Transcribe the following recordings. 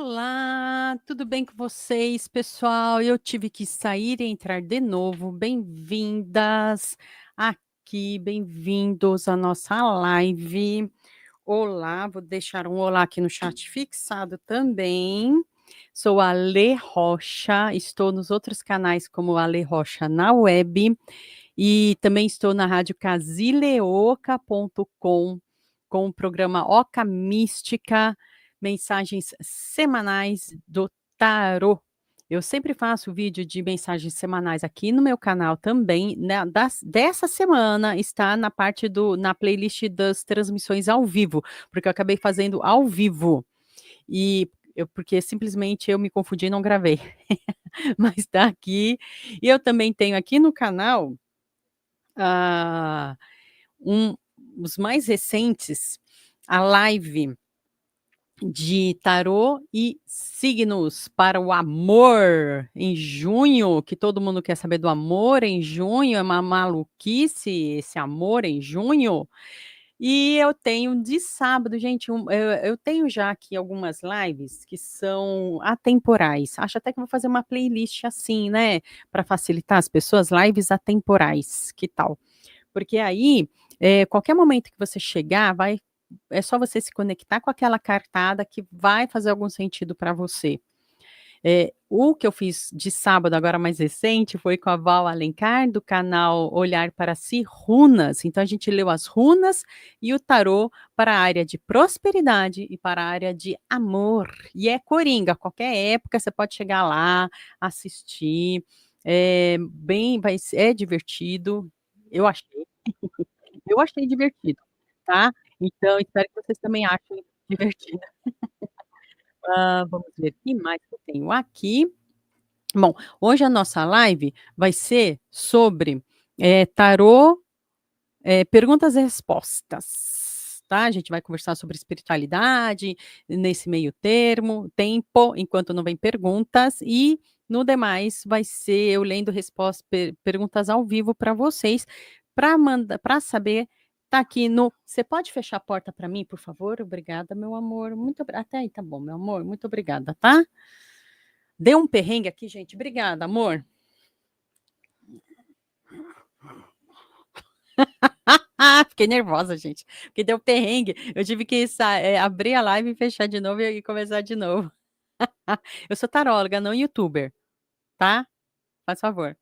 Olá, tudo bem com vocês, pessoal? Eu tive que sair e entrar de novo. Bem-vindas aqui, bem-vindos à nossa live. Olá, vou deixar um olá aqui no chat fixado também. Sou a Lê Rocha, estou nos outros canais como a Lê Rocha na web e também estou na rádio casileoca.com com o programa Oca Mística, mensagens semanais do tarô. Eu sempre faço vídeo de mensagens semanais aqui no meu canal também, né, dessa semana está na playlist das transmissões ao vivo, porque eu acabei fazendo ao vivo, porque simplesmente eu me confundi e não gravei, mas está aqui. E eu também tenho aqui no canal, ah, um os mais recentes, a live de tarô e signos para o amor em junho, que todo mundo quer saber do amor em junho, é uma maluquice esse amor em junho. E eu tenho de sábado, gente, eu tenho já aqui algumas lives que são atemporais. Acho até que vou fazer uma playlist assim, né, para facilitar as pessoas, lives atemporais, que tal? Porque aí, qualquer momento que você chegar, é só você se conectar com aquela cartada que vai fazer algum sentido para você. O que eu fiz de sábado, agora mais recente, foi com a Val Alencar, do canal Olhar para Si Runas. Então, a gente leu as runas e o tarô para a área de prosperidade e para a área de amor. E é coringa, qualquer época você pode chegar lá, assistir. É divertido. Eu achei. Eu achei divertido, tá. Então espero que vocês também achem divertido. Vamos ver, que mais que eu tenho aqui. Bom, hoje a nossa live vai ser sobre, tarô, perguntas e respostas, tá. A gente vai conversar sobre espiritualidade, nesse meio tempo, enquanto não vem perguntas, e no demais vai ser eu lendo perguntas ao vivo para vocês, para saber, tá aqui no "Você pode fechar a porta para mim, por favor? Obrigada, meu amor, até aí tá bom, meu amor, muito obrigada, tá?". Deu um perrengue aqui, gente. Obrigada, amor. Fiquei nervosa, gente, porque deu perrengue. Eu tive que abrir a live e fechar de novo e começar de novo. Eu sou taróloga, não youtuber, tá? Faz favor.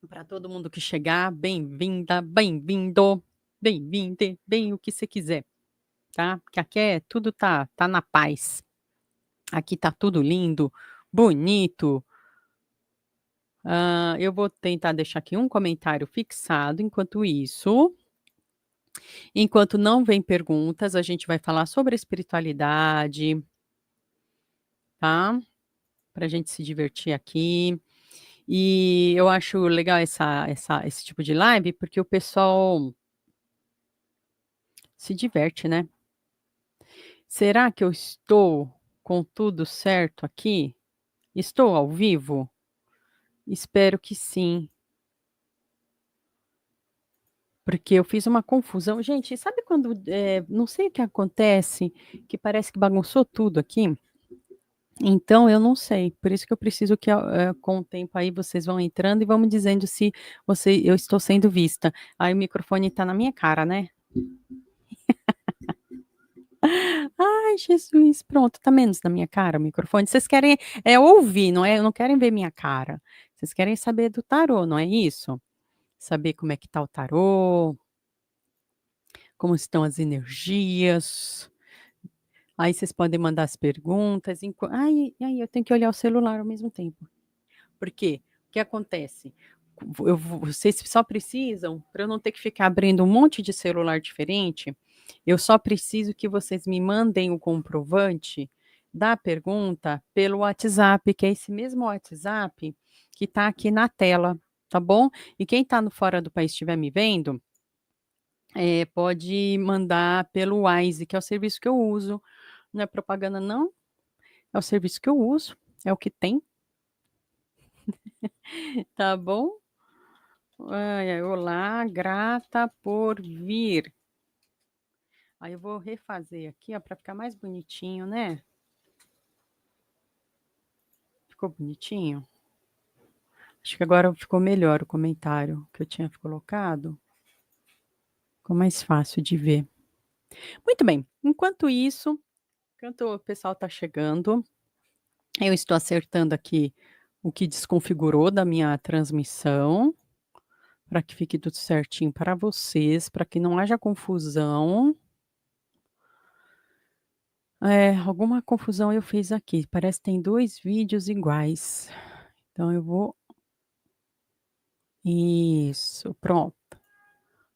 Para todo mundo que chegar, bem-vinda, bem-vindo, bem-vinde, bem o que você quiser, tá? Que aqui tudo tá na paz. Aqui tá tudo lindo, bonito. Eu vou tentar deixar aqui um comentário fixado enquanto isso. Enquanto não vem perguntas, a gente vai falar sobre espiritualidade, tá? Pra gente se divertir aqui. E eu acho legal esse tipo de live, porque o pessoal se diverte, né? Será que eu estou com tudo certo aqui? Estou ao vivo? Espero que sim. Porque eu fiz uma confusão. Gente, sabe quando, não sei o que acontece, que parece que bagunçou tudo aqui? Então eu não sei, por isso que eu preciso que, com o tempo aí vocês vão entrando e vão me dizendo se eu estou sendo vista. Aí o microfone tá na minha cara, né? Ai, Jesus, pronto, tá menos na minha cara o microfone. Vocês querem ouvir, não é? Não querem ver minha cara. Vocês querem saber do tarô, não é isso? Saber como é que tá o tarô, como estão as energias. Aí vocês podem mandar as perguntas. Ai, eu tenho que olhar o celular ao mesmo tempo. Por quê? O que acontece? Vocês só precisam, para eu não ter que ficar abrindo um monte de celular diferente, eu só preciso que vocês me mandem o comprovante da pergunta pelo WhatsApp, que é esse mesmo WhatsApp que está aqui na tela, tá bom? E quem está fora do país estiver me vendo, pode mandar pelo Wise, que é o serviço que eu uso. Não é propaganda, não, é o serviço que eu uso, é o que tem, tá bom? Ai, olá, grata por vir. Aí eu vou refazer aqui, ó, para ficar mais bonitinho, né? Ficou bonitinho? Acho que agora ficou melhor o comentário que eu tinha colocado. Ficou mais fácil de ver. Muito bem, enquanto o pessoal está chegando, eu estou acertando aqui o que desconfigurou da minha transmissão, para que fique tudo certinho para vocês, para que não haja confusão. Alguma confusão eu fiz aqui, parece que tem 2 vídeos iguais. Então eu vou isso, pronto.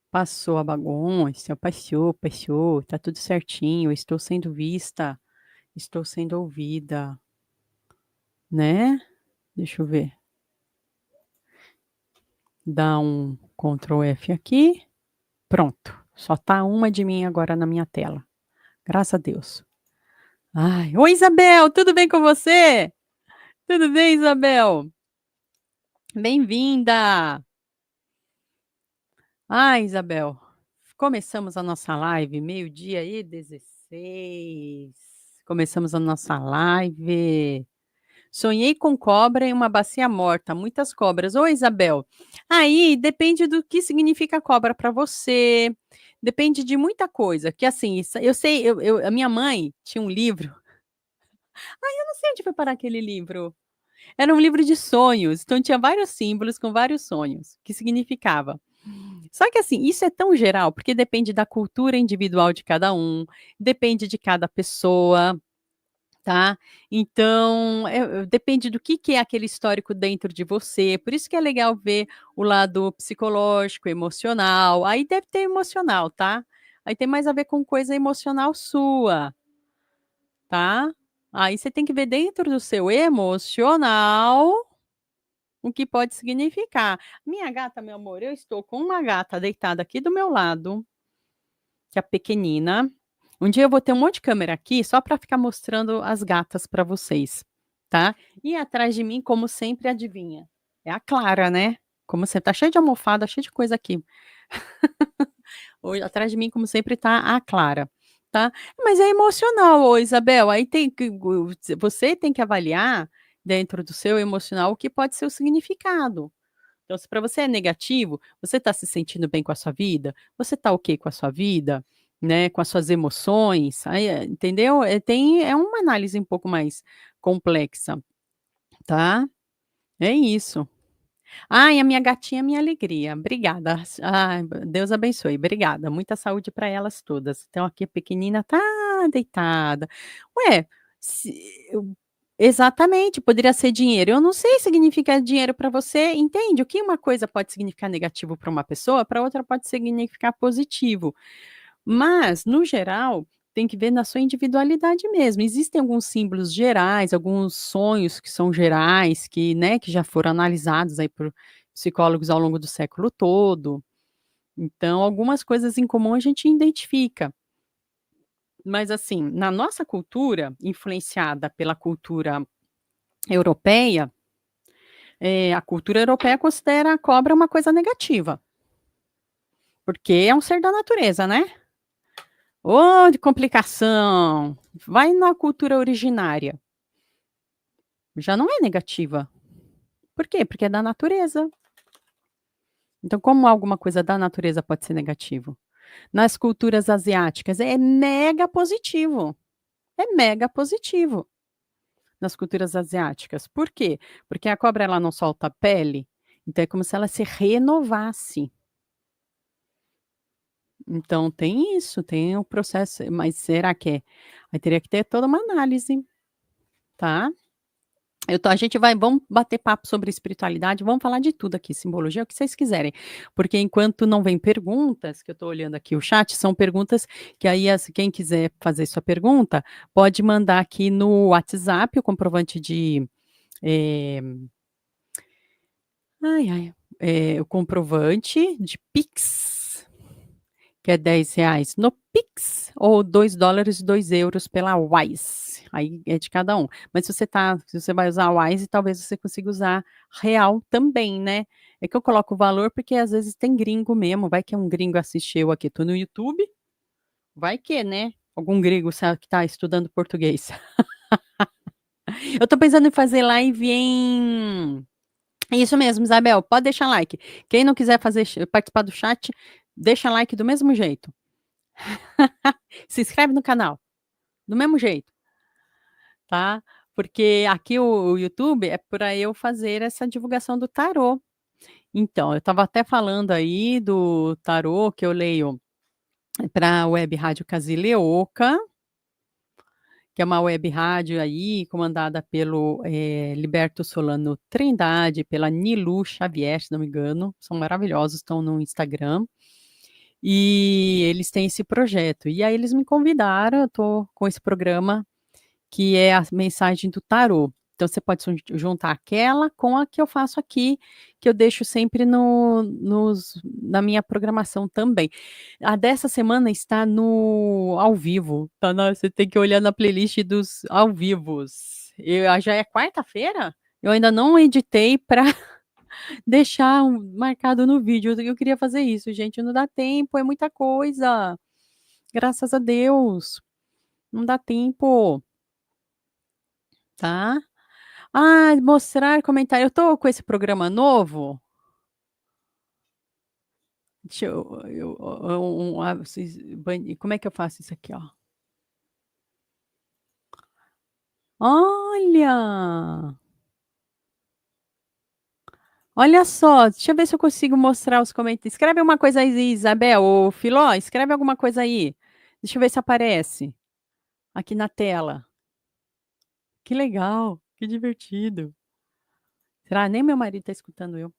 Passou a bagunça, passou, tá tudo certinho, estou sendo vista, estou sendo ouvida, né. Deixa eu ver. Dá um Ctrl F aqui, pronto, só tá uma de mim agora na minha tela, graças a Deus. Ai, oi Isabel, tudo bem com você? Tudo bem Isabel? Bem-vinda. Ai Isabel, começamos a nossa live 12h16, começamos a nossa live. Sonhei com cobra em uma bacia morta, muitas cobras. Ô Isabel, aí depende do que significa cobra para você, depende de muita coisa, que assim, eu sei, a minha mãe tinha um livro, eu não sei onde foi parar aquele livro, era um livro de sonhos, então tinha vários símbolos com vários sonhos, que significava. Só que assim, isso é tão geral, porque depende da cultura individual de cada um, depende de cada pessoa, tá. Então, depende do que é aquele histórico dentro de você, por isso que é legal ver o lado psicológico, emocional, aí deve ter emocional, tá. Aí tem mais a ver com coisa emocional sua, tá. Aí você tem que ver dentro do seu emocional, o que pode significar. Minha gata, meu amor, eu estou com uma gata deitada aqui do meu lado, que é pequenina. Um dia eu vou ter um monte de câmera aqui só para ficar mostrando as gatas para vocês, tá. E atrás de mim, como sempre, adivinha? É a Clara, né. Como você tá cheio de almofada, cheio de coisa aqui. Hoje atrás de mim, como sempre, tá a Clara, tá. Mas é emocional, ô Isabel, aí tem que você tem que avaliar, dentro do seu emocional, o que pode ser o significado. Então se para você é negativo, você está se sentindo bem com a sua vida? Você está ok com a sua vida, né, com as suas emoções? Aí, entendeu? É uma análise um pouco mais complexa, tá? É isso. Ai, a minha gatinha é minha alegria. Obrigada. Ai, Deus abençoe. Obrigada. Muita saúde para elas todas. Então aqui a pequenina tá deitada. Ué, se eu exatamente, poderia ser dinheiro. Eu não sei significar dinheiro para você, entende? O que uma coisa pode significar negativo para uma pessoa, para outra pode significar positivo. Mas, no geral, tem que ver na sua individualidade mesmo. Existem alguns símbolos gerais, alguns sonhos que são gerais, que, né, que já foram analisados aí por psicólogos ao longo do século todo. Então, algumas coisas em comum a gente identifica. Mas, assim, na nossa cultura, influenciada pela cultura europeia, a cultura europeia considera a cobra uma coisa negativa, porque é um ser da natureza, né? Ô, de complicação! Vai na cultura originária. Já não é negativa. Por quê? Porque é da natureza. Então, como alguma coisa da natureza pode ser negativo? Nas culturas asiáticas é mega positivo. É mega positivo nas culturas asiáticas. Por quê? Porque a cobra ela não solta pele, então é como se ela se renovasse. Então tem isso, tem o processo, mas será que é? Aí teria que ter toda uma análise, tá? A gente vai vamos bater papo sobre espiritualidade, vamos falar de tudo aqui, simbologia, o que vocês quiserem, porque enquanto não vem perguntas, que eu estou olhando aqui o chat, são perguntas que aí quem quiser fazer sua pergunta, pode mandar aqui no WhatsApp o comprovante de, eh, o comprovante de Pix, que é R$ 10 no Pix, ou $2 e €2 pela Wise, aí é de cada um. Mas se você vai usar a Wise, talvez você consiga usar real também, né. É que eu coloco o valor, porque às vezes tem gringo mesmo, vai que um gringo assiste eu aqui, tô no YouTube, Vai que, né, algum grego sabe que tá estudando português. Eu tô pensando em fazer live em isso mesmo, Isabel, pode deixar like. Quem não quiser participar do chat, deixa like do mesmo jeito. Se inscreve no canal, do mesmo jeito, tá? Porque aqui o YouTube é para eu fazer essa divulgação do tarô. Então, eu estava até falando aí do tarô que eu leio para a Web Rádio Casileoca, que é uma web rádio aí comandada pelo Liberto Solano Trindade, pela Nilu Xavier, se não me engano, são maravilhosos, estão no Instagram. E eles têm esse projeto. E aí eles me convidaram, eu estou com esse programa que é a mensagem do tarô. Então você pode juntar aquela com a que eu faço aqui, que eu deixo sempre na minha programação também. A dessa semana está no ao vivo, tá? Você tem que olhar na playlist dos ao vivos. Já é quarta-feira? Eu ainda não editei para deixar marcado no vídeo. Eu queria fazer isso, gente. Não dá tempo, é muita coisa. Graças a Deus. Não dá tempo. Tá? Ah, mostrar comentário. Eu tô com esse programa novo. Deixa como é que eu faço isso aqui, ó? Olha! Olha só, deixa eu ver se eu consigo mostrar os comentários. Escreve uma coisa aí, Isabel, ou Filó, escreve alguma coisa aí. Deixa eu ver se aparece aqui na tela. Que legal, que divertido. Será? Nem meu marido tá escutando eu.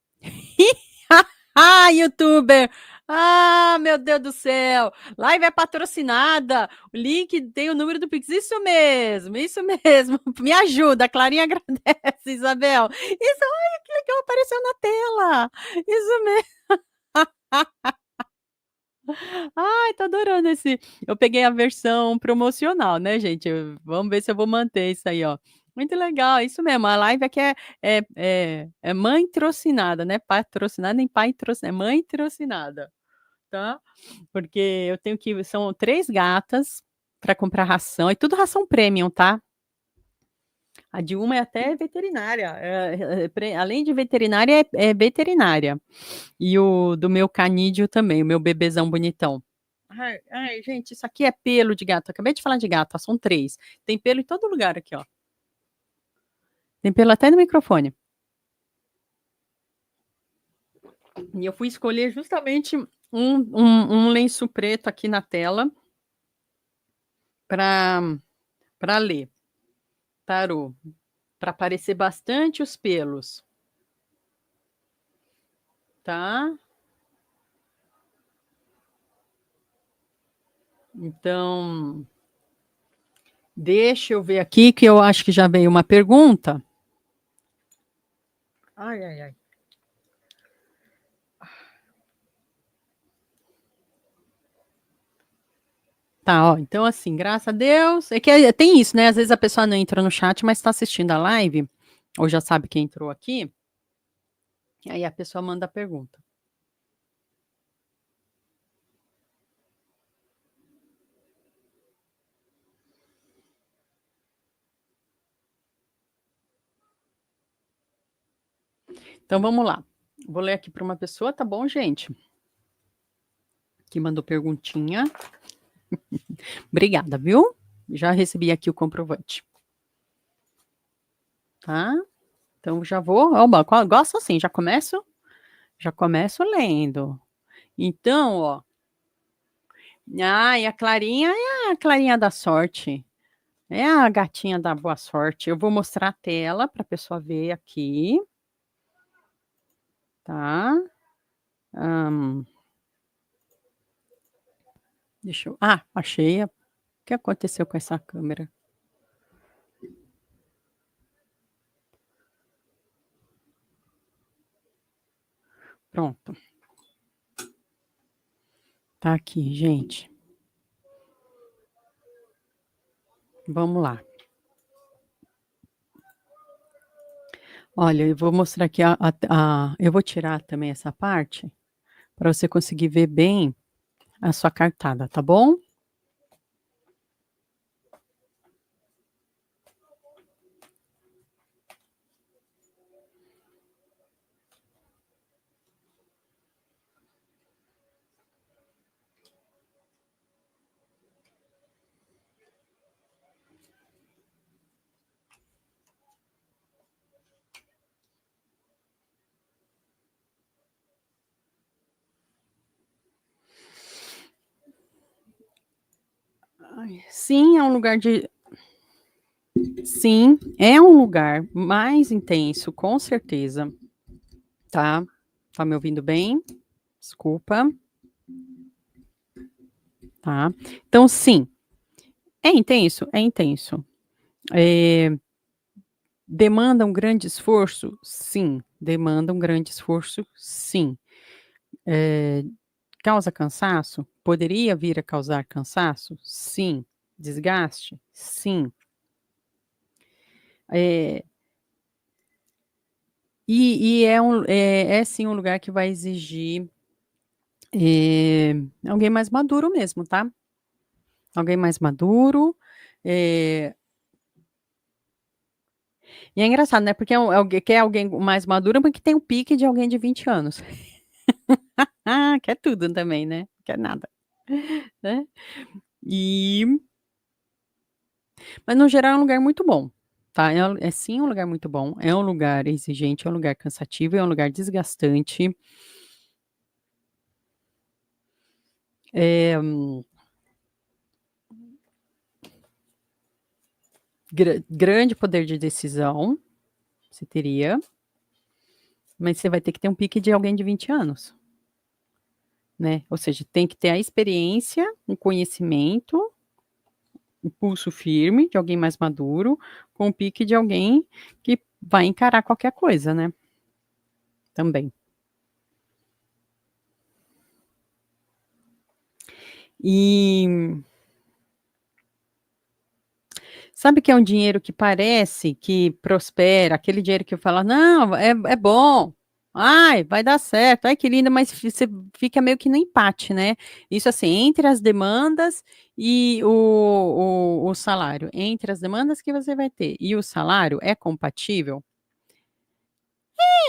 Ah, youtuber! Ah, meu Deus do céu! Live é patrocinada. O link tem o número do Pix. Isso mesmo, isso mesmo. Me ajuda, a Clarinha agradece, Isabel. Isso, olha que legal, apareceu na tela. Isso mesmo. Ai, tô adorando esse. Eu peguei a versão promocional, né, gente? Vamos ver se eu vou manter isso aí, ó. Muito legal, isso mesmo. A live aqui é mãe trocinada, né? Patrocinada, nem pai trocinado, é mãe trocinada, tá? Porque eu tenho que. São 3 gatas para comprar ração, e tudo ração premium, tá? A de uma é até veterinária. Além de veterinária, é veterinária. E o do meu canídeo também, o meu bebezão bonitão. Ai, ai, gente, isso aqui é pelo de gato. Acabei de falar de gato, ó, são 3. Tem pelo em todo lugar aqui, ó. Tem pelo até no microfone. E eu fui escolher justamente um lenço preto aqui na tela para ler tarô, para aparecer bastante os pelos, tá? Então, deixa eu ver aqui que eu acho que já veio uma pergunta. Ai, ai, ai. Tá, ó, então assim, graças a Deus, é que tem isso, né? Às vezes a pessoa não entra no chat, mas está assistindo a live, ou já sabe quem entrou aqui, e aí a pessoa manda a pergunta. Então vamos lá. Vou ler aqui para uma pessoa, tá bom, gente? Que mandou perguntinha. Obrigada, viu? Já recebi aqui o comprovante. Tá? Então já vou. Oba, gosto assim, já começo lendo. Então, ó. Ah, e a Clarinha é a Clarinha da sorte. É a gatinha da boa sorte. Eu vou mostrar a tela para a pessoa ver aqui. Tá? Deixa eu. Ah, achei. O que aconteceu com essa câmera? Pronto. Tá aqui, gente. Vamos lá. Olha, eu vou mostrar aqui eu vou tirar também essa parte para você conseguir ver bem a sua cartada, tá bom? Sim, é um lugar de sim, é um lugar mais intenso, com certeza, tá. Tá me ouvindo bem? Desculpa, tá. Então sim, é intenso? É intenso. Eh, demanda um grande esforço? Sim, demanda um grande esforço, sim. Eh, causa cansaço? Poderia vir a causar cansaço? Sim. Desgaste? Sim. Eh, e é sim um lugar que vai exigir, alguém mais maduro mesmo, tá. Alguém mais maduro, eh, e é engraçado, né, porque é alguém quer alguém mais maduro, mas que tem o pique de alguém de 20 anos. Ah, quer tudo também, né, quer nada, né. E mas no geral é um lugar muito bom, tá, é sim um lugar muito bom, é um lugar exigente, é um lugar cansativo, é um lugar desgastante. Eh, grande poder de decisão, você teria, mas você vai ter que ter um pique de alguém de 20 anos, né, ou seja, tem que ter a experiência, um conhecimento, um pulso firme de alguém mais maduro, com o pique de alguém que vai encarar qualquer coisa, né, também. E sabe que é um dinheiro que parece que prospera, aquele dinheiro que fala: "Não, é bom. Ai, vai dar certo. Ai, que lindo", mas você fica meio que no empate, né. Isso, assim, entre as demandas e o salário. Entre as demandas que você vai ter e o salário, é compatível?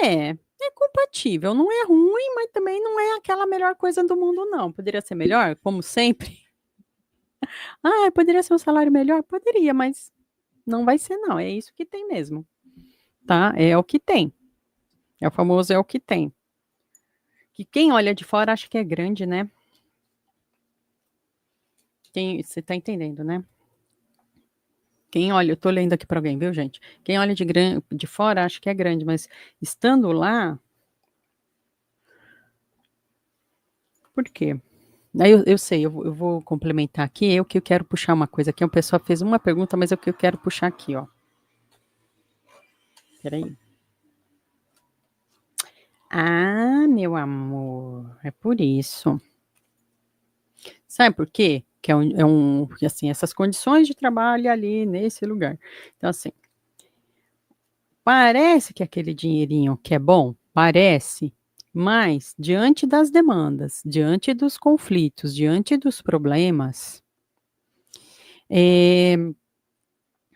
É, é compatível. Não é ruim, mas também não é aquela melhor coisa do mundo não. Poderia ser melhor? Como sempre. Ah, poderia ser um salário melhor? Poderia, mas não vai ser não, é isso que tem mesmo, tá, é o que tem, é o famoso é o que tem. Que quem olha de fora acha que é grande, né, quem você tá entendendo, né. Quem olha eu tô lendo aqui pra alguém, viu gente. Quem olha de fora acha que é grande, mas estando lá por quê? Aí eu sei, eu vou complementar aqui, eu que quero puxar uma coisa aqui, uma pessoa fez uma pergunta, mas é o que eu quero puxar aqui ó, espera aí. Ah, meu amor, é por isso. Sabe por quê? Que porque, assim, essas condições de trabalho ali nesse lugar. Então, assim, parece que aquele dinheirinho que é bom, parece, mas diante das demandas, diante dos conflitos, diante dos problemas, eh,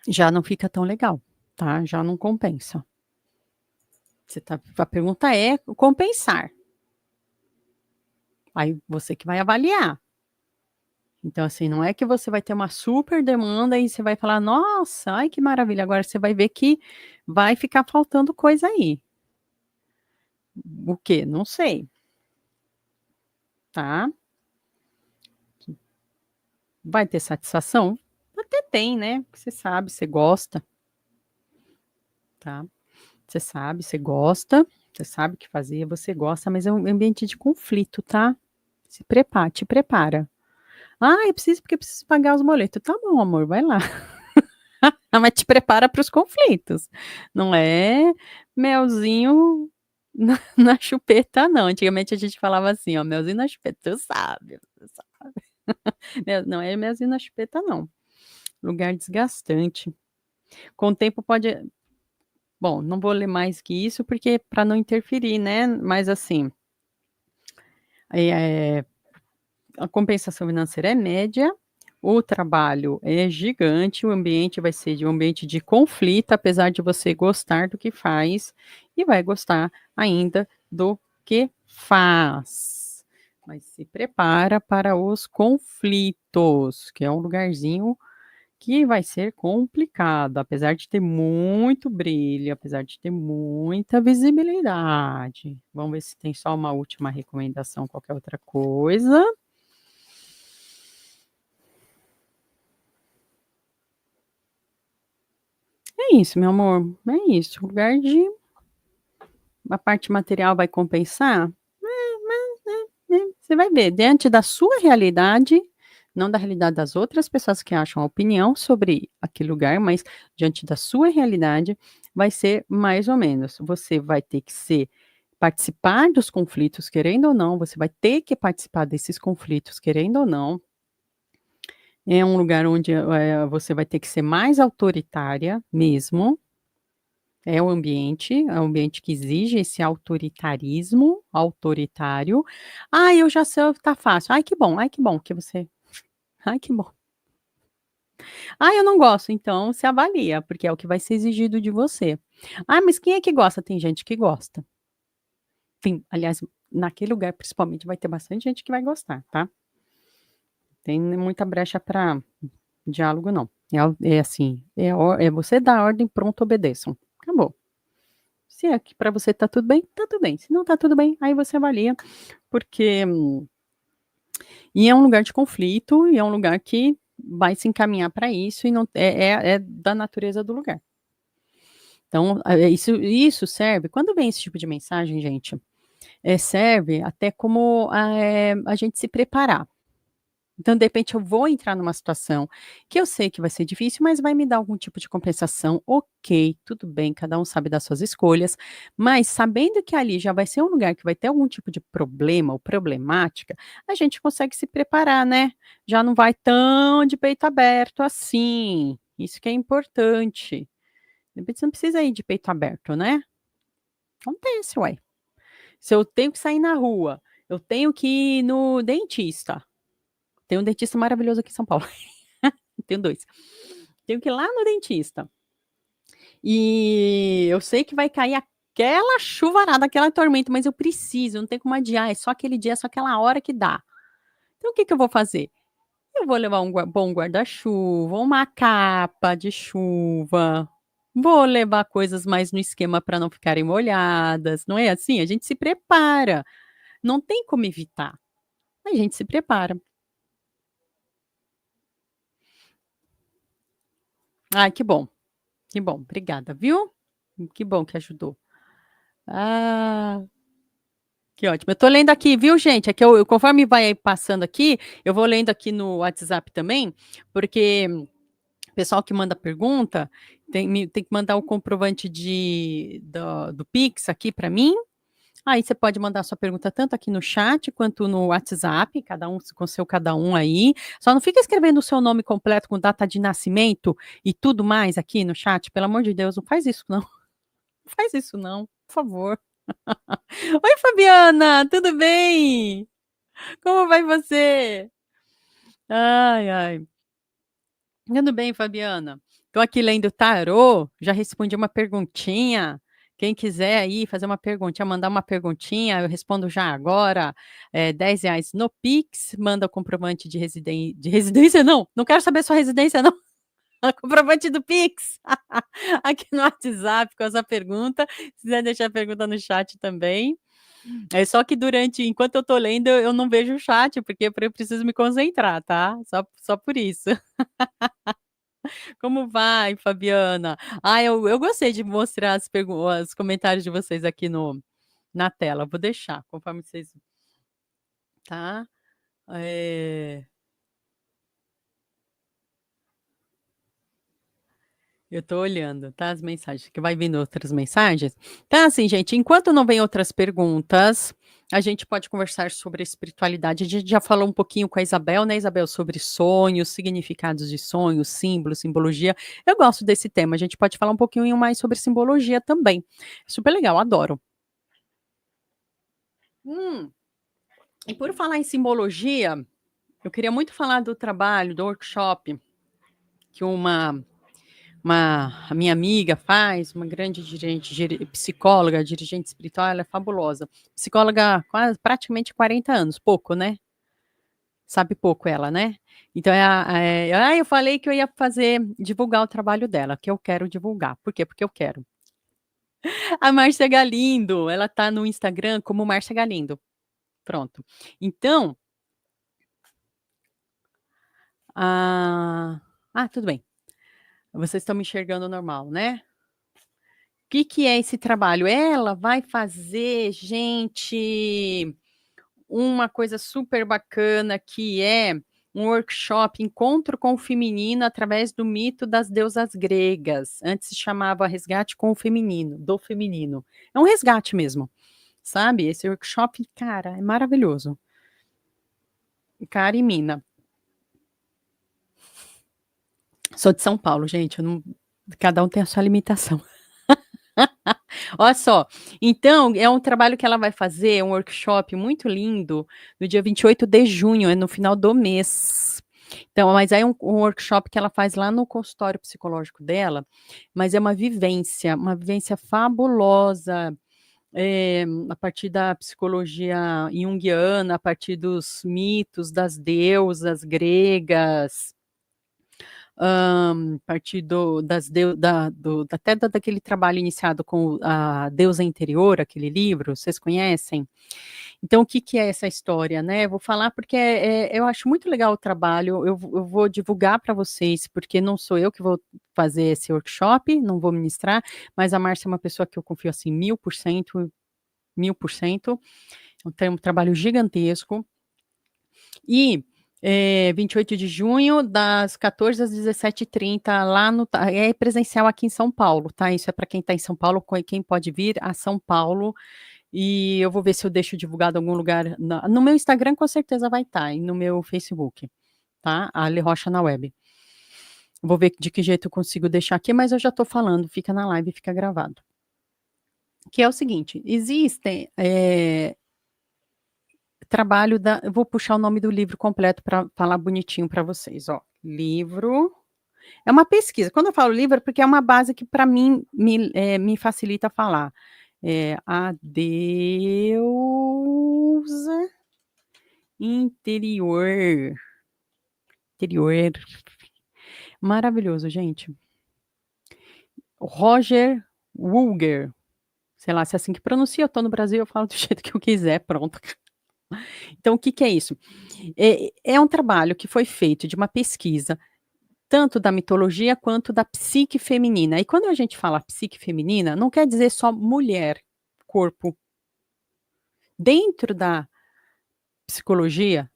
já não fica tão legal, tá, já não compensa. A pergunta é compensar, aí você que vai avaliar. Então, assim, não é que você vai ter uma super demanda e você vai falar: "Nossa, ai que maravilha", agora você vai ver que vai ficar faltando coisa aí. O quê? Não sei, tá. Vai ter satisfação? Até tem, né, porque você sabe, você gosta, tá. Você sabe, você gosta, você sabe o que fazer, você gosta, mas é um ambiente de conflito, tá. Te prepara. "Ah, eu preciso porque eu preciso pagar os boletos", tá bom amor, vai lá. Ah, mas te prepara para os conflitos, não é melzinho na chupeta não, antigamente a gente falava assim ó, melzinho na chupeta, tu sabe. Não é melzinho na chupeta não, lugar desgastante, com o tempo pode bom, não vou ler mais que isso porque para não interferir, né, mas assim, eh a compensação financeira é média, o trabalho é gigante, o ambiente vai ser de um ambiente de conflito, apesar de você gostar do que faz, e vai gostar ainda do que faz. Mas se prepara para os conflitos, que é um lugarzinho que vai ser complicado, apesar de ter muito brilho, apesar de ter muita visibilidade. Vamos ver se tem só uma última recomendação, qualquer outra coisa. É isso, meu amor, é isso, lugar de a parte material vai compensar? Você vai ver, diante da sua realidade, não da realidade das outras pessoas que acham a opinião sobre aquele lugar, mas diante da sua realidade, vai ser mais ou menos. Você vai ter que participar dos conflitos, querendo ou não, você vai ter que participar desses conflitos, querendo ou não. É um lugar onde, você vai ter que ser mais autoritária mesmo. É um ambiente que exige esse autoritarismo, autoritário. "Ah, eu já sei, tá fácil". Ai que bom que você ai que bom. "Ah, eu não gosto", então se avalia, porque é o que vai ser exigido de você. "Ah, mas quem é que gosta?". Tem gente que gosta. Tem aliás, naquele lugar principalmente vai ter bastante gente que vai gostar, tá. Tem muita brecha para diálogo não. É assim, é você dá a ordem, pronto, obedeçam. Acabou. Se é que para você tá tudo bem. Se não tá tudo bem, aí você avalia, porque e é um lugar de conflito, e é um lugar que vai se encaminhar para isso e não é da natureza do lugar. Então, isso serve quando vem esse tipo de mensagem, gente, serve até como, a gente se preparar. Então, de repente, eu vou entrar numa situação que eu sei que vai ser difícil, mas vai me dar algum tipo de compensação. Ok, tudo bem, cada um sabe das suas escolhas, mas sabendo que ali já vai ser um lugar que vai ter algum tipo de problema ou problemática, a gente consegue se preparar, né? Já não vai tão de peito aberto assim. Isso que é importante. De repente, você não precisa ir de peito aberto, né? Acontece, uai. Se eu tenho que sair na rua, eu tenho que ir no dentista. Tem um dentista maravilhoso aqui em São Paulo. Tenho 2. Tenho que ir lá no dentista. E eu sei que vai cair aquela chuvarada, aquela tormenta, mas eu preciso, não tem como adiar, é só aquele dia, é só aquela hora que dá. Então o que que eu vou fazer? Eu vou levar um bom guarda-chuva, uma capa de chuva, vou levar coisas mais no esquema para não ficarem molhadas, não é assim? A gente se prepara, não tem como evitar, a gente se prepara. Ai, que bom, obrigada, viu? Que bom que ajudou. Ah, que ótimo. Eu tô lendo aqui, viu, gente? É que conforme vai passando aqui, eu vou lendo aqui no WhatsApp também, porque o pessoal que manda pergunta tem que mandar o comprovante do Pix aqui para mim. Aí você pode mandar sua pergunta tanto aqui no chat quanto no WhatsApp, cada um com seu cada um aí. Só não fica escrevendo o seu nome completo com data de nascimento e tudo mais aqui no chat, pelo amor de Deus, não faz isso não. Não faz isso não, por favor. Oi, Fabiana, tudo bem? Como vai você? Ai, ai. Tudo bem, Fabiana. Estou aqui lendo tarô, já respondi uma perguntinha. Quem quiser aí fazer uma perguntinha, mandar uma perguntinha, eu respondo já agora. R$ 10 no Pix, manda o comprovante de residência, não, não quero saber sua residência, não. Comprovante do Pix, aqui no WhatsApp com essa pergunta. Se quiser deixar a pergunta no chat também. É só que enquanto eu tô lendo, eu não vejo o chat, porque eu preciso me concentrar, tá? Só por isso. Como vai, Fabiana? Ah, eu gostei de mostrar os comentários de vocês aqui na tela. Vou deixar, conforme vocês, tá? Eh Eu tô olhando, tá, as mensagens, que vai vindo outras mensagens. Então, assim, gente, enquanto não vem outras perguntas, a gente pode conversar sobre espiritualidade. A gente já falou um pouquinho com a Isabel, né, Isabel, sobre sonhos, significados de sonhos, símbolos, simbologia. Eu gosto desse tema, a gente pode falar um pouquinho mais sobre simbologia também. Super legal, adoro. Hum, e por falar em simbologia, eu queria muito falar do trabalho, do workshop que a minha amiga faz, uma grande psicóloga, dirigente espiritual, ela é fabulosa. Psicóloga há quase praticamente 40 anos, pouco, né? Sabe pouco ela, né? Então eu falei que eu ia divulgar o trabalho dela, que eu quero divulgar. Por quê? Porque eu quero. A Márcia Galindo, ela tá no Instagram como Márcia Galindo. Pronto. Então, tudo bem. Vocês estão me enxergando normal, né? O que é esse trabalho? Ela vai fazer, gente, uma coisa super bacana que é um workshop Encontro com o Feminino através do mito das deusas gregas. Antes se chamava Resgate com o Feminino, do Feminino. É um resgate mesmo, sabe? Esse workshop, cara, é maravilhoso. Cara e mina. Sou de São Paulo, gente. Cada um tem a sua limitação. Olha só, então é um trabalho que ela vai fazer, um workshop muito lindo, no dia 28 de junho, é no final do mês. Então, mas aí é um workshop que ela faz lá no consultório psicológico dela, mas é uma vivência fabulosa, a partir da psicologia junguiana, a partir dos mitos das deusas gregas, partir daquele trabalho iniciado com a Deusa Interior, aquele livro, vocês conhecem? Então, o que, que é essa história, né? Eu vou falar porque eu acho muito legal o trabalho, eu vou divulgar para vocês, porque não sou eu que vou fazer esse workshop, não vou ministrar, mas a Márcia é uma pessoa que eu confio assim, 1000%, 1000%, então é um trabalho gigantesco, e 28 de junho, das 14 às 17h30, lá no. É presencial aqui em São Paulo, tá? Isso é para quem está em São Paulo, quem pode vir a São Paulo. E eu vou ver se eu deixo divulgado em algum lugar. No meu Instagram, com certeza vai estar, e no meu Facebook, tá? Ale Rocha na web. Vou ver de que jeito eu consigo deixar aqui, mas eu já estou falando, fica na live, fica gravado. Que é o seguinte: existem. Trabalho da. Eu vou puxar o nome do livro completo para falar bonitinho para vocês. Ó, livro. É uma pesquisa. Quando eu falo livro, é porque é uma base que para mim me facilita falar. A deusa interior. Interior. Maravilhoso, gente. Roger Woolger. Sei lá se é assim que pronuncia. Eu estou no Brasil, eu falo do jeito que eu quiser, pronto. Então, o que, que é isso? É um trabalho que foi feito de uma pesquisa, tanto da mitologia quanto da psique feminina. E quando a gente fala psique feminina, não quer dizer só mulher, corpo. Dentro da psicologia,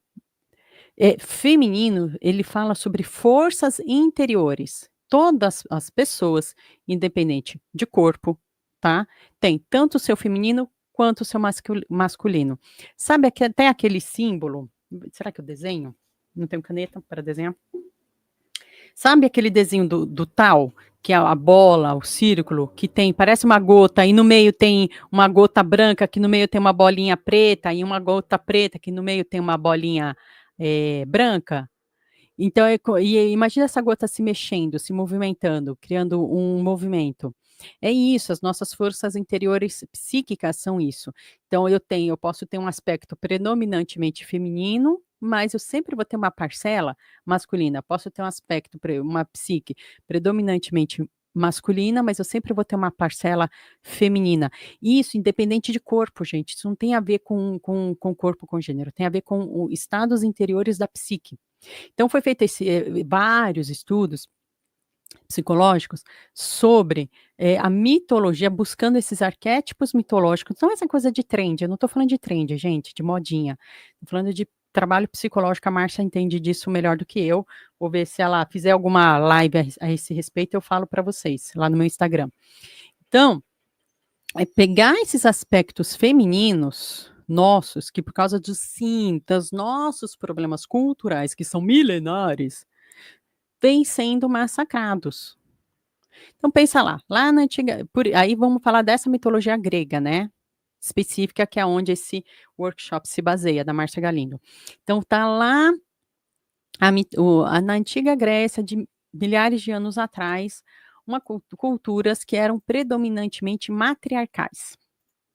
feminino, ele fala sobre forças interiores. Todas as pessoas, independente de corpo, tá? Tem tanto o seu feminino quanto o seu masculino. Sabe até aquele símbolo? Será que eu desenho? Não tenho caneta para desenhar? Sabe aquele desenho do tal, que é a bola, o círculo, que tem, parece uma gota, e no meio tem uma gota branca, que no meio tem uma bolinha preta, e uma gota preta, que no meio tem uma bolinha branca? Então, imagina essa gota se mexendo, se movimentando, criando um movimento. É isso, as nossas forças interiores psíquicas são isso. Então, eu posso ter um aspecto predominantemente feminino, mas eu sempre vou ter uma parcela masculina. Posso ter um aspecto, uma psique predominantemente masculina, mas eu sempre vou ter uma parcela feminina. Isso independente de corpo, gente. Isso não tem a ver com corpo, com gênero, tem a ver com os estados interiores da psique. Então, foi feito vários estudos psicológicos sobre a mitologia, buscando esses arquétipos mitológicos. Não essa coisa de trend, eu não estou falando de trend, gente, de modinha. Estou falando de trabalho psicológico, a Márcia entende disso melhor do que eu. Vou ver se ela fizer alguma live a esse respeito, eu falo para vocês, lá no meu Instagram. Então, pegar esses aspectos femininos nossos, que por causa dos nossos problemas culturais, que são milenares, vêm sendo massacrados. Então pensa lá na antiga, aí vamos falar dessa mitologia grega, né? Específica, que é onde esse workshop se baseia, da Márcia Galindo. Então tá lá na antiga Grécia, de milhares de anos atrás, culturas que eram predominantemente matriarcais,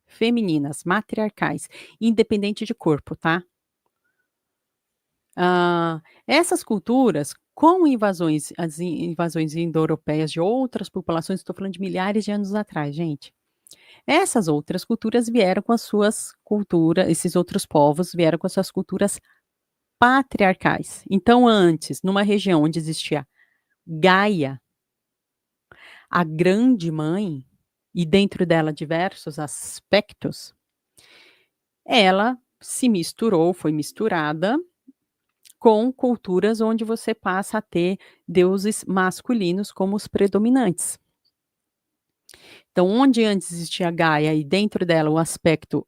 femininas, matriarcais, independente de corpo, tá? Essas culturas, com as invasões indo-europeias de outras populações, estou falando de milhares de anos atrás, gente. Essas outras culturas vieram com as suas culturas, esses outros povos vieram com as suas culturas patriarcais. Então, antes, numa região onde existia Gaia, a grande mãe, e dentro dela diversos aspectos, ela se misturou, foi misturada com culturas onde você passa a ter deuses masculinos como os predominantes. Então, onde antes existia Gaia e dentro dela o aspecto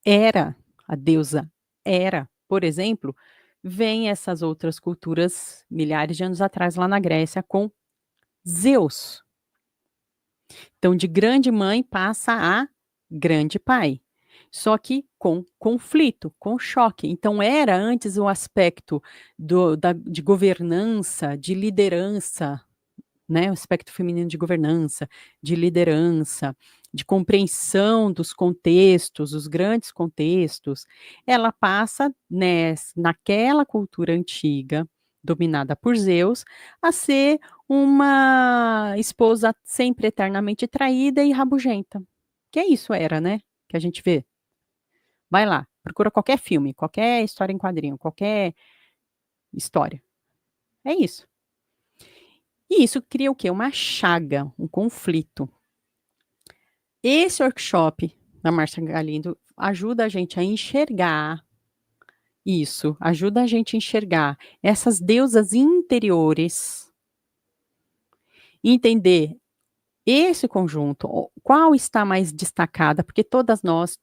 era, a deusa Hera, por exemplo, vem essas outras culturas milhares de anos atrás lá na Grécia com Zeus. Então, de grande mãe passa a grande pai. Só que com conflito, com choque. Então, era antes o aspecto de governança, de liderança, né, o aspecto feminino de governança, de liderança, de compreensão dos contextos, os grandes contextos, ela passa naquela cultura antiga, dominada por Zeus, a ser uma esposa sempre eternamente traída e rabugenta. Que é isso era, né, que a gente vê. Vai lá, procura qualquer filme, qualquer história em quadrinho, qualquer história. É isso. E isso cria o quê? Uma chaga, um conflito. Esse workshop da Márcia Galindo ajuda a gente a enxergar isso, ajuda a gente a enxergar essas deusas interiores, entender esse conjunto, qual está mais destacada, porque todas nós,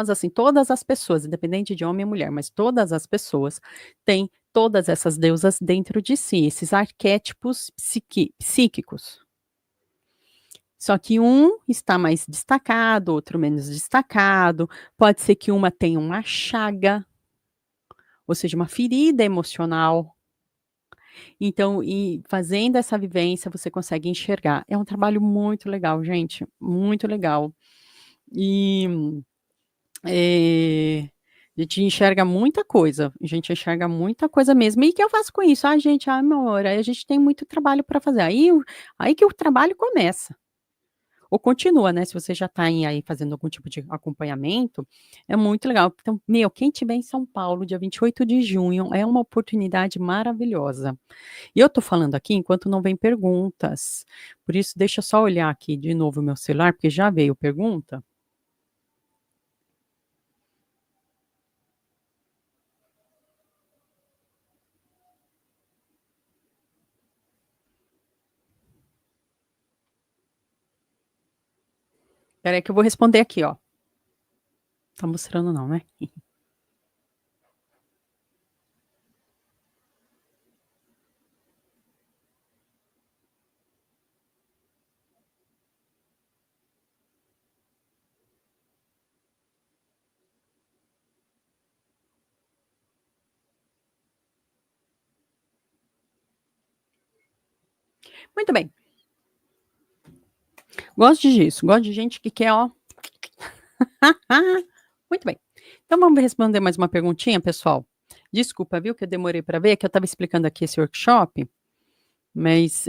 assim, todas as pessoas, independente de homem ou mulher, mas todas as pessoas têm todas essas deusas dentro de si, esses arquétipos psíquicos. Só que um está mais destacado, outro menos destacado. Pode ser que uma tenha uma chaga, ou seja, uma ferida emocional. Então, e fazendo essa vivência, você consegue enxergar. É um trabalho muito legal, gente, muito legal. E a gente enxerga muita coisa, a gente enxerga muita coisa mesmo. E o que eu faço com isso? Ah, gente, amor, aí a gente tem muito trabalho para fazer. Aí que o trabalho começa. Ou continua, né, se você já está aí fazendo algum tipo de acompanhamento, é muito legal. Então, quem estiver em São Paulo, dia 28 de junho, é uma oportunidade maravilhosa. E eu estou falando aqui enquanto não vem perguntas, por isso deixa eu só olhar aqui de novo o meu celular, porque já veio pergunta. Espera aí que eu vou responder aqui, ó. Tá mostrando não, né? Muito bem. Gosto disso, gosto de gente que quer, ó. Muito bem. Então vamos responder mais uma perguntinha, pessoal. Desculpa, viu, que eu demorei para ver, que eu estava explicando aqui esse workshop, mas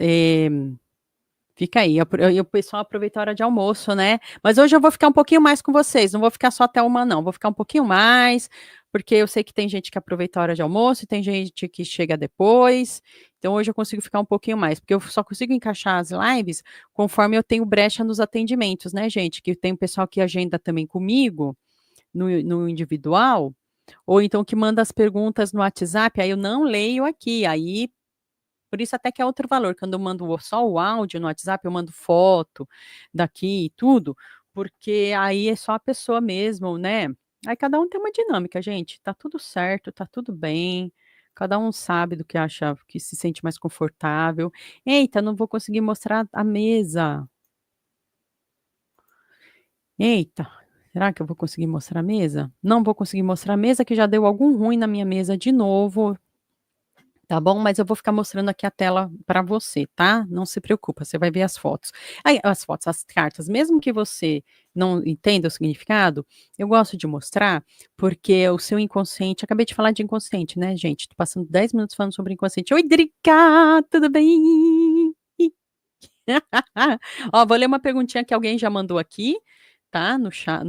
fica aí. E o pessoal aproveita a hora de almoço, né? Mas hoje eu vou ficar um pouquinho mais com vocês, não vou ficar só até uma, não. Vou ficar um pouquinho mais, porque eu sei que tem gente que aproveita a hora de almoço e tem gente que chega depois. Então hoje eu consigo ficar um pouquinho mais, porque eu só consigo encaixar as lives conforme eu tenho brecha nos atendimentos, né, gente? Que tem o pessoal que agenda também comigo no individual, ou então que manda as perguntas no WhatsApp, aí eu não leio aqui, aí por isso até que é outro valor, quando eu mando só o áudio no WhatsApp, eu mando foto daqui e tudo, porque aí é só a pessoa mesmo, né? Aí cada um tem uma dinâmica, gente, tá tudo certo, tá tudo bem, cada um sabe do que acha, que se sente mais confortável. Eita, não vou conseguir mostrar a mesa. Eita, será que eu vou conseguir mostrar a mesa? Não vou conseguir mostrar a mesa, que já deu algum ruim na minha mesa de novo, tá bom? Mas eu vou ficar mostrando aqui a tela para você, tá? Não se preocupa, você vai ver as fotos. Aí, as fotos, as cartas, mesmo que você não entenda o significado, eu gosto de mostrar, porque o seu inconsciente, acabei de falar de inconsciente, né, gente? Tô passando 10 minutos falando sobre inconsciente. Oi, Drica, tudo bem? Ó, vou ler uma perguntinha que alguém já mandou aqui, tá? No chat,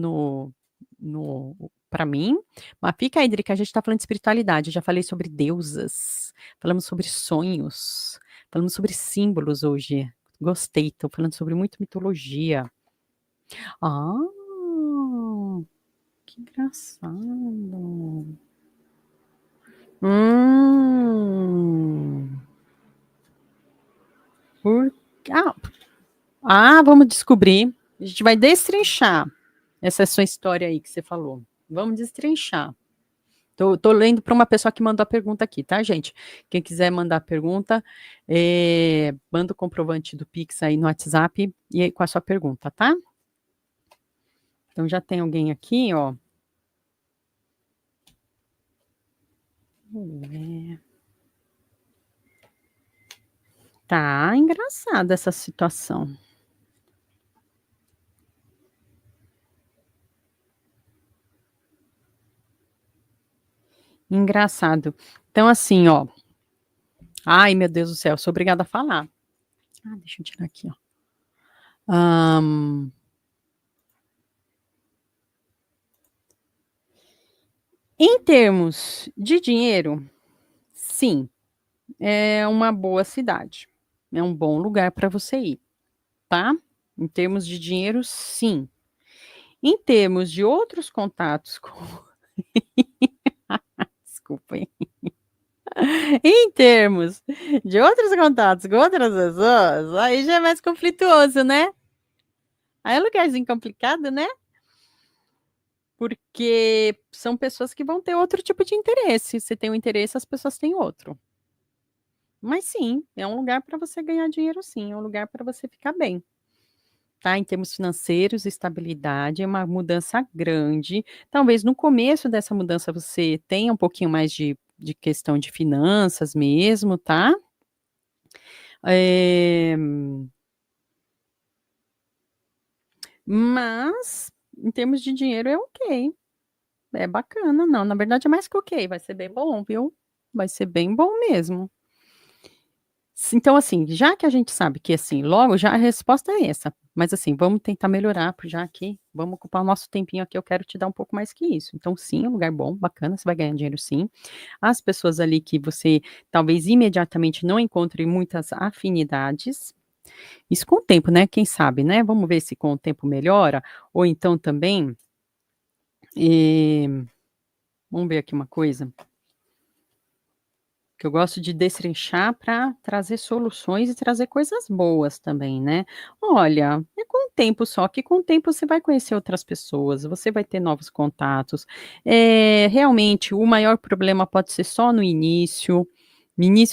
para mim. Mas fica aí, Drica, a gente tá falando de espiritualidade. Eu já falei sobre deusas, falamos sobre sonhos, falamos sobre símbolos hoje. Gostei, estão falando sobre muito mitologia. Ah, que engraçado. Hum. Por ah, vamos descobrir. A gente vai destrinchar essa sua história aí que você falou. Vamos destrinchar. Tô lendo para uma pessoa que mandou a pergunta aqui, tá, gente? Quem quiser mandar pergunta, manda o comprovante do Pix aí no WhatsApp e aí com a sua pergunta, tá? Então já tem alguém aqui, ó. Tá engraçada essa situação. Engraçado. Então, assim, ó. Ai, meu Deus do céu, sou obrigada a falar. Deixa eu tirar aqui, ó. Em termos de dinheiro, sim, é uma boa cidade. É um bom lugar para você ir, tá? Em termos de dinheiro, sim. Em termos de outros contatos com desculpem. Em termos de outros contatos com outras pessoas, aí já é mais conflituoso, né? Aí é um lugarzinho complicado, né? Porque são pessoas que vão ter outro tipo de interesse. Você tem um interesse, as pessoas têm outro. Mas sim, é um lugar para você ganhar dinheiro, sim. É um lugar para você ficar bem. Tá? Em termos financeiros, estabilidade, é uma mudança grande. Talvez no começo dessa mudança você tenha um pouquinho mais de questão de finanças mesmo, tá? É, mas, em termos de dinheiro, é ok. É bacana, não. Na verdade, é mais que ok. Vai ser bem bom, viu? Vai ser bem bom mesmo. Então, assim, já que a gente sabe que, assim, logo já a resposta é essa. Mas, assim, vamos tentar melhorar, já que vamos ocupar o nosso tempinho aqui. Eu quero te dar um pouco mais que isso. Então, sim, é um lugar bom, bacana, você vai ganhar dinheiro, sim. As pessoas ali que você talvez imediatamente não encontre muitas afinidades. Isso com o tempo, né? Quem sabe, né? Vamos ver se com o tempo melhora. Ou então também, vamos ver aqui uma coisa. Que eu gosto de destrinchar para trazer soluções e trazer coisas boas também, né. Olha, é com o tempo só, que com o tempo você vai conhecer outras pessoas, você vai ter novos contatos. Realmente o maior problema pode ser só no início,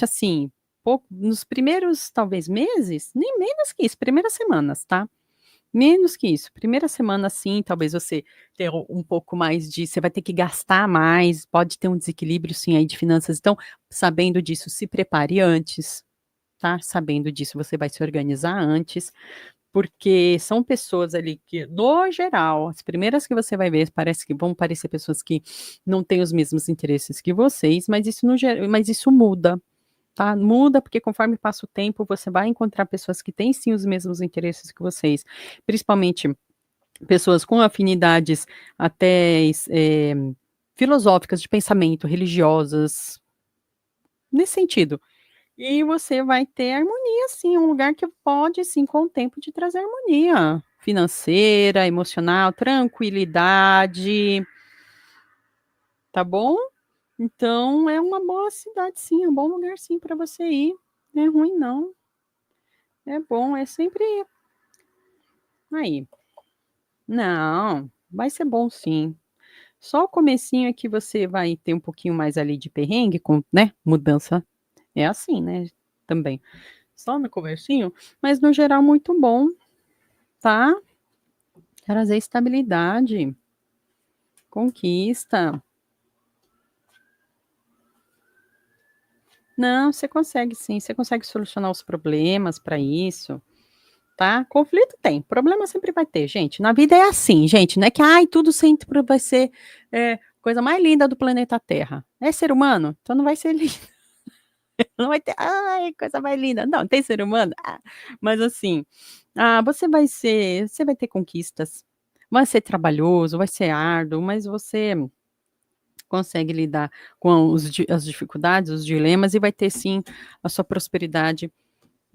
assim, pouco nos primeiros talvez meses, nem menos que isso, primeiras semanas, tá. Menos que isso. Primeira semana, sim, talvez você tenha um pouco mais de você vai ter que gastar mais, pode ter um desequilíbrio, sim, aí de finanças. Então, sabendo disso, se prepare antes, tá? Sabendo disso, você vai se organizar antes, porque são pessoas ali que, no geral, as primeiras que você vai ver, parece que vão parecer pessoas que não têm os mesmos interesses que vocês, mas isso no ge mas isso muda. Tá, muda, porque conforme passa o tempo, você vai encontrar pessoas que têm sim os mesmos interesses que vocês, principalmente pessoas com afinidades até filosóficas, de pensamento, religiosas, nesse sentido. E você vai ter harmonia sim, um lugar que pode sim, com o tempo, te trazer harmonia financeira, emocional, tranquilidade, tá bom? Então é uma boa cidade sim, é um bom lugar sim para você ir, não é ruim não. É bom, é sempre aí. Não, vai ser bom sim. Só o comecinho é que você vai ter um pouquinho mais ali de perrengue com, né, mudança é assim, né, também. Só no comecinho, mas no geral muito bom, tá? Trazer estabilidade, conquista. Não, você consegue sim, você consegue solucionar os problemas para isso. Tá? Conflito tem, problema sempre vai ter, gente. Na vida é assim, gente, não é que ai, tudo sempre vai ser coisa mais linda do planeta Terra. É ser humano? Então não vai ser lindo. Não vai ter, ai, coisa mais linda. Não, tem ser humano? Mas assim, você vai ter conquistas. Vai ser trabalhoso, vai ser árduo, mas você consegue lidar com as dificuldades, os dilemas e vai ter sim a sua prosperidade.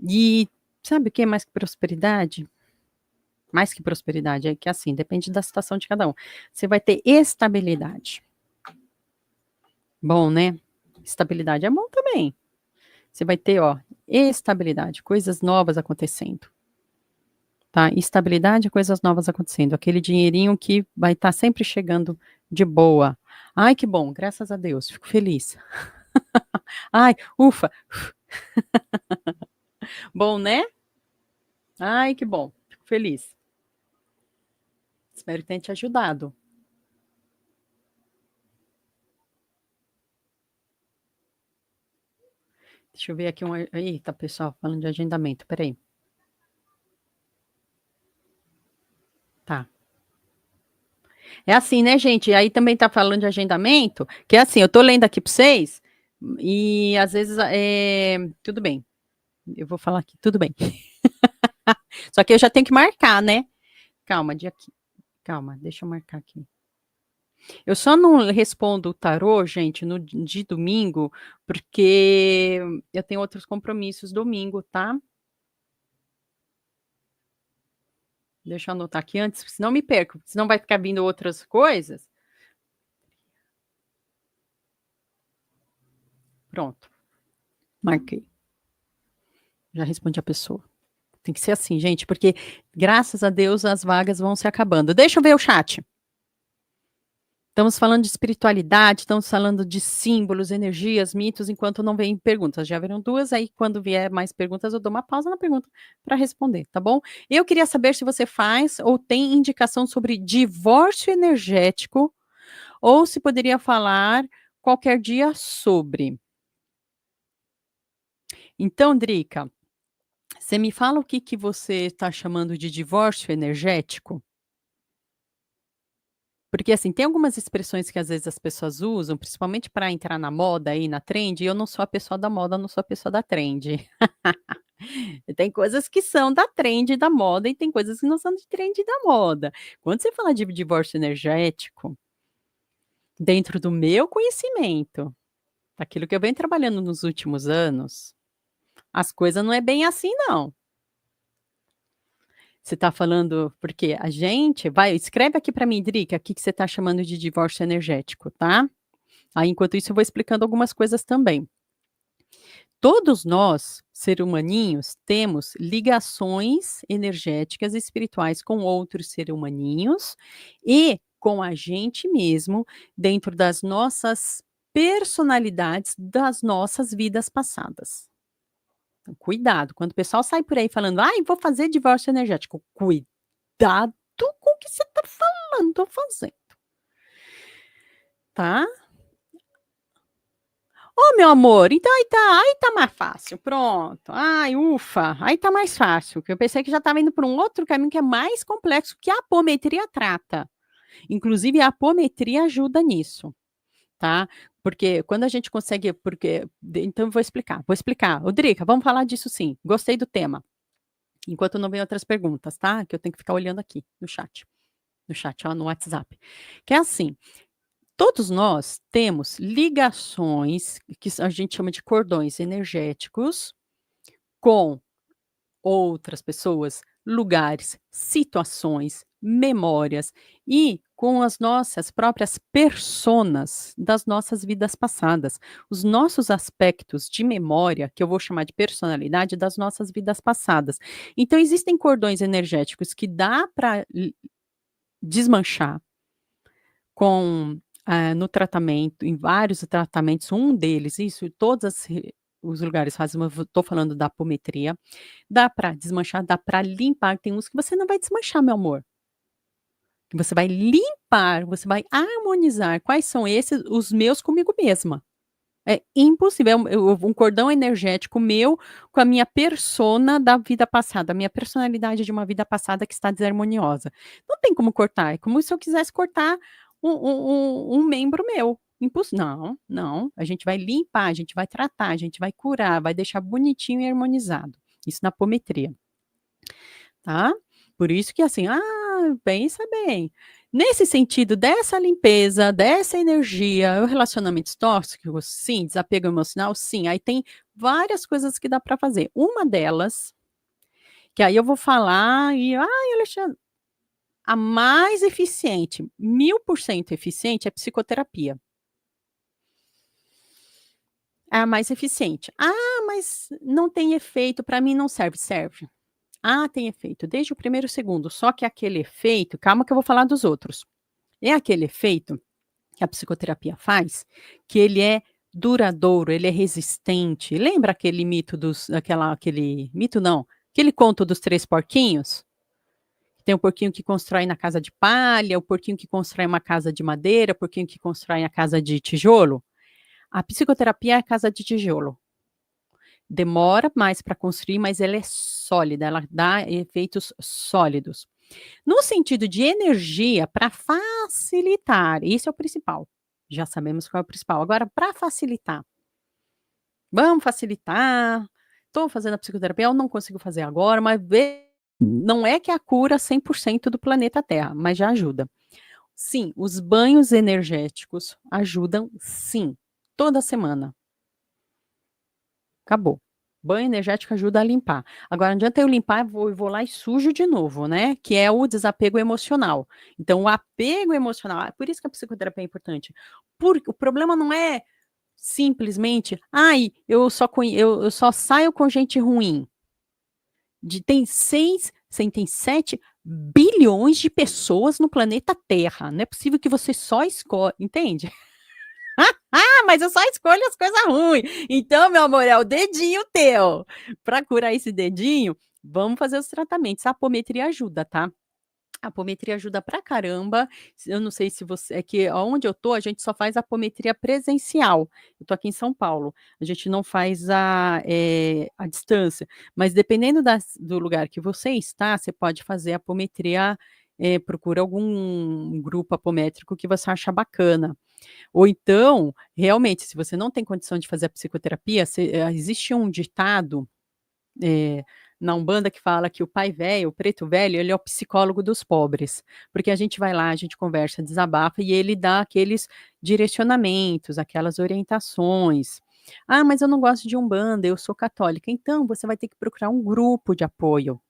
E Sabe o que é mais que prosperidade? Mais que prosperidade, é que assim, depende da situação de cada um. Você vai ter estabilidade. Bom, né? Estabilidade é bom também. Você vai ter, ó, estabilidade, coisas novas acontecendo. Tá? Estabilidade, coisas novas acontecendo. Aquele dinheirinho que vai estar sempre chegando de boa. Ai, que bom, graças a Deus, fico feliz. Ai, ufa. Bom, né? Ai, que bom, fico feliz. Espero que tenha te ajudado. Deixa eu ver aqui um. Eita, pessoal, falando de agendamento, peraí. Tá. É assim, né, gente? Aí também tá falando de agendamento, que é assim, eu tô lendo aqui para vocês, e às vezes tudo bem. Eu vou falar aqui, tudo bem. Só que eu já tenho que marcar, né? Calma, dia aqui. Calma, deixa eu marcar aqui. Eu só não respondo o tarô, gente, no de domingo, porque eu tenho outros compromissos domingo, tá? Deixa eu anotar aqui antes, senão me perco, senão vai ficar vindo outras coisas. Pronto, marquei. Já respondi a pessoa. Tem que ser assim, gente, porque graças a Deus as vagas vão se acabando. Deixa eu ver o chat. Estamos falando de espiritualidade, estamos falando de símbolos, energias, mitos, enquanto não vem perguntas. Já viram duas, aí quando vier mais perguntas, eu dou uma pausa na pergunta para responder, tá bom? Eu queria saber se você faz ou tem indicação sobre divórcio energético, ou se poderia falar qualquer dia sobre. Então, Drica, você me fala o que você está chamando de divórcio energético? Porque, assim, tem algumas expressões que às vezes as pessoas usam, principalmente para entrar na moda aí, na trend, e eu não sou a pessoa da moda, não sou a pessoa da trend. Tem coisas que são da trend da moda e tem coisas que não são de trend da moda. Quando você fala de divórcio energético, dentro do meu conhecimento, daquilo que eu venho trabalhando nos últimos anos, as coisas não é bem assim, não. Você está falando porque a gente vai escreve aqui para mim, Drica, o que você está chamando de divórcio energético, tá? Aí, enquanto isso, eu vou explicando algumas coisas também. Todos nós, ser humaninhos, temos ligações energéticas e espirituais com outros ser humaninhos e com a gente mesmo, dentro das nossas personalidades das nossas vidas passadas. Então, cuidado, quando o pessoal sai por aí falando, ai, vou fazer divórcio energético, cuidado com o que você está falando ou fazendo, tá? Ô, meu amor, então aí tá mais fácil, pronto. Ai, ufa, aí tá mais fácil, que eu pensei que já estava indo por um outro caminho que é mais complexo, que a apometria trata. Inclusive, a apometria ajuda nisso, tá? Porque quando a gente consegue, então eu vou explicar. Ô, Drica, vamos falar disso sim, gostei do tema. Enquanto não vem outras perguntas, tá? Que eu tenho que ficar olhando aqui no chat, ó, no WhatsApp. Que é assim, todos nós temos ligações, que a gente chama de cordões energéticos, com outras pessoas, lugares, situações, memórias e com as nossas próprias personas das nossas vidas passadas. Os nossos aspectos de memória, que eu vou chamar de personalidade, das nossas vidas passadas. Então, existem cordões energéticos que dá para desmanchar com no tratamento, em vários tratamentos, um deles, isso todos os lugares fazem, eu estou falando da apometria, dá para desmanchar, dá para limpar, tem uns que você não vai desmanchar, meu amor. Que você vai limpar, você vai harmonizar. Quais são esses? Os meus comigo mesma. É impossível, um cordão energético meu com a minha persona da vida passada, a minha personalidade de uma vida passada que está desarmoniosa. Não tem como cortar, é como se eu quisesse cortar um membro meu. Não, não, a gente vai limpar, a gente vai tratar, a gente vai curar, vai deixar bonitinho e harmonizado. Isso na apometria, tá? Por isso que assim, pensa bem. Nesse sentido dessa limpeza, dessa energia, relacionamentos tóxicos, sim, desapego emocional, sim. Aí tem várias coisas que dá para fazer. Uma delas que aí eu vou falar e, ai, Alexandre, a mais eficiente, 1000% eficiente é psicoterapia. É a mais eficiente. Ah, mas não tem efeito, para mim não serve. Serve. Ah, tem efeito, desde o primeiro segundo, só que aquele efeito, calma que eu vou falar dos outros. É aquele efeito que a psicoterapia faz, que ele é duradouro, ele é resistente. Lembra aquele mito aquele mito não, aquele conto dos 3 porquinhos? Tem o porquinho que constrói na casa de palha, o porquinho que constrói uma casa de madeira, o porquinho que constrói a casa de tijolo. A psicoterapia é a casa de tijolo. Demora mais para construir, mas ela é sólida, ela dá efeitos sólidos. No sentido de energia, para facilitar, isso é o principal. Já sabemos qual é o principal. Agora, para facilitar, vamos facilitar. Estou fazendo a psicoterapia, eu não consigo fazer agora, mas não é que é a cura 100% do planeta Terra, mas já ajuda. Sim, os banhos energéticos ajudam, sim, toda semana. Acabou. Banho energético ajuda a limpar. Agora, não adianta eu limpar, vou lá e sujo de novo, né? Que é o desapego emocional. Então, o apego emocional, por isso que a psicoterapia é importante. O problema não é simplesmente, ai, eu só saio com gente ruim. Tem 7 bilhões de pessoas no planeta Terra. Não é possível que você só escolhe, entende? Ah, mas eu só escolho as coisas ruins. Então, meu amor, é o dedinho teu. Para curar esse dedinho, vamos fazer os tratamentos. A apometria ajuda, tá? A apometria ajuda pra caramba. Eu não sei se você. É que onde eu tô, a gente só faz a apometria presencial. Eu tô aqui em São Paulo. A gente não faz a distância. Mas dependendo do lugar que você está, você pode fazer a apometria. Procura algum grupo apométrico que você acha bacana. Ou então, realmente, se você não tem condição de fazer a psicoterapia, existe um ditado na Umbanda que fala que o pai velho, o preto velho, ele é o psicólogo dos pobres, porque a gente vai lá, a gente conversa, desabafa e ele dá aqueles direcionamentos, aquelas orientações. Ah, mas eu não gosto de Umbanda, eu sou católica. Então, você vai ter que procurar um grupo de apoio.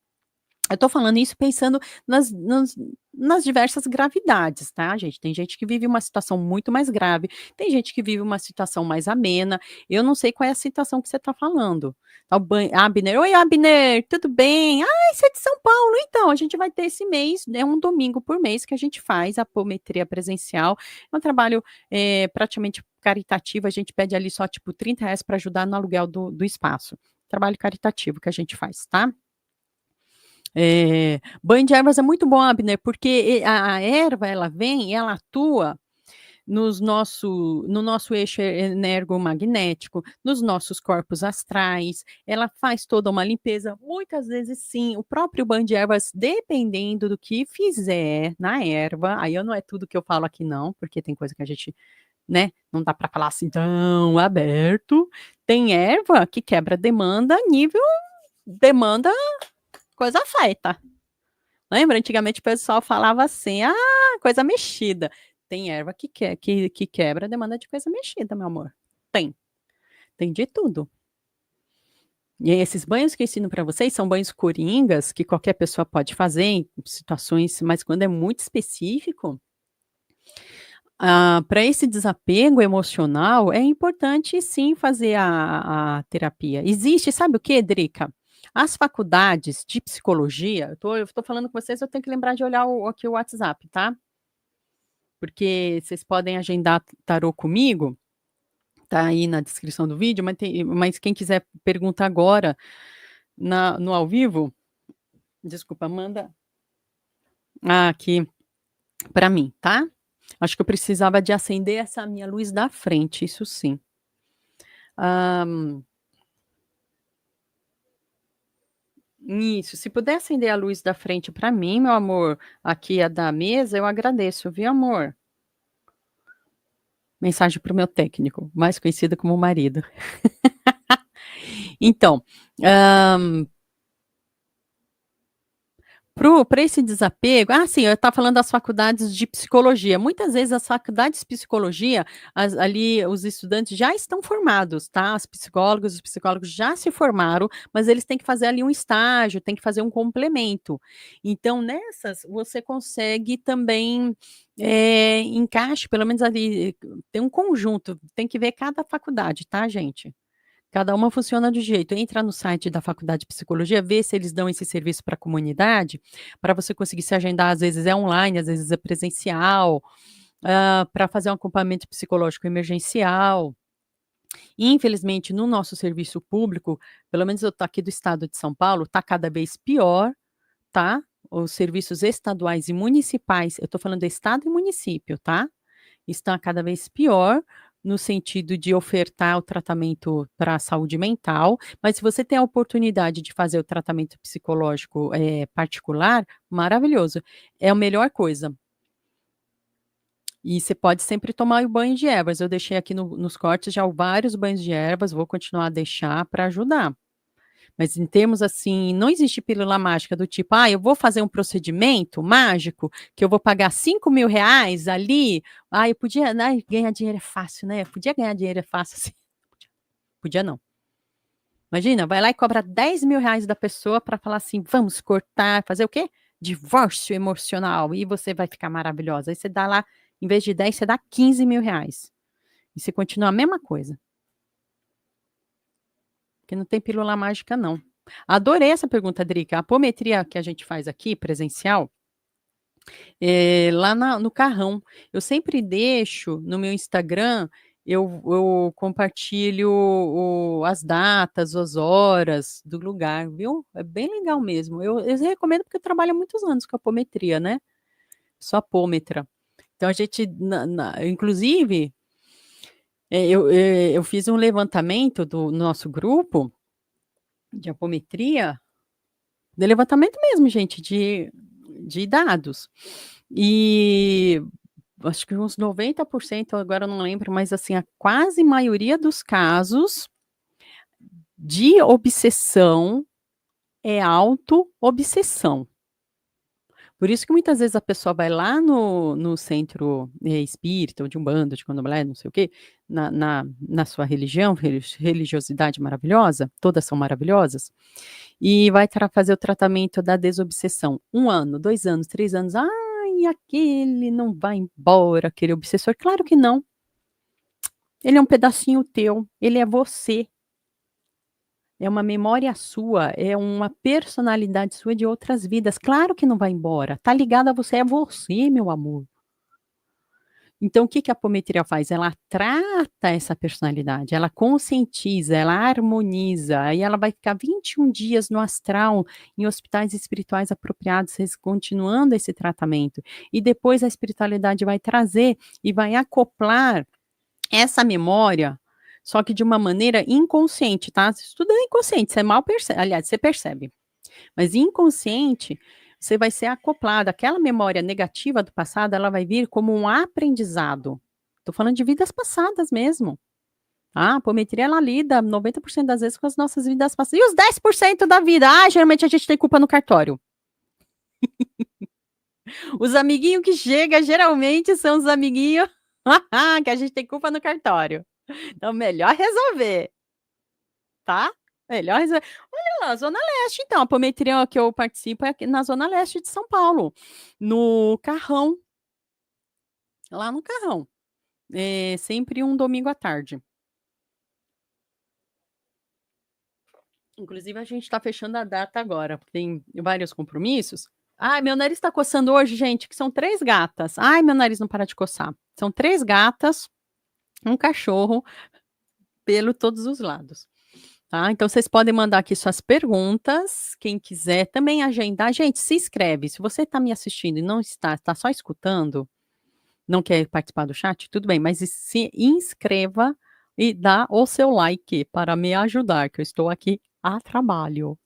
Eu estou falando isso pensando nas diversas gravidades, tá, gente? Tem gente que vive uma situação muito mais grave, tem gente que vive uma situação mais amena. Eu não sei qual é a situação que você está falando. Tá, Abner, oi, Abner, tudo bem? Ah, você é de São Paulo. Então, a gente vai ter esse mês, é um domingo por mês que a gente faz a apometria presencial. É um trabalho praticamente caritativo, a gente pede ali só tipo R$ 30 para ajudar no aluguel do espaço. Trabalho caritativo que a gente faz, tá? Banho de ervas é muito bom, Abner, porque a erva ela vem e ela atua no nosso eixo energomagnético, nos nossos corpos astrais, ela faz toda uma limpeza. Muitas vezes, sim, o próprio banho de ervas, dependendo do que fizer na erva, aí não é tudo que eu falo aqui, não, porque tem coisa que a gente, né, não dá para falar assim tão aberto. Tem erva que quebra demanda, nível demanda coisa feita. Lembra? Antigamente o pessoal falava assim: "Ah, coisa mexida". Tem erva que quebra a demanda de coisa mexida, meu amor. Tem. Tem de tudo. E esses banhos que eu ensino para vocês são banhos coringas, que qualquer pessoa pode fazer em situações, mas quando é muito específico, para esse desapego emocional, é importante sim fazer a terapia. Existe, sabe o que, Drica? As faculdades de psicologia, eu tô falando com vocês, eu tenho que lembrar de olhar aqui o WhatsApp, tá? Porque vocês podem agendar tarô comigo, tá aí na descrição do vídeo, mas quem quiser perguntar agora no ao vivo, desculpa, manda aqui para mim, tá? Acho que eu precisava de acender essa minha luz da frente, isso sim. Isso, se puder acender a luz da frente para mim, meu amor, aqui a da mesa, eu agradeço, viu, amor? Mensagem para o meu técnico, mais conhecido como marido. Então, Para esse desapego, sim, eu estava falando das faculdades de psicologia. Muitas vezes as faculdades de psicologia, ali os estudantes já estão formados, tá? Os psicólogos já se formaram, mas eles têm que fazer ali um estágio, têm que fazer um complemento. Então, nessas, você consegue também encaixe, pelo menos ali, tem um conjunto, tem que ver cada faculdade, tá, gente? Cada uma funciona de um jeito. Entra no site da Faculdade de Psicologia, vê se eles dão esse serviço para a comunidade, para você conseguir se agendar, às vezes é online, às vezes é presencial, para fazer um acompanhamento psicológico emergencial. Infelizmente, no nosso serviço público, pelo menos eu estou aqui do estado de São Paulo, está cada vez pior, tá? Os serviços estaduais e municipais, eu estou falando de estado e município, tá? Está cada vez pior no sentido de ofertar o tratamento para a saúde mental, mas se você tem a oportunidade de fazer o tratamento psicológico, particular, maravilhoso, é a melhor coisa. E você pode sempre tomar o banho de ervas, eu deixei aqui nos cortes já vários banhos de ervas, vou continuar a deixar para ajudar. Mas em termos assim, não existe pílula mágica do tipo, eu vou fazer um procedimento mágico, que eu vou pagar R$ 5.000 ali, eu podia, né, ganhar dinheiro é fácil, né? Podia ganhar dinheiro é fácil, assim. Podia não. Imagina, vai lá e cobra R$ 10.000 da pessoa para falar assim, vamos cortar, fazer o quê? Divórcio emocional, e você vai ficar maravilhosa. Aí você dá lá, em vez de 10, você dá R$ 15.000. E você continua a mesma coisa. Porque não tem pílula mágica, não. Adorei essa pergunta, Drica. A apometria que a gente faz aqui, presencial, lá no Carrão. Eu sempre deixo no meu Instagram, eu compartilho as datas, as horas do lugar, viu? É bem legal mesmo. Eu recomendo porque eu trabalho há muitos anos com apometria, né? Sou apômetra. Então a gente, inclusive, eu fiz um levantamento do nosso grupo de apometria, de levantamento mesmo, gente, de dados. E acho que uns 90%, agora eu não lembro, mas assim, a quase maioria dos casos de obsessão é auto-obsessão. Por isso que muitas vezes a pessoa vai lá no centro espírita, ou de Umbanda, de Candomblé, não sei o quê, na sua religião, religiosidade maravilhosa, todas são maravilhosas, e vai fazer o tratamento da desobsessão. 1 ano, 2 anos, 3 anos, aquele não vai embora, aquele obsessor. Claro que não. Ele é um pedacinho teu, ele é você. É uma memória sua, é uma personalidade sua de outras vidas. Claro que não vai embora. Tá ligado a você, é você, meu amor. Então, o que que a apometria faz? Ela trata essa personalidade, ela conscientiza, ela harmoniza, aí ela vai ficar 21 dias no astral, em hospitais espirituais apropriados, continuando esse tratamento. E depois a espiritualidade vai trazer e vai acoplar essa memória, só que de uma maneira inconsciente, tá? Isso tudo é inconsciente, você mal percebe, aliás, você percebe, mas inconsciente, você vai ser acoplado, aquela memória negativa do passado, ela vai vir como um aprendizado. Tô falando de vidas passadas mesmo. A apometria, ela lida 90% das vezes com as nossas vidas passadas. E os 10% da vida? Geralmente a gente tem culpa no cartório. Os amiguinhos que chegam, geralmente, são os amiguinhos que a gente tem culpa no cartório. Então, melhor resolver, tá? Melhor resolver. Olha lá, Zona Leste, então, a apometria que eu participo é aqui na Zona Leste de São Paulo, no Carrão, lá no Carrão. É sempre um domingo à tarde. Inclusive, a gente está fechando a data agora, porque tem vários compromissos. Ai, meu nariz está coçando hoje, gente, que são 3 gatas. Ai, meu nariz não para de coçar. São 3 gatas, um cachorro, pelo todos os lados. Tá? Então, vocês podem mandar aqui suas perguntas. Quem quiser também agendar. Gente, se inscreve. Se você está me assistindo e não está só escutando, não quer participar do chat, tudo bem, mas se inscreva e dá o seu like para me ajudar, que eu estou aqui a trabalho.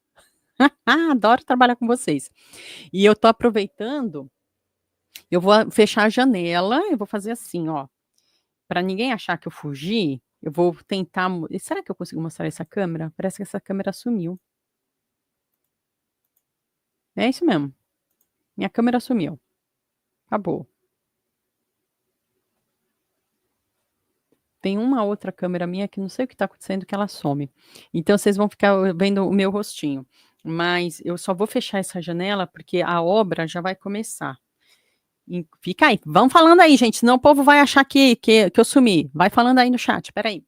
Adoro trabalhar com vocês. E eu estou aproveitando, eu vou fechar a janela, eu vou fazer assim, ó, para ninguém achar que eu fugi, eu vou tentar. Será que eu consigo mostrar essa câmera? Parece que essa câmera sumiu. É isso mesmo. Minha câmera sumiu. Acabou. Tem uma outra câmera minha que não sei o que está acontecendo que ela some. Então vocês vão ficar vendo o meu rostinho. Mas eu só vou fechar essa janela porque a obra já vai começar. Fica aí, vão falando aí, gente, senão o povo vai achar que eu sumi. Vai falando aí no chat, peraí.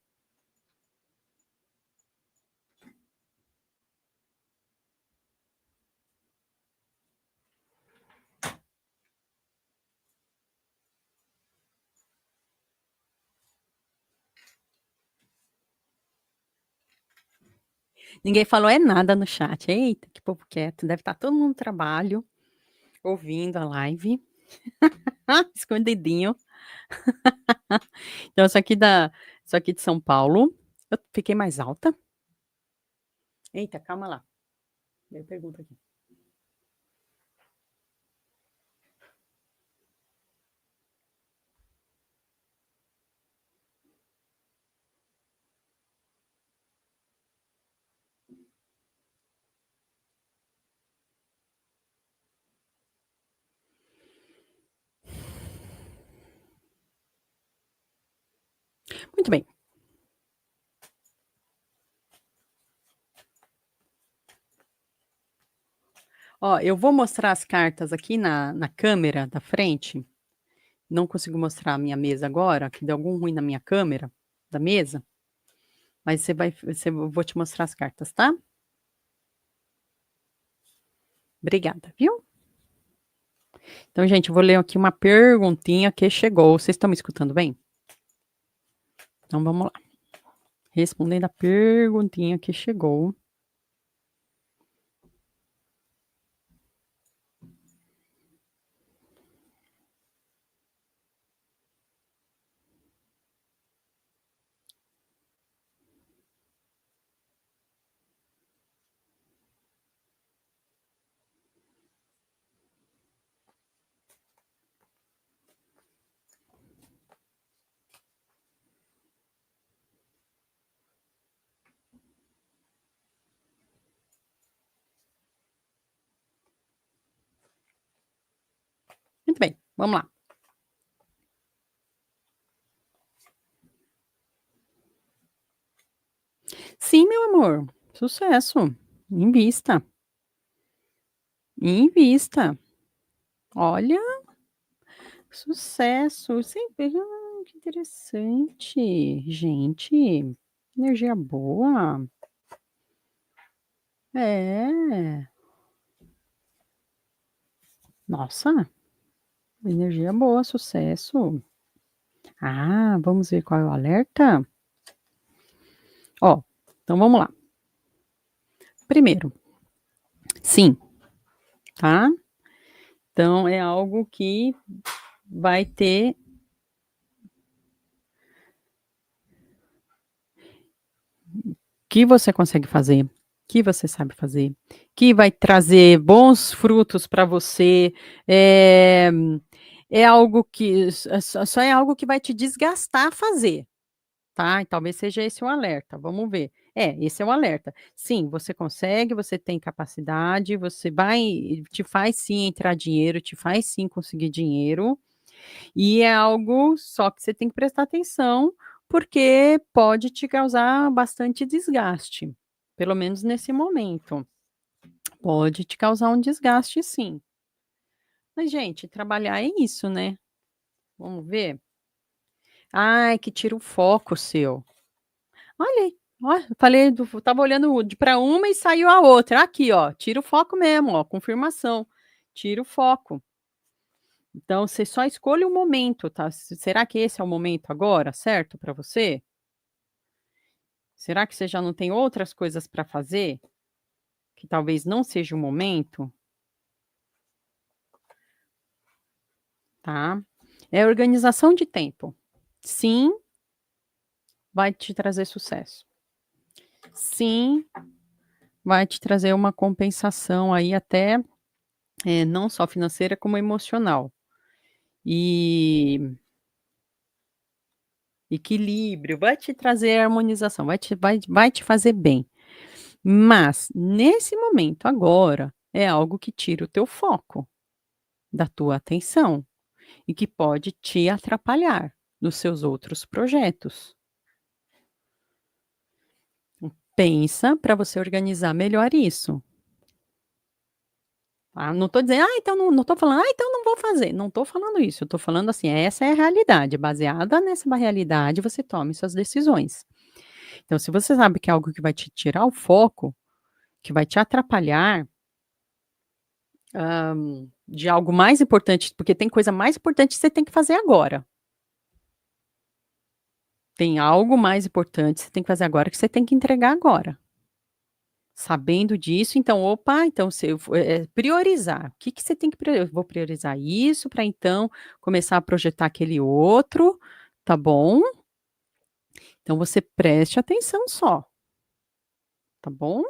Ninguém falou é nada no chat. Eita, que povo quieto. Deve estar todo mundo no trabalho, ouvindo a live. Escondidinho. Então, isso aqui de São Paulo. Eu fiquei mais alta? Eita, calma lá. Eu pergunto aqui. Muito bem. Ó, eu vou mostrar as cartas aqui na câmera da frente. Não consigo mostrar a minha mesa agora, que deu algum ruim na minha câmera da mesa. Mas eu vou te mostrar as cartas, tá? Obrigada, viu? Então, gente, eu vou ler aqui uma perguntinha que chegou. Vocês estão me escutando bem? Então, vamos lá. Respondendo a perguntinha que chegou. Muito bem, vamos lá. Sim, meu amor. Sucesso. Invista. Invista. Olha, sucesso. Sempre. Que interessante. Gente, energia boa. É. Nossa, energia boa, sucesso. Ah, vamos ver qual é o alerta? Ó, então vamos lá. Primeiro, sim, tá? Então é algo que vai ter que você consegue fazer, que você sabe fazer, que vai trazer bons frutos para você. É algo que só é algo que vai te desgastar a fazer, tá? E talvez seja esse o alerta. Vamos ver. Esse é o alerta. Sim, você consegue, você tem capacidade, você vai, te faz sim entrar dinheiro, te faz sim conseguir dinheiro. E é algo só que você tem que prestar atenção, porque pode te causar bastante desgaste, pelo menos nesse momento. Pode te causar um desgaste sim. Mas gente, trabalhar é isso, né. Vamos ver? Ai, que tira o foco seu. Olha aí, ó, falei do estava olhando de para uma e saiu a outra. Aqui ó, tira o foco mesmo, ó, confirmação. Tira o foco. Então você só escolhe o momento, tá. Será que esse é o momento agora certo para você? Será que você já não tem outras coisas para fazer, que talvez não seja o momento? Tá. É organização de tempo. Sim, vai te trazer sucesso. Sim, vai te trazer uma compensação aí até, não só financeira como emocional. E equilíbrio, vai te trazer harmonização, vai te fazer bem. Mas nesse momento agora, é algo que tira o teu foco. da tua atenção e que pode te atrapalhar nos seus outros projetos. Pensa para você organizar melhor isso, tá. Não estou dizendo: "Ah, então não estou falando: "Ah, então não vou fazer", não estou falando isso, eu estou falando assim, essa é a realidade, baseada nessa realidade você tome suas decisões. Então se você sabe que é algo que vai te tirar o foco, que vai te atrapalhar, de algo mais importante, porque tem coisa mais importante que você tem que fazer agora. Tem algo mais importante que você tem que fazer agora, que você tem que entregar agora. Sabendo disso, então, opa, então se eu for priorizar. O que que você tem que priorizar? Eu vou priorizar isso para então começar a projetar aquele outro, tá bom? Então você preste atenção só, tá bom?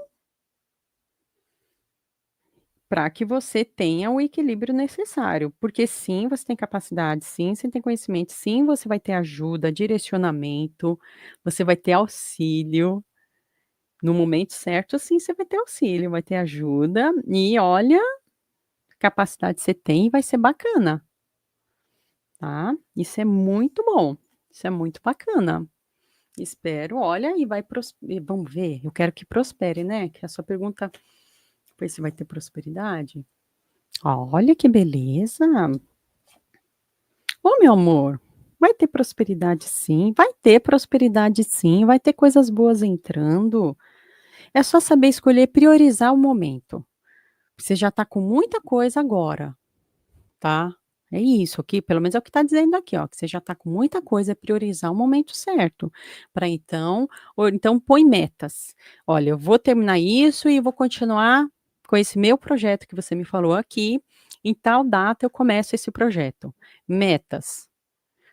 Para que você tenha o equilíbrio necessário, porque sim, você tem capacidade, sim, você tem conhecimento, sim, você vai ter ajuda, direcionamento, você vai ter auxílio. No momento certo, sim, você vai ter auxílio, vai ter ajuda e olha, capacidade você tem e vai ser bacana, tá. Isso é muito bom, isso é muito bacana. Espero, olha, e vai e vamos ver, eu quero que prospere, né, que a sua pergunta foi se vai ter prosperidade. Olha que beleza. Ô, meu amor, vai ter prosperidade sim, vai ter coisas boas entrando. É só saber escolher, priorizar o momento. Você já está com muita coisa agora, tá? É isso aqui, pelo menos é o que está dizendo aqui, ó, que você já está com muita coisa, é priorizar o momento certo, para então ou então põe metas. Olha, eu vou terminar isso e vou continuar com esse meu projeto que você me falou aqui, em tal data eu começo esse projeto. Metas.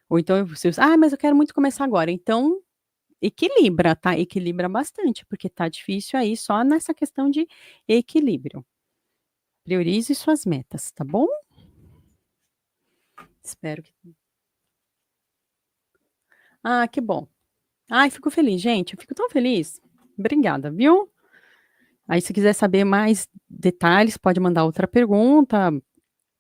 Ou então você "Ah, mas eu quero muito começar agora", então equilibra, tá? Equilibra bastante, porque tá difícil aí só nessa questão de equilíbrio. Priorize suas metas, tá bom? Espero que que bom. Ai, fico feliz, gente, eu fico tão feliz. Obrigada, viu? Aí se quiser saber mais detalhes, pode mandar outra pergunta,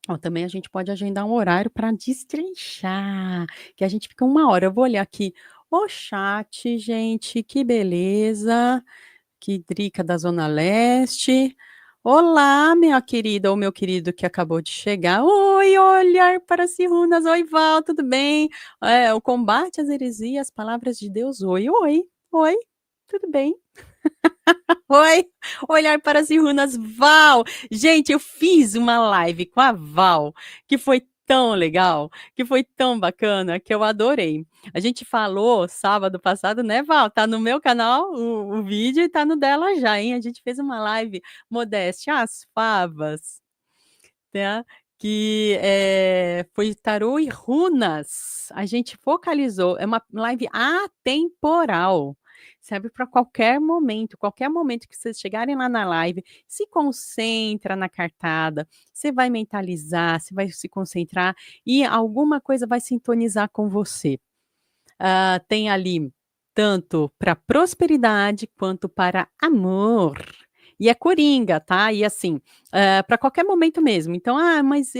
ou também a gente pode agendar um horário para destrinchar, que a gente fica 1 hora. Eu vou olhar aqui o chat, gente, que beleza. Que Drica da Zona Leste. Olá, minha querida ou meu querido que acabou de chegar. Oi, olhar para as runas. Oi, Val, tudo bem? O combate às heresias, palavras de Deus. Oi, oi, oi, tudo bem? Oi, olhar para as runas, Val. Gente, eu fiz uma live com a Val, que foi tão legal, que foi tão bacana, que eu adorei. A gente falou sábado passado, né, Val? Tá no meu canal o vídeo e tá no dela já, hein? A gente fez uma live modéstia às favas, tá? Que foi tarô e runas. A gente focalizou, é uma live atemporal. Serve para qualquer momento que vocês chegarem lá na live, se concentra na cartada, você vai mentalizar, você vai se concentrar e alguma coisa vai sintonizar com você. Tem ali tanto para prosperidade quanto para amor. E é coringa, tá? E assim, para qualquer momento mesmo. Então, mas,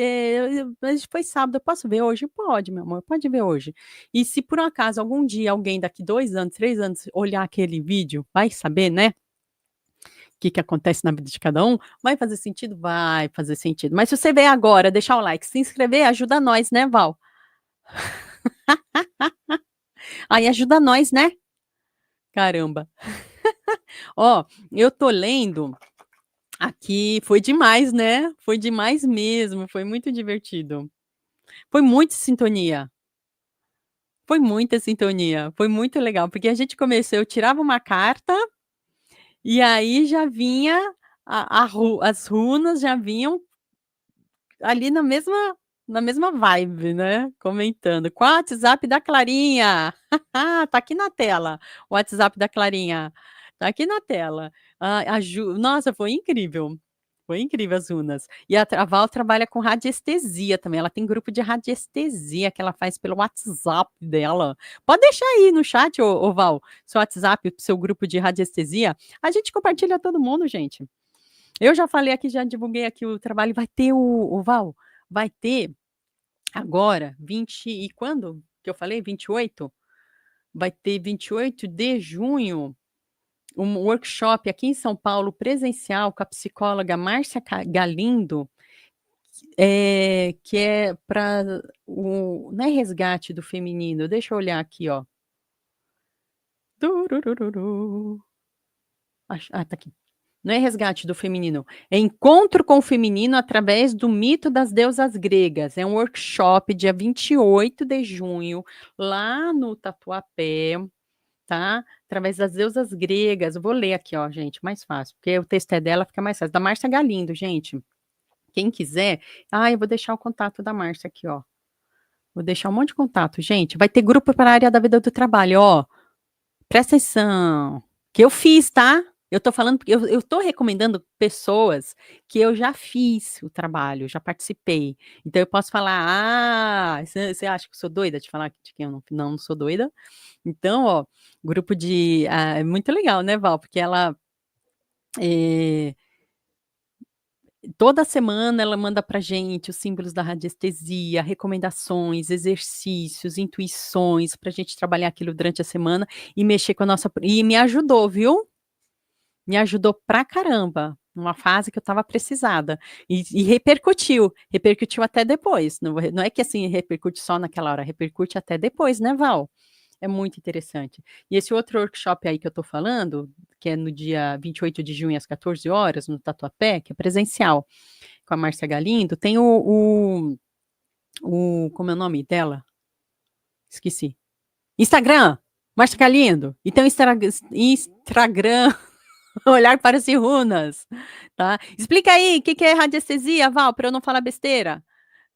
mas foi sábado, eu posso ver hoje? Pode, meu amor, pode ver hoje. E se por um acaso algum dia alguém daqui 2 anos, 3 anos olhar aquele vídeo, vai saber, né, o que que acontece na vida de cada um, vai fazer sentido? Vai fazer sentido. Mas se você veio agora, deixar o like, se inscrever, ajuda nós, né, Val? Aí ajuda nós, né? Caramba. Ó, eu tô lendo aqui, foi demais, né? Foi demais mesmo, foi muito divertido. Foi muita sintonia, foi muita sintonia, foi muito legal, porque a gente começou, eu tirava uma carta, e aí já vinha as runas já vinham ali na mesma vibe, né, comentando. "Qual é o WhatsApp da Clarinha?" Tá aqui na tela, o WhatsApp da Clarinha, tá aqui na tela. Nossa, foi incrível as runas. E a Val trabalha com radiestesia também, ela tem grupo de radiestesia que ela faz pelo WhatsApp dela. Pode deixar aí no chat, ô Val, seu WhatsApp, o seu grupo de radiestesia, a gente compartilha todo mundo, gente. Eu já falei aqui, já divulguei aqui o trabalho, vai ter o Val, vai ter agora 20 e quando que eu falei? 28? Vai ter 28 de junho, um workshop aqui em São Paulo presencial com a psicóloga Márcia Galindo, que é para o não é resgate do feminino, deixa eu olhar aqui, ó. Tururururu. Tá aqui. Não é resgate do feminino, é encontro com o feminino através do mito das deusas gregas. É um workshop dia 28 de junho, lá no Tatuapé, tá? Através das deusas gregas. Eu vou ler aqui, ó, gente, mais fácil, porque o texto é dela, fica mais fácil. Da Márcia Galindo, gente. Quem quiser. Eu vou deixar o contato da Márcia aqui, ó. Vou deixar um monte de contato, gente. Vai ter grupo para a área da vida do trabalho, ó. Presta atenção. Que eu fiz, tá? Eu tô falando, porque eu tô recomendando pessoas que eu já fiz o trabalho, já participei. Então eu posso falar, você acha que eu sou doida de falar de quem eu não sou doida? Então, ó, grupo de, é muito legal, né, Val? Porque ela, toda semana ela manda pra gente os símbolos da radiestesia, recomendações, exercícios, intuições, pra gente trabalhar aquilo durante a semana e mexer com a nossa. E me ajudou, viu? Me ajudou pra caramba, numa fase que eu estava precisada. E repercutiu até depois. Não é que assim repercute só naquela hora, repercute até depois, né, Val? É muito interessante. E esse outro workshop aí que eu tô falando, que é no dia 28 de junho, às 14 horas, no Tatuapé, que é presencial, com a Márcia Galindo, tem como é o nome dela? Esqueci. Instagram, Márcia Galindo. E tem o Instagram, Olhar para as runas, tá? Explica aí, o que que é radiestesia, Val, para eu não falar besteira.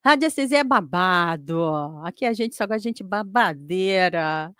Radiestesia é babado, aqui a gente só gosta de gente babadeira.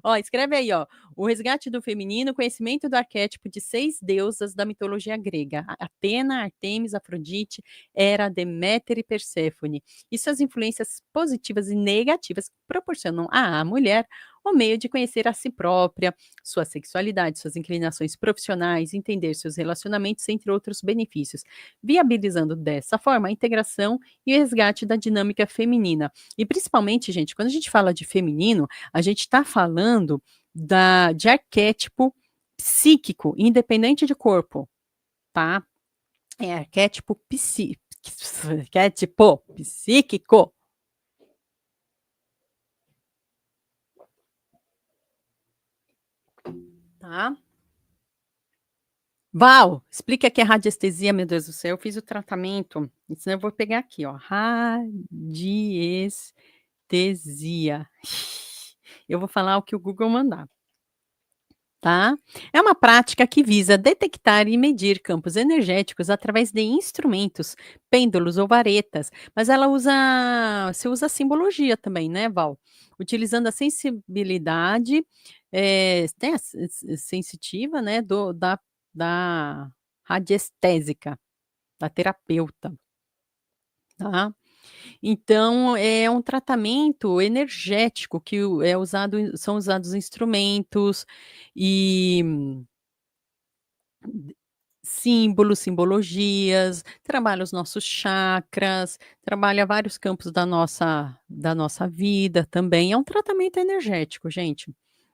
Ó, escreve aí, ó. O resgate do feminino, conhecimento do arquétipo de 6 deusas da mitologia grega: Atena, Artemis, Afrodite, Hera, Deméter e Perséfone. E suas influências positivas e negativas que proporcionam à mulher o meio de conhecer a si própria, sua sexualidade, suas inclinações profissionais, entender seus relacionamentos, entre outros benefícios, viabilizando dessa forma a integração e o resgate da dinâmica feminina. E principalmente, gente, quando a gente fala de feminino, a gente está falando de arquétipo psíquico, independente de corpo, tá? É arquétipo psíquico. Tá? Val, explica que é radiestesia, meu Deus do céu. Eu fiz o tratamento, senão eu vou pegar aqui, ó. Radiestesia. Eu vou falar o que o Google mandar. Tá? É uma prática que visa detectar e medir campos energéticos através de instrumentos, pêndulos ou varetas, mas você usa a simbologia também, né, Val? Utilizando a sensibilidade, né, sensitiva, né, da radiestésica, da terapeuta, tá? Então, é um tratamento energético que são usados instrumentos e símbolos, simbologias, trabalha os nossos chakras, trabalha vários campos da nossa vida também. É um tratamento energético, gente,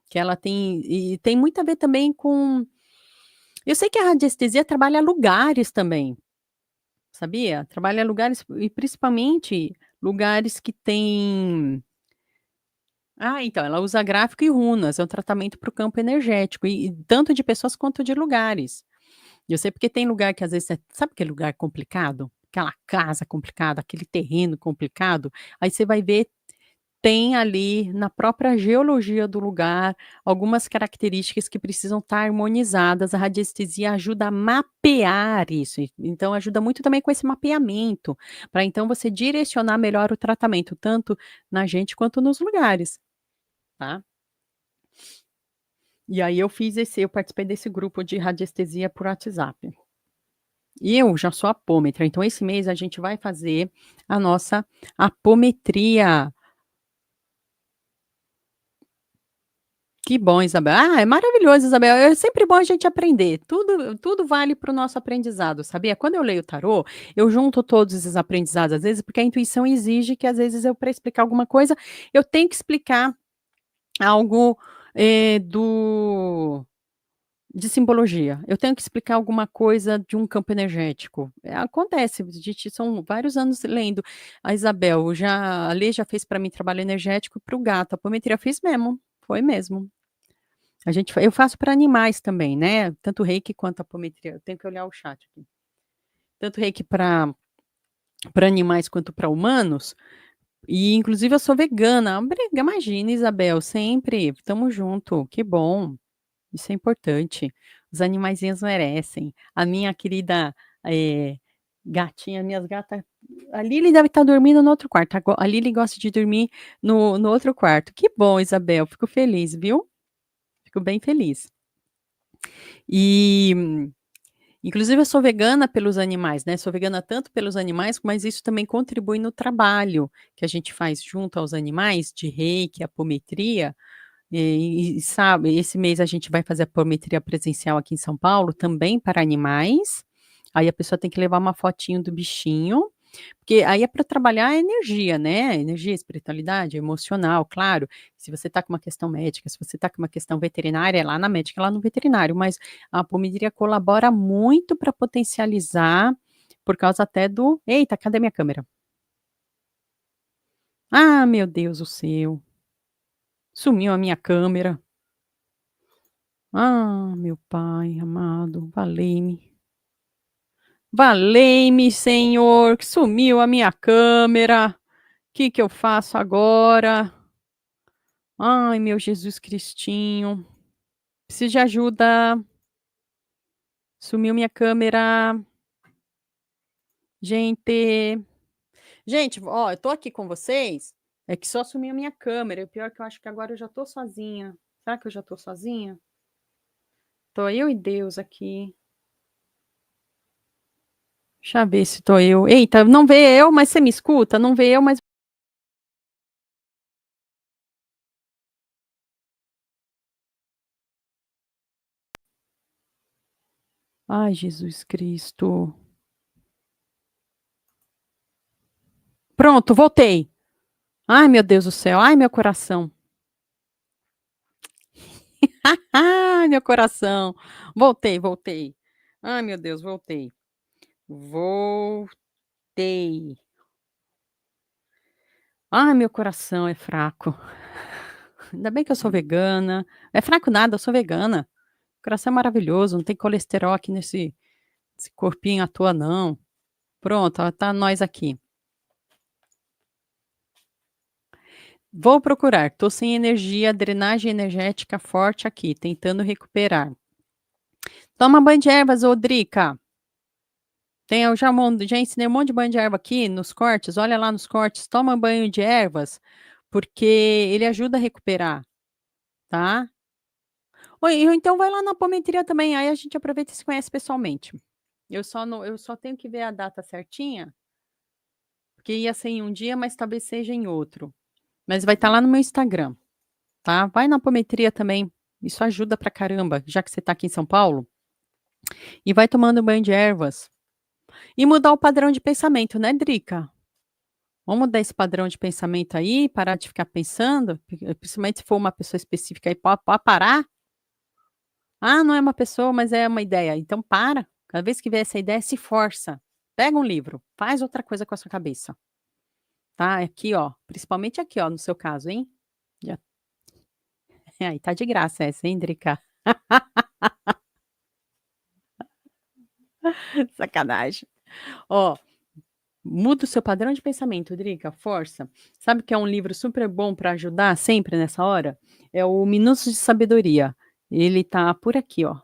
que ela tem e tem muito a ver também com eu sei que a radiestesia trabalha lugares também, sabia? Trabalha lugares e principalmente lugares que têm então, ela usa gráfico e runas, é um tratamento para o campo energético, e tanto de pessoas quanto de lugares. Eu sei porque tem lugar que às vezes sabe aquele lugar complicado? Aquela casa complicada, aquele terreno complicado, aí você vai ver, tem ali na própria geologia do lugar, algumas características que precisam estar harmonizadas, a radiestesia ajuda a mapear isso, então ajuda muito também com esse mapeamento, para então você direcionar melhor o tratamento, tanto na gente quanto nos lugares, tá? E aí eu participei desse grupo de radiestesia por WhatsApp. E eu já sou apômetra, então esse mês a gente vai fazer a nossa apometria. Que bom, Isabel. Ah, é maravilhoso, Isabel. É sempre bom a gente aprender. Tudo vale para o nosso aprendizado, sabia? Quando eu leio o tarô, eu junto todos esses aprendizados, às vezes, porque a intuição exige que, às vezes, eu, para explicar alguma coisa, eu tenho que explicar algo de simbologia. Eu tenho que explicar alguma coisa de um campo energético. Acontece, a gente são vários anos lendo. A Isabel, a Lê já fez para mim trabalho energético para o gato. A apometria fez mesmo, foi mesmo. Eu faço para animais também, né, tanto reiki quanto apometria, eu tenho que olhar o chat aqui. Tanto reiki para animais quanto para humanos, e inclusive eu sou vegana. Imagina, Isabel, sempre, estamos junto, que bom, isso é importante. Os animaizinhos merecem. A minha querida, gatinha, minhas gatas, a Lili deve estar dormindo no outro quarto, a Lili gosta de dormir no outro quarto. Que bom, Isabel, fico feliz, viu, fico bem feliz. E, inclusive, eu sou vegana pelos animais, né? Sou vegana tanto pelos animais, mas isso também contribui no trabalho que a gente faz junto aos animais, de reiki, apometria. E sabe, esse mês a gente vai fazer apometria presencial aqui em São Paulo, também para animais. Aí a pessoa tem que levar uma fotinho do bichinho, porque aí é para trabalhar a energia, né? Energia, espiritualidade, emocional, claro. Se você está com uma questão médica, se você está com uma questão veterinária, é lá na médica, é lá no veterinário, mas a apometria colabora muito para potencializar, por causa até do. Eita, cadê minha câmera? Ah, meu Deus do céu. Sumiu a minha câmera. Ah, meu pai amado, valei-me. Valei-me, Senhor, que sumiu a minha câmera. Que eu faço agora? Ai, meu Jesus Cristinho. Preciso de ajuda. Sumiu minha câmera. Gente. Gente, ó, eu tô aqui com vocês. É que só sumiu minha câmera. O pior é que eu acho que agora eu já tô sozinha. Será que eu já tô sozinha? Tô eu e Deus aqui. Deixa eu ver se tô eu. Eita, não vê eu, mas você me escuta? Não vê eu, mas. Ai, Jesus Cristo. Pronto, voltei. Ai, meu Deus do céu. Ai, meu coração. Ai, meu coração. Voltei. Ai, meu Deus, voltei. Voltei. Ai, meu coração é fraco. Ainda bem que eu sou vegana. É fraco nada, eu sou vegana. O coração é maravilhoso, não tem colesterol aqui nesse corpinho à toa, não. Pronto, ó, tá nós aqui. Vou procurar. Tô sem energia, drenagem energética forte aqui, tentando recuperar. Toma banho de ervas, ô Drica. Já ensinei um monte de banho de erva aqui nos cortes. Olha lá nos cortes. Toma banho de ervas, porque ele ajuda a recuperar, tá? Ou então vai lá na apometria também, aí a gente aproveita e se conhece pessoalmente. Eu só tenho que ver a data certinha, porque ia ser em um dia, mas talvez seja em outro. Mas vai estar lá no meu Instagram, tá? Vai na apometria também. Isso ajuda pra caramba, já que você tá aqui em São Paulo. E vai tomando banho de ervas. E mudar o padrão de pensamento, né, Drica? Vamos mudar esse padrão de pensamento aí, parar de ficar pensando, principalmente se for uma pessoa específica aí, pode parar. Ah, não é uma pessoa, mas é uma ideia. Então para. Cada vez que vier essa ideia, se força. Pega um livro, faz outra coisa com a sua cabeça. Tá? Aqui, ó. Principalmente aqui, ó, no seu caso, hein? Já... Aí tá de graça essa, hein, Drica? Sacanagem. Ó, muda o seu padrão de pensamento, Drica, força. Sabe que é um livro super bom para ajudar sempre nessa hora? É o Minutos de Sabedoria. Ele tá por aqui, ó.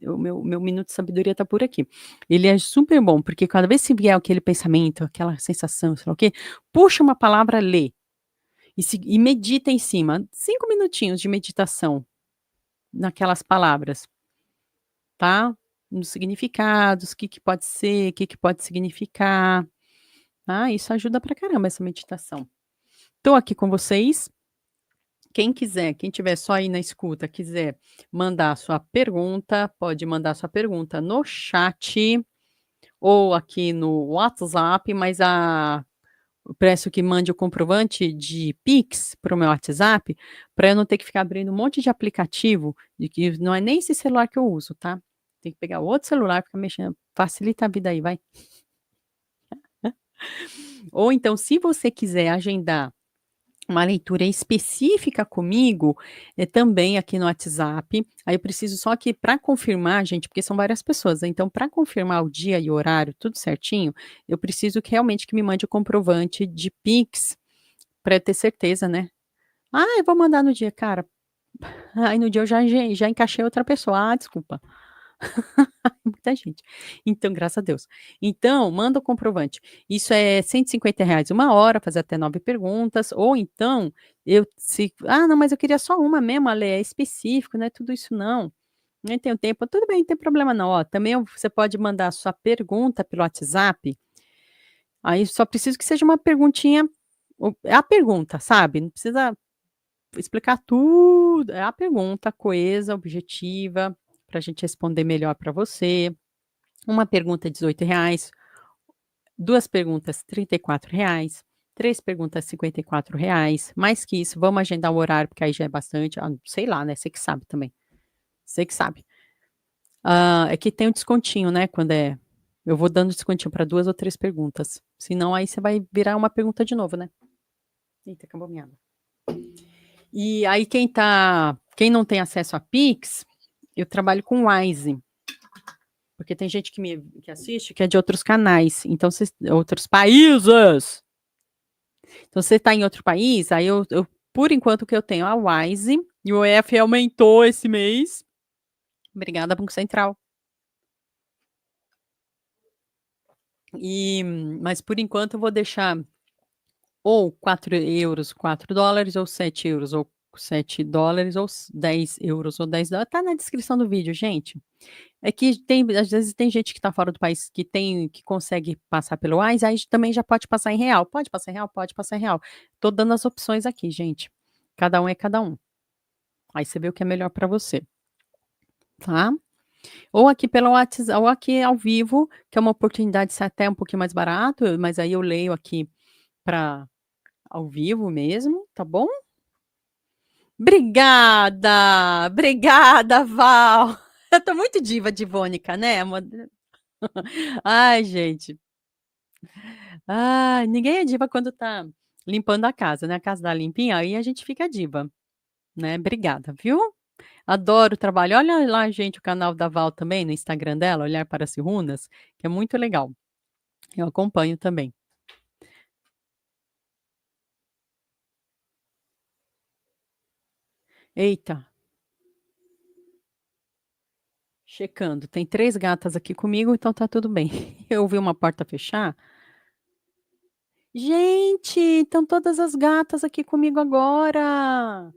O meu minuto de sabedoria tá por aqui. Ele é super bom, porque cada vez que vier aquele pensamento, aquela sensação, sei lá o quê, puxa uma palavra, lê. E medita em cima. 5 minutinhos de meditação naquelas palavras, tá? Nos significados, o que que pode ser, o que que pode significar. Ah, isso ajuda pra caramba essa meditação. Tô aqui com vocês, Quem quiser, quem tiver só aí na escuta, quiser mandar sua pergunta, pode mandar sua pergunta no chat ou aqui no WhatsApp, mas eu peço que mande o comprovante de Pix para o meu WhatsApp, para eu não ter que ficar abrindo um monte de aplicativo, de que não é nem esse celular que eu uso, tá. Tem que pegar outro celular, ficar mexendo, facilita a vida aí, vai. Ou então, se você quiser agendar uma leitura específica comigo, também aqui no WhatsApp, aí eu preciso só que para confirmar, gente, porque são várias pessoas, né, então para confirmar o dia e o horário, tudo certinho, eu preciso que realmente que me mande o comprovante de Pix, para eu ter certeza, né. "Ah, eu vou mandar no dia", cara, aí no dia eu já encaixei outra pessoa, "Ah, desculpa". Muita gente. Então, graças a Deus. Então, manda o comprovante. Isso é R$ 150 uma hora, fazer até 9 perguntas, ou então, eu se "Ah, não, mas eu queria só uma mesmo, Ale, é específico, não é tudo isso não, nem tenho tempo", tudo bem, não tem problema não, ó, também você pode mandar a sua pergunta pelo WhatsApp, aí só preciso que seja uma perguntinha é a pergunta, sabe, não precisa explicar tudo, é a pergunta coesa, objetiva, para a gente responder melhor para você. Uma pergunta R$ 18, 2 perguntas R$ 34, 3 perguntas R$ 54, mais que isso, vamos agendar o horário, porque aí já é bastante, sei lá, né, você que sabe também, você que sabe. É que tem um descontinho, né, quando eu vou dando descontinho para 2 ou 3 perguntas, senão aí você vai virar uma pergunta de novo, né. Eita, acabou minha água. E aí quem não tem acesso a Pix, eu trabalho com Wise. Porque tem gente que assiste que é de outros canais, então outros países. Então você está em outro país, aí eu por enquanto o que eu tenho a Wise, e o EF aumentou esse mês. Obrigada, Banco Central. Mas por enquanto eu vou deixar ou €4, $4, ou €7, ou $7, ou €10, ou $10. Tá na descrição do vídeo, gente. É que às vezes tem gente que está fora do país que consegue passar pelo Wise, aí também já pode passar em real. Pode passar em real? Pode passar em real. Tô dando as opções aqui, gente. Cada um é cada um. Aí você vê o que é melhor para você, tá. Ou aqui pelo WhatsApp, ou aqui ao vivo, que é uma oportunidade de ser até um pouquinho mais barato, mas aí eu leio aqui para ao vivo mesmo, tá bom? Obrigada, obrigada, Val. Eu tô muito divônica, né, ai, gente. Ninguém é diva quando tá limpando a casa, né, a casa tá limpinha, aí a gente fica diva, né. Obrigada, viu. Adoro o trabalho. Olha lá, gente, o canal da Val também no Instagram dela, Olhar para as Runas, que é muito legal. Eu acompanho também. Eita, checando, tem 3 gatas aqui comigo, então tá tudo bem. Eu ouvi uma porta fechar. Gente, estão todas as gatas aqui comigo agora.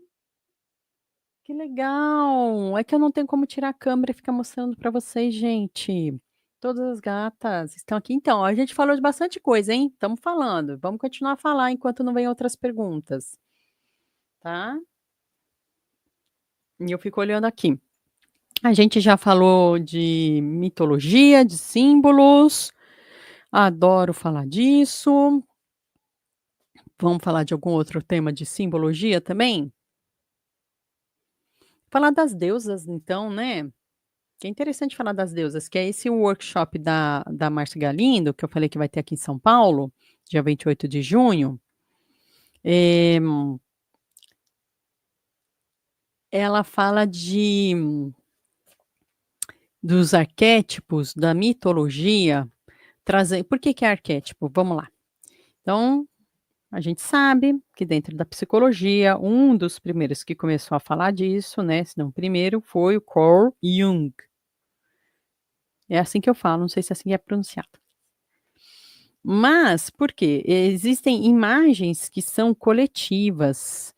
Que legal! É que eu não tenho como tirar a câmera e ficar mostrando para vocês, gente. Todas as gatas estão aqui. Então, a gente falou de bastante coisa, hein? Estamos falando. Vamos continuar a falar enquanto não vem outras perguntas, tá? E eu fico olhando aqui. A gente já falou de mitologia, de símbolos. Adoro falar disso. Vamos falar de algum outro tema de simbologia também? Falar das deusas, então, né? Que é interessante falar das deusas, que é esse workshop da Márcia Galindo, que eu falei que vai ter aqui em São Paulo, dia 28 de junho. Eh, Ela fala dos arquétipos da mitologia, trazer por que que é arquétipo? Vamos lá. Então, a gente sabe que dentro da psicologia, um dos primeiros que começou a falar disso, né, se não o primeiro, foi o Carl Jung. É assim que eu falo, não sei se é assim que é pronunciado. Mas, por quê? Existem imagens que são coletivas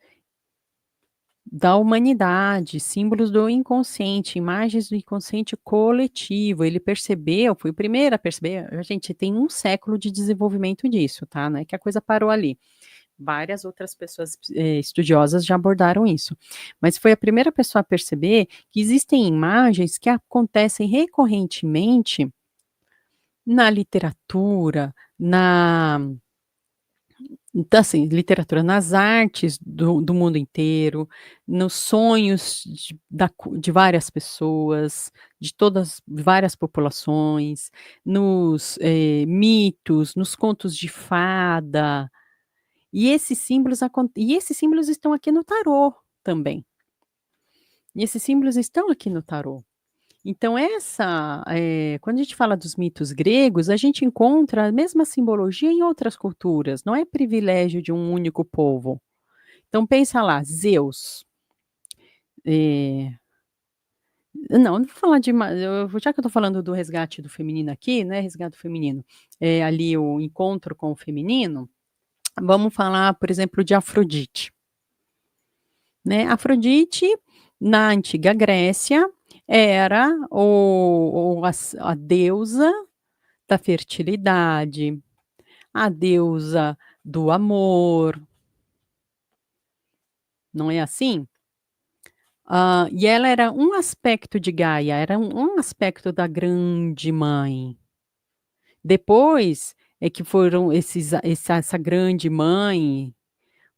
da humanidade, símbolos do inconsciente, imagens do inconsciente coletivo. Ele percebeu, foi o primeiro a perceber. A gente tem um século de desenvolvimento disso, tá? Não é que a coisa parou ali. várias outras pessoas estudiosas já abordaram isso, mas foi a primeira pessoa a perceber que existem imagens que acontecem recorrentemente na literatura, então, assim, literatura nas artes do mundo inteiro, nos sonhos de várias pessoas, de todas várias populações, nos, mitos, nos contos de fada, e esses símbolos estão aqui no tarô também. E esses símbolos estão aqui no tarô. Então quando a gente fala dos mitos gregos, a gente encontra a mesma simbologia em outras culturas, não é privilégio de um único povo. Então pensa lá, Zeus, eh, não vou falar de ma eu já que eu estou falando do resgate do feminino aqui, né, resgate do feminino, ali o encontro com o feminino, vamos falar, por exemplo, de Afrodite, né. Afrodite, na antiga Grécia, era a deusa da fertilidade, a deusa do amor, não é assim? E ela era um aspecto de Gaia, era um aspecto da grande mãe. Depois é que foram essa grande mãe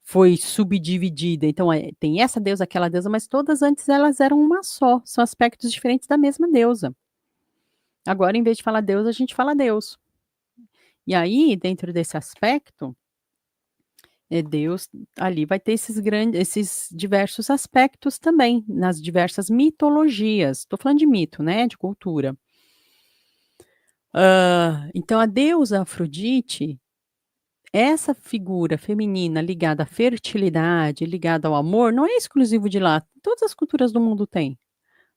foi subdividida, então, tem essa deusa, aquela deusa, mas todas antes elas eram uma só, são aspectos diferentes da mesma deusa. Agora, em vez de falar deusa, a gente fala Deus. E aí, dentro desse aspecto, Deus ali vai ter esses diversos aspectos também, nas diversas mitologias. Estou falando de mito, né, de cultura. Então a deusa Afrodite, essa figura feminina ligada à fertilidade, ligada ao amor, não é exclusivo de lá, todas as culturas do mundo têm.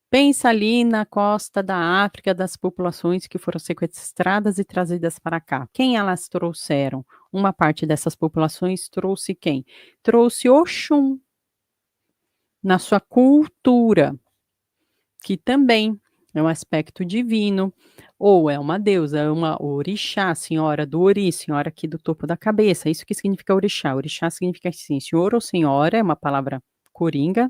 Pensa ali na costa da África, das populações que foram sequestradas e trazidas para cá. Quem elas trouxeram? Uma parte dessas populações trouxe quem? Trouxe Oxum, na sua cultura, que também é um aspecto divino, ou é uma deusa, é uma orixá, senhora do ori, senhora aqui do topo da cabeça, isso que significa orixá. Orixá significa assim, senhor ou senhora, é uma palavra coringa,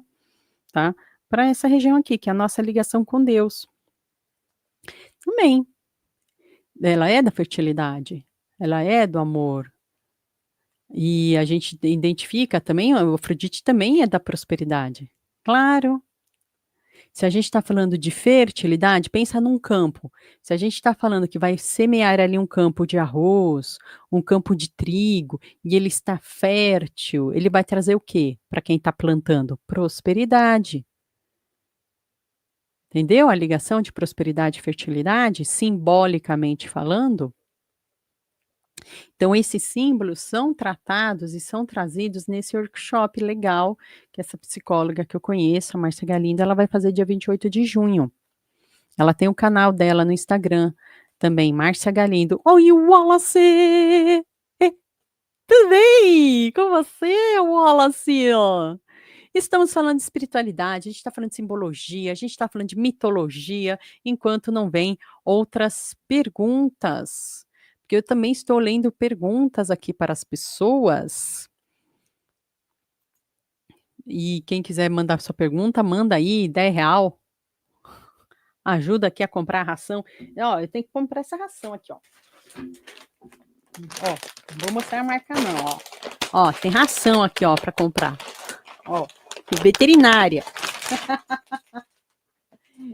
tá? Para essa região aqui, que é a nossa ligação com Deus. Também, ela é da fertilidade, ela é do amor. E a gente identifica também, o Afrodite também é da prosperidade. Claro, se a gente está falando de fertilidade, pensa num campo. Se a gente está falando que vai semear ali um campo de arroz, um campo de trigo, e ele está fértil, ele vai trazer o quê para quem está plantando? Prosperidade. Entendeu a ligação de prosperidade e fertilidade, simbolicamente falando? Então esses símbolos são tratados e são trazidos nesse workshop legal, que essa psicóloga que eu conheço, a Márcia Galindo, ela vai fazer dia 28 de junho. Ela tem o canal dela no Instagram também, Márcia Galindo. Oi, Wallace! Tudo bem? Com você, Wallace? Estamos falando de espiritualidade, a gente está falando de simbologia, a gente está falando de mitologia, enquanto não vem outras perguntas. Porque eu também estou lendo perguntas aqui para as pessoas. E quem quiser mandar sua pergunta, manda aí, R$10. Ajuda aqui a comprar a ração. Ó, eu tenho que comprar essa ração aqui, ó. Ó, não vou mostrar a marca não, ó. Ó, tem ração aqui, ó, para comprar. Ó, veterinária.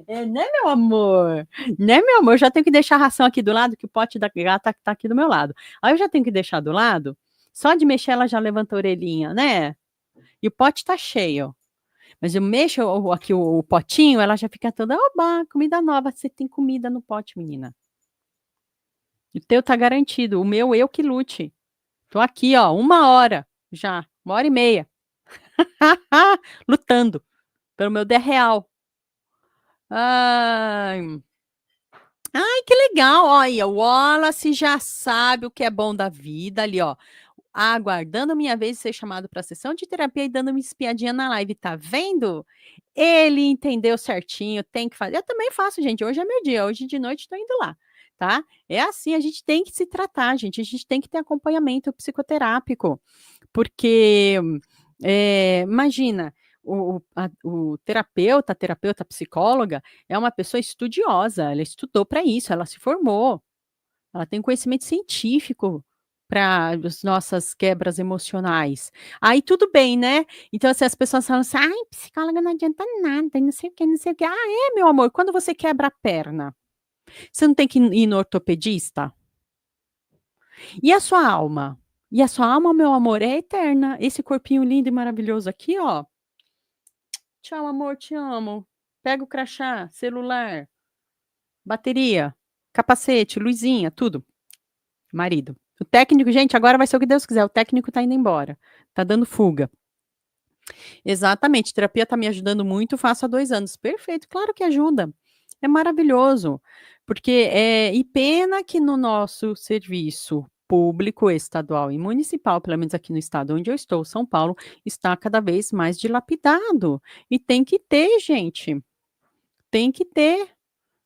Né, meu amor? Né, meu amor? Eu já tenho que deixar a ração aqui do lado, que o pote da gata tá aqui do meu lado. Aí eu já tenho que deixar do lado, só de mexer ela já levanta a orelhinha, né? E o pote tá cheio. Mas eu mexo aqui o potinho, ela já fica toda, oba, comida nova, você tem comida no pote, menina. O teu tá garantido, o meu eu que lute. Tô aqui, ó, 1 hora já, 1 hora e meia. Lutando pelo meu R$10. Ai. Ai, que legal, olha, o Wallace já sabe o que é bom da vida ali, ó, aguardando a minha vez de ser chamado para sessão de terapia e dando uma espiadinha na live, tá vendo? Ele entendeu certinho, tem que fazer. Eu também faço, gente, hoje é meu dia, hoje de noite tô indo lá. tá? É assim, a gente tem que se tratar, gente, a gente tem que ter acompanhamento psicoterápico, porque, imagina, o terapeuta, a terapeuta psicóloga é uma pessoa estudiosa, ela estudou para isso, ela se formou, ela tem conhecimento científico para as nossas quebras emocionais. Aí tudo bem, né, então assim, as pessoas falam assim: "Ai, psicóloga não adianta nada e não sei o quê, não sei o quê". Ah, é, meu amor, quando você quebra a perna, você não tem que ir no ortopedista? E a sua alma? E a sua alma, meu amor, é eterna. Esse corpinho lindo e maravilhoso aqui, ó. Tchau, amor, te amo. Pega o crachá, celular, bateria, capacete, luzinha, tudo. Marido. O técnico, gente, agora vai ser o que Deus quiser. O técnico tá indo embora. Tá dando fuga. Exatamente. Terapia tá me ajudando muito, faço há 2 anos. Perfeito, claro que ajuda. É maravilhoso. Porque, e pena que no nosso serviço público, estadual e municipal, pelo menos aqui no estado onde eu estou, São Paulo, está cada vez mais dilapidado. E tem que ter, gente. Tem que ter.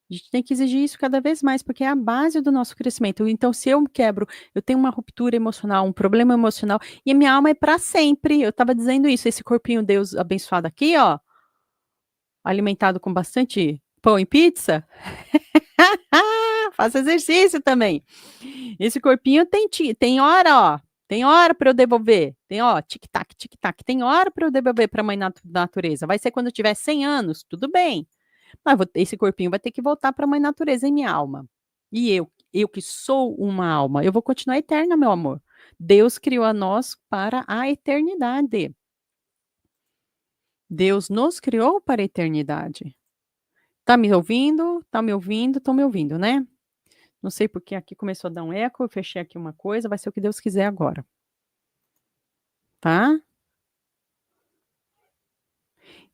A gente tem que exigir isso cada vez mais, porque é a base do nosso crescimento. Então, se eu quebro, eu tenho uma ruptura emocional, um problema emocional, e a minha alma é para sempre. Eu estava dizendo isso, esse corpinho Deus abençoado aqui, ó, alimentado com bastante pão e pizza, faça exercício também. Esse corpinho tem hora, ó, tem hora para eu devolver. Tem, ó, tic-tac, tic-tac. Tem hora para eu devolver para a mãe natureza. Vai ser quando eu tiver 100 anos, tudo bem. Mas esse corpinho vai ter que voltar para a mãe natureza em minha alma. E eu que sou uma alma, eu vou continuar eterna, meu amor. Deus criou a nós para a eternidade. Deus nos criou para a eternidade. Tá me ouvindo? Tá me ouvindo? Estão me ouvindo, né? Não sei porque aqui começou a dar um eco, eu fechei aqui uma coisa, vai ser o que Deus quiser agora, tá?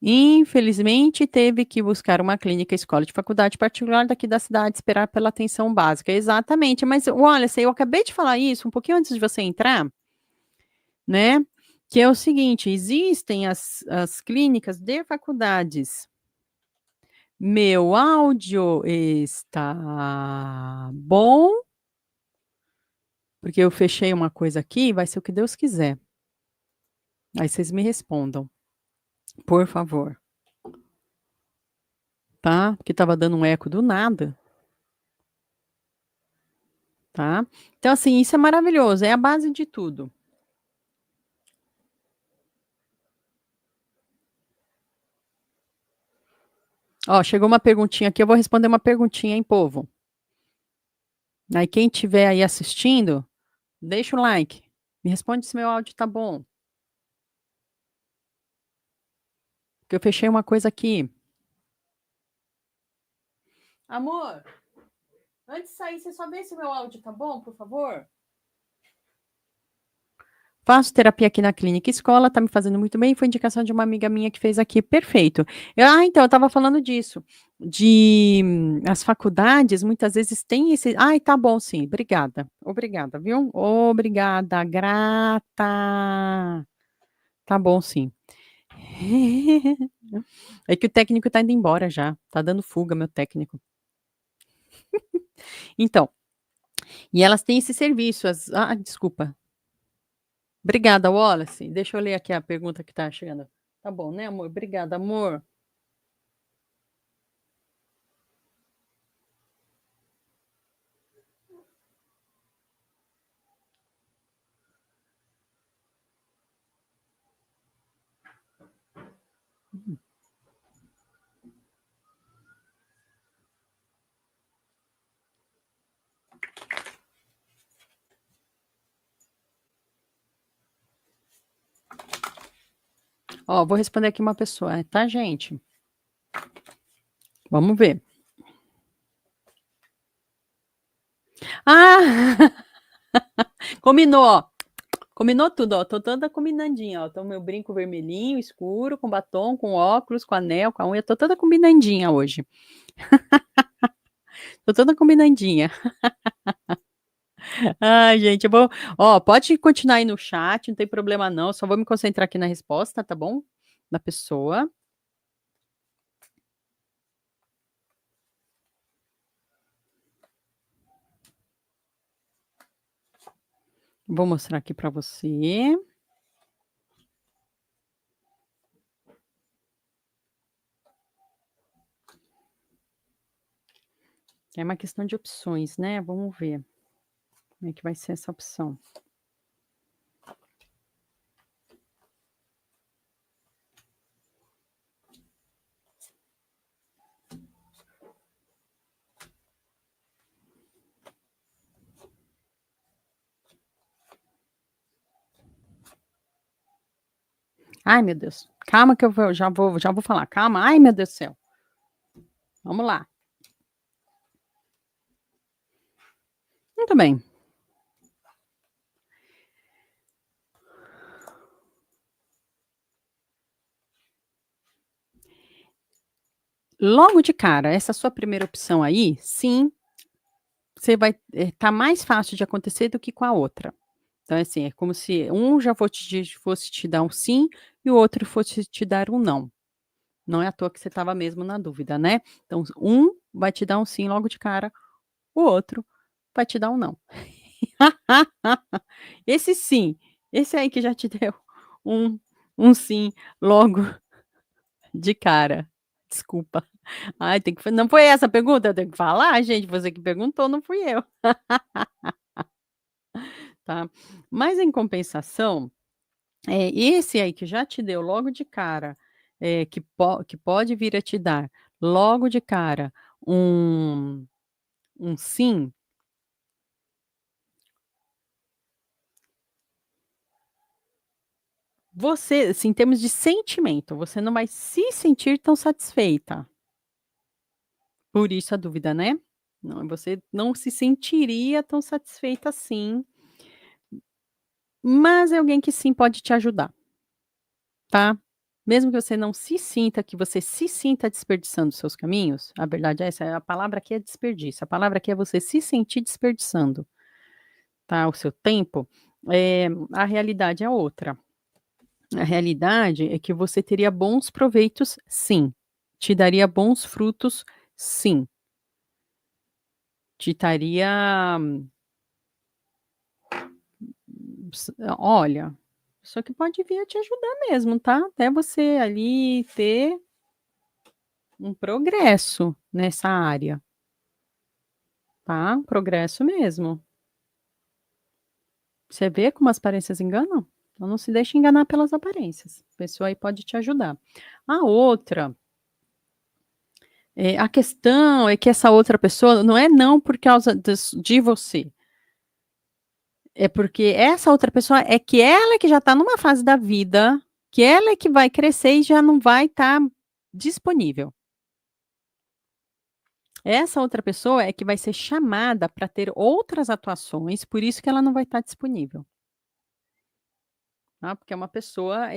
Infelizmente, teve que buscar uma clínica, escola de faculdade particular daqui da cidade, esperar pela atenção básica. Exatamente, mas olha, se eu acabei de falar isso um pouquinho antes de você entrar, né, que é o seguinte, existem as clínicas de faculdades. Meu áudio está bom? Porque eu fechei uma coisa aqui, vai ser o que Deus quiser. Aí vocês me respondam, por favor, tá? Porque estava dando um eco do nada. Tá? Então, assim, isso é maravilhoso, é a base de tudo. Ó, chegou uma perguntinha aqui, eu vou responder uma perguntinha, hein, povo. Aí, quem estiver aí assistindo, deixa o like. Me responde se meu áudio tá bom. Porque eu fechei uma coisa aqui. Amor, antes de sair, você só vê se meu áudio tá bom, por favor? Faço terapia aqui na clínica escola, tá me fazendo muito bem, foi indicação de uma amiga minha que fez aqui, perfeito. Então, eu estava falando disso, as faculdades muitas vezes têm esse ai, tá bom sim, obrigada, obrigada, viu. Obrigada, grata. Tá bom sim. É que o técnico tá indo embora já, tá dando fuga meu técnico. Então, e elas têm esse serviço, desculpa. Obrigada, Wallace. Deixa eu ler aqui a pergunta que tá chegando. Tá bom, né, amor? Obrigada, amor. Ó, vou responder aqui uma pessoa, tá, gente? Vamos ver. Ah! Combinou, ó. Combinou tudo, ó. Tô toda combinandinha, ó. Tô meu brinco vermelhinho, escuro, com batom, com óculos, com anel, com a unha. Tô toda combinandinha hoje. Tô toda combinandinha. Ai, gente, eu vou. Ó, pode continuar aí no chat, não tem problema não. Só vou me concentrar aqui na resposta, tá bom? Da pessoa. Vou mostrar aqui para você. É uma questão de opções, né, vamos ver como é que vai ser essa opção. Ai, meu Deus, calma que eu já vou falar, calma. Ai, meu Deus do céu. Vamos lá. Muito bem. Logo de cara, essa sua primeira opção aí, sim, você vai tá mais fácil de acontecer do que com a outra. Então, assim, é como se um já fosse te dar um sim e o outro fosse te dar um não. Não é à toa que você estava mesmo na dúvida, né. Então, um vai te dar um sim logo de cara, o outro vai te dar um não. Esse sim, esse aí que já te deu um sim logo de cara. Desculpa. Ai, tem que fa não foi essa a pergunta? Eu tenho que falar, gente, você que perguntou, não fui eu, tá. Mas em compensação, esse aí que já te deu logo de cara, que pode vir a te dar logo de cara um sim, você, assim, em termos de sentimento, você não vai se sentir tão satisfeita. Por isso a dúvida, né. Não, você não se sentiria tão satisfeita assim, mas é alguém que sim pode te ajudar, tá. Mesmo que você não se sinta que você se sinta desperdiçando os seus caminhos, a verdade é essa, a palavra aqui é desperdício, a palavra aqui é você se sentir desperdiçando, tá, o seu tempo, a realidade é outra. A realidade é que você teria bons proveitos sim, te daria bons frutos sim, te daria olha, só que pode vir a te ajudar mesmo, tá, até você ali ter um progresso nessa área, tá, progresso mesmo. Você vê como as aparências enganam? Então não se deixe enganar pelas aparências, a pessoa aí pode te ajudar. A outra, a questão é que essa outra pessoa não é não por causa de você, é porque essa outra pessoa é que ela é que já está numa fase da vida, que ela é que vai crescer e já não vai estar disponível. Essa outra pessoa é que vai ser chamada para ter outras atuações, por isso que ela não vai estar disponível, tá, porque é uma pessoa,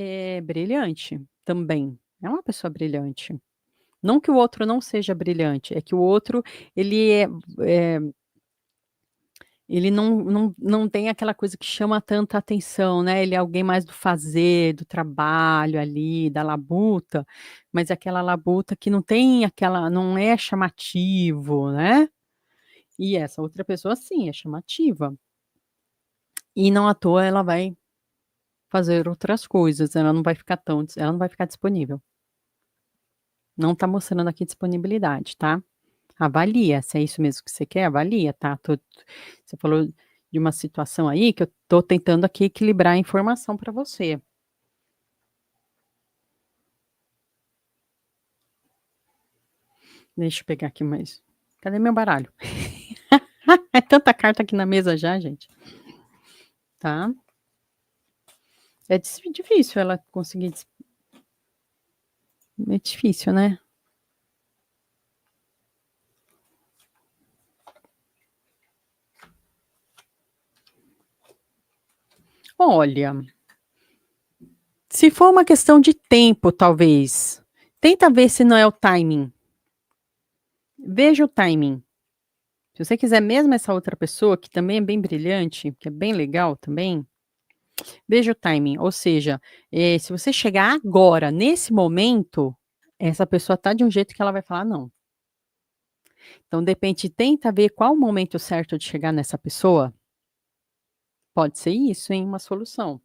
brilhante também, é uma pessoa brilhante. Não que o outro não seja brilhante, é que o outro ele é ele não tem aquela coisa que chama tanta atenção, né, ele é alguém mais do fazer, do trabalho ali, da labuta, mas é aquela labuta que não tem aquela, não é chamativo, né. E essa outra pessoa sim, é chamativa. E não à toa ela vai fazer outras coisas, ela não vai ficar disponível. Não está mostrando aqui disponibilidade, tá. Avalia, se é isso mesmo que você quer, avalia, tá. Você falou de uma situação aí que eu tô tentando aqui equilibrar a informação para você. Deixa eu pegar aqui mais, cadê meu baralho? É tanta carta aqui na mesa já, gente, tá. É difícil ela conseguir é difícil, né. Olha, se for uma questão de tempo talvez, tenta ver se não é o timing, veja o timing. Se você quiser mesmo essa outra pessoa que também é bem brilhante, que é bem legal também, veja o timing, ou seja, se você chegar agora, nesse momento, essa pessoa tá de um jeito que ela vai falar não. Então, de repente, tenta ver qual o momento certo de chegar nessa pessoa. Pode ser isso, hein, uma solução.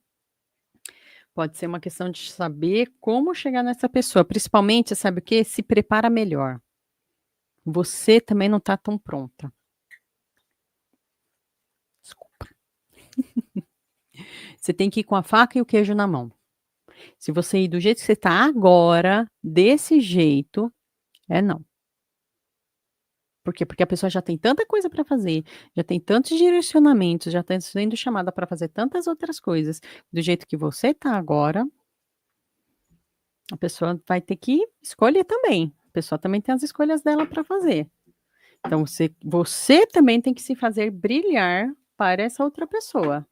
Pode ser uma questão de saber como chegar nessa pessoa, principalmente, sabe o quê? Se prepara melhor. Você também não está tão pronta. Desculpa. Você tem que ir com a faca e o queijo na mão. Se você ir do jeito que você está agora, desse jeito, é não. Por quê? Porque a pessoa já tem tanta coisa para fazer, já tem tantos direcionamentos, já está sendo chamada para fazer tantas outras coisas. Do jeito que você está agora, a pessoa vai ter que escolher também. A pessoa também tem as escolhas dela para fazer. Então você também tem que se fazer brilhar para essa outra pessoa.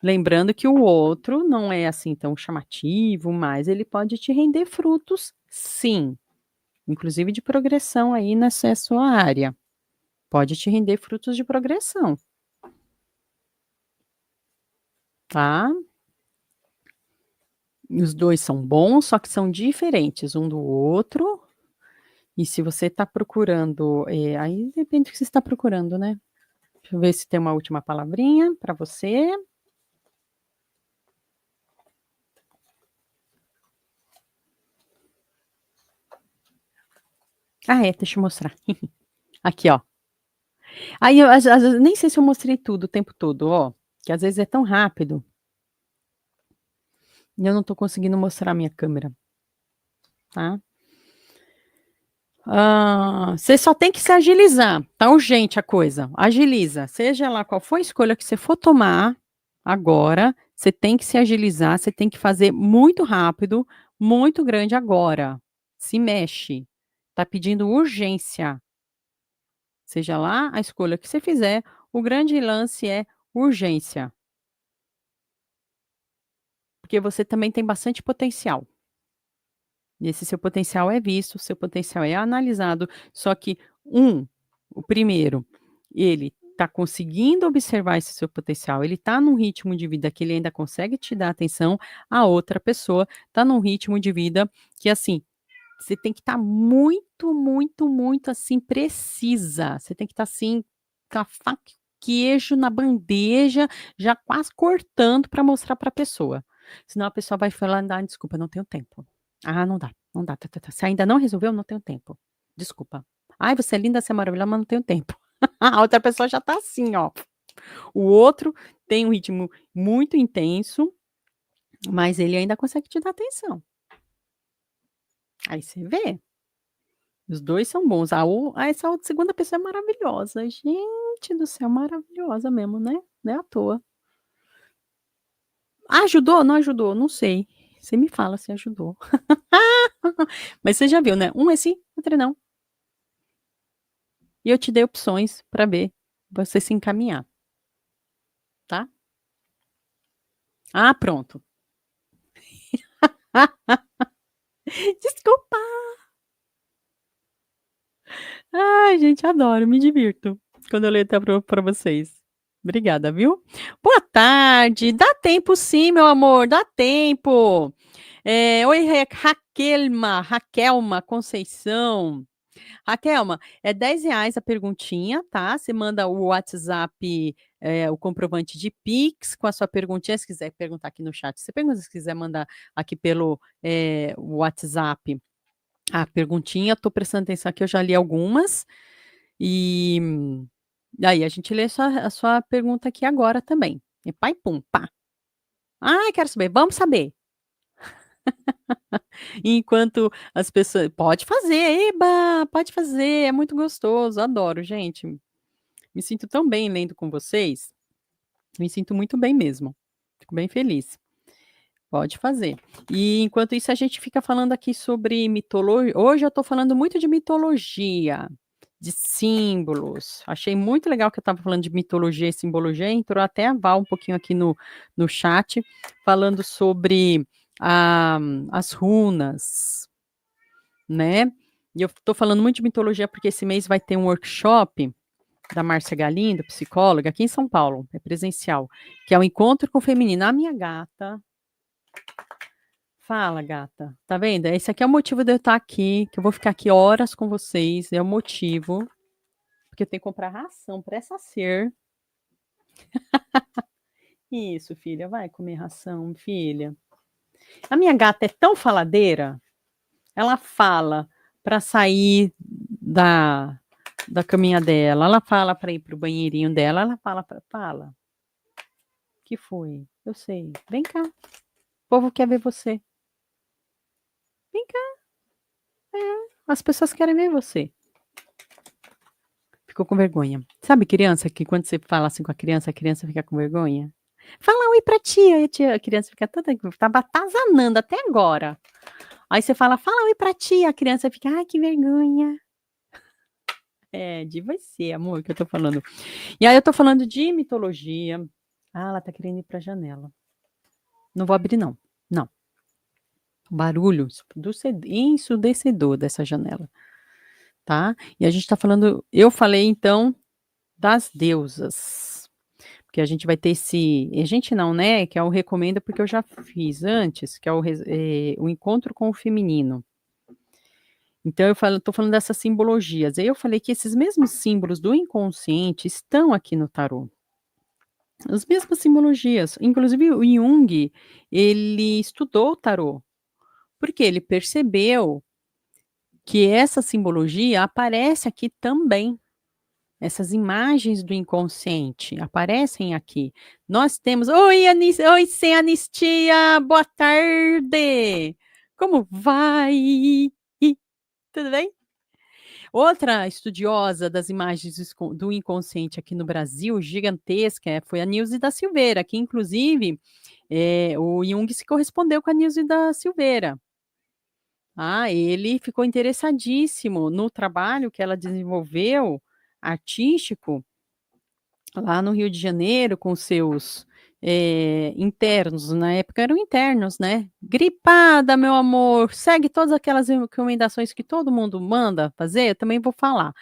Lembrando que o outro não é assim tão chamativo, mas ele pode te render frutos, sim. Inclusive de progressão aí nessa sua área. Pode te render frutos de progressão. Tá? Os 2 são bons, só que são diferentes um do outro. E se você está procurando, aí depende do que você está procurando, né. Deixa eu ver se tem uma última palavrinha para você. Ah, é, deixa eu mostrar. Aqui, ó. Aí eu às vezes nem sei se eu mostrei tudo o tempo todo, ó, que às vezes é tão rápido, e eu não tô conseguindo mostrar a minha câmera, tá. Você só tem que se agilizar, tá urgente a coisa, agiliza, seja lá qual for a escolha que você for tomar agora, você tem que se agilizar, você tem que fazer muito rápido, muito grande agora. Se mexe, tá pedindo urgência. Seja lá a escolha que você fizer, o grande lance é urgência, porque você também tem bastante potencial. E esse seu potencial é visto, seu potencial é analisado, só que o primeiro, ele está conseguindo observar esse seu potencial, ele está num ritmo de vida que ele ainda consegue te dar atenção, a outra pessoa está num ritmo de vida que, assim, você tem que estar muito, muito, muito, assim, precisa, você tem que estar, assim, com a faca e o queijo na bandeja, já quase cortando para mostrar para a pessoa, senão a pessoa vai falar: "Ah, desculpa, não tenho tempo". "Ah, não dá, não dá, tá. Você ainda não resolveu? Não tenho tempo. Desculpa. Ai, você é linda, você é maravilhosa, mas não tenho tempo". A outra pessoa já tá assim, ó. O outro tem um ritmo muito intenso, mas ele ainda consegue te dar atenção. Aí você vê, os 2 são bons. Essa outra segunda pessoa é maravilhosa. Gente do céu, maravilhosa mesmo, né, não é à toa. Ajudou? Não ajudou? Não sei. Você me fala se ajudou. Mas você já viu, né, um é sim, outro é não. E eu te dei opções para ver, você se encaminhar, tá? Ah, pronto. Desculpa. Ai, gente, adoro, me divirto quando eu leio até para vocês. Obrigada, viu? Boa tarde. Dá tempo sim, meu amor, dá tempo. Oi, Raquelma Conceição. Raquelma, é R$ 10 a perguntinha, tá? Você manda o WhatsApp, o comprovante de Pix com a sua perguntinha, se quiser perguntar aqui no chat, você pergunta, se quiser mandar aqui pelo, WhatsApp a perguntinha, tô prestando atenção aqui, eu já li algumas, e daí a gente lê a sua pergunta aqui agora também. E pá e pum, pá. "Ai, quero saber", "Vamos saber". Enquanto as pessoas pode fazer, eba, pode fazer, é muito gostoso, adoro, gente. Me sinto tão bem lendo com vocês, me sinto muito bem mesmo, fico bem feliz. Pode fazer. E enquanto isso a gente fica falando aqui sobre hoje eu estou falando muito de mitologia, de símbolos, achei muito legal que eu estava falando de mitologia e simbologia, entrou até a Val um pouquinho aqui no chat, falando sobre, ah, as runas, né. E eu estou falando muito de mitologia, porque esse mês vai ter um workshop da Márcia Galindo, psicóloga, aqui em São Paulo, é presencial, que é o Encontro com o Feminino. A minha gata fala, gata, tá vendo? Esse aqui é o motivo de eu estar aqui, que eu vou ficar aqui horas com vocês, é o motivo, porque eu tenho que comprar ração para essa ser. Isso, filha, vai comer ração, filha. A minha gata é tão faladeira, ela fala para sair da caminha dela, ela fala para ir para o banheirinho dela, ela fala. Que foi? Eu sei. Vem cá, o povo quer ver você. Vem cá, as pessoas querem ver você. Ficou com vergonha. Sabe criança que quando você fala assim com a criança fica com vergonha? Fala oi pra tia, e a criança fica toda, estava atazanando até agora. Aí você fala oi pra tia, a criança fica, ai que vergonha. É, de você, amor, que eu tô falando. E aí eu tô falando de mitologia. Ah, ela tá querendo ir pra janela. Não vou abrir não, não. Barulho ensurdecedor dessa janela, tá? E a gente tá falando, eu falei então das deusas, porque a gente vai ter a gente não, né, que é o recomenda porque eu já fiz antes, que é o encontro com o feminino. Então tô falando dessas simbologias. Aí eu falei que esses mesmos símbolos do inconsciente estão aqui no tarô. As mesmas simbologias. Inclusive o Jung, ele estudou o tarô, porque ele percebeu que essa simbologia aparece aqui também. Essas imagens do inconsciente aparecem aqui. Nós temos. Oi, sem anistia, boa tarde! Como vai? Tudo bem? Outra estudiosa das imagens do inconsciente aqui no Brasil, gigantesca, foi a Nilce da Silveira, que inclusive o Jung se correspondeu com a Nilce da Silveira. Ah, ele ficou interessadíssimo no trabalho que ela desenvolveu, artístico, lá no Rio de Janeiro, com seus internos, na época eram internos, né? Gripada, meu amor, segue todas aquelas recomendações que todo mundo manda fazer, eu também vou falar.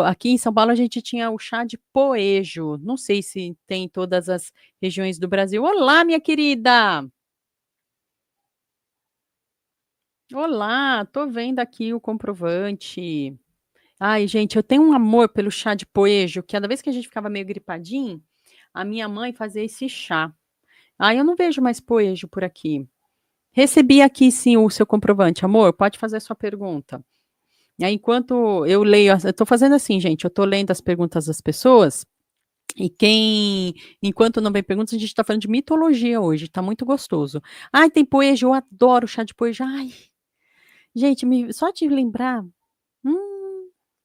Aqui em São Paulo a gente tinha o chá de poejo, não sei se tem em todas as regiões do Brasil. Olá, minha querida! Olá, tô vendo aqui o comprovante. Ai, gente, eu tenho um amor pelo chá de poejo, que cada vez que a gente ficava meio gripadinho, a minha mãe fazia esse chá. Ah, eu não vejo mais poejo por aqui. Recebi aqui sim o seu comprovante, amor, pode fazer a sua pergunta. E aí, enquanto eu leio, eu tô fazendo assim, gente, eu tô lendo as perguntas das pessoas, enquanto não vem perguntas, a gente tá falando de mitologia hoje, tá muito gostoso. Ai, tem poejo, eu adoro chá de poejo. Ai, gente, só de lembrar,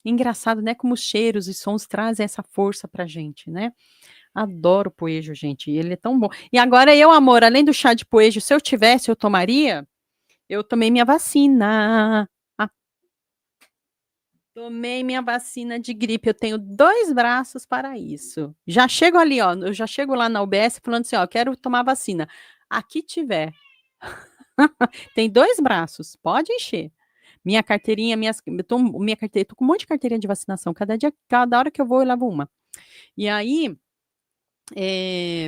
engraçado, né, como os cheiros e sons trazem essa força pra gente, né? Adoro poejo, gente, ele é tão bom. E agora eu, amor, além do chá de poejo, se eu tivesse, eu tomaria, eu tomei minha vacina. Ah, tomei minha vacina de gripe, eu tenho 2 braços para isso. Já chego ali, ó, eu já chego lá na UBS falando assim, ó, quero tomar vacina. Aqui tiver. Tem 2 braços, pode encher. Minha carteirinha, minha carteira, tô com um monte de carteirinha de vacinação, cada dia, cada hora que eu vou, eu levo uma. E aí, é...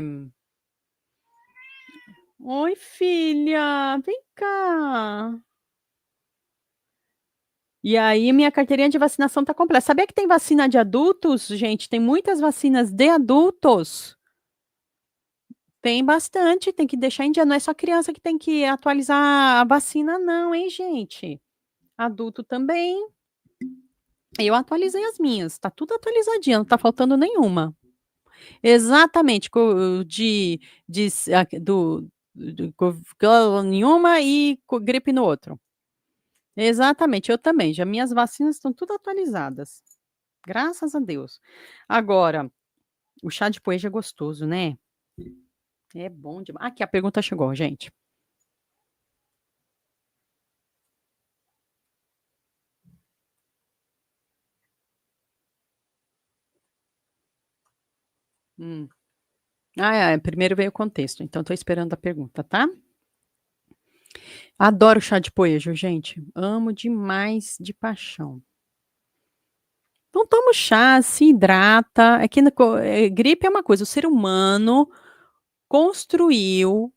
oi, filha, vem cá. E aí, minha carteirinha de vacinação tá completa. Sabia que tem vacina de adultos, gente? Tem muitas vacinas de adultos. Tem bastante, tem que deixar em dia. Não é só criança que tem que atualizar a vacina, não, hein, gente? Adulto também. Eu atualizei as minhas, tá tudo atualizadinho, não tá faltando nenhuma. Exatamente, de, nenhuma e gripe no outro. Exatamente, eu também. Já minhas vacinas estão tudo atualizadas. Graças a Deus. Agora, o chá de poejo é gostoso, né? É bom demais. Aqui a pergunta chegou, gente. Hum. Primeiro veio o contexto, então estou esperando a pergunta, tá? Adoro chá de poejo, gente. Amo demais de paixão. Então toma o chá, se hidrata. Gripe é uma coisa, o ser humano construiu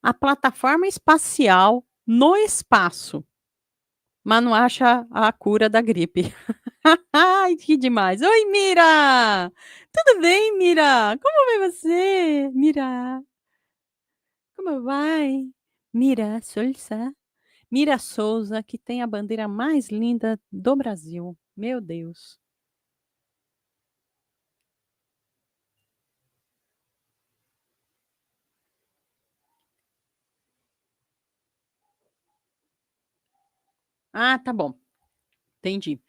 a plataforma espacial no espaço, mas não acha a cura da gripe. Ai, que demais. Oi, Mira! Tudo bem, Mira? Como vai você? Mira, como vai? Mira Souza. Mira Souza, que tem a bandeira mais linda do Brasil. Meu Deus. Ah, tá bom. Entendi.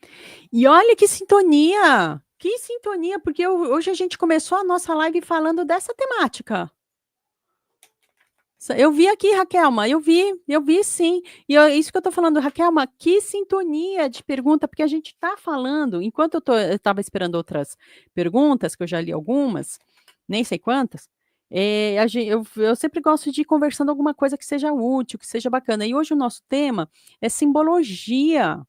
E olha que sintonia, porque hoje a gente começou a nossa live falando dessa temática. Eu vi aqui, Raquelma, eu vi sim. E isso que eu tô falando, Raquelma, que sintonia de pergunta, porque a gente tá falando, enquanto eu estava esperando outras perguntas, que eu já li algumas, nem sei quantas, eu sempre gosto de ir conversando alguma coisa que seja útil, que seja bacana. E hoje o nosso tema é simbologia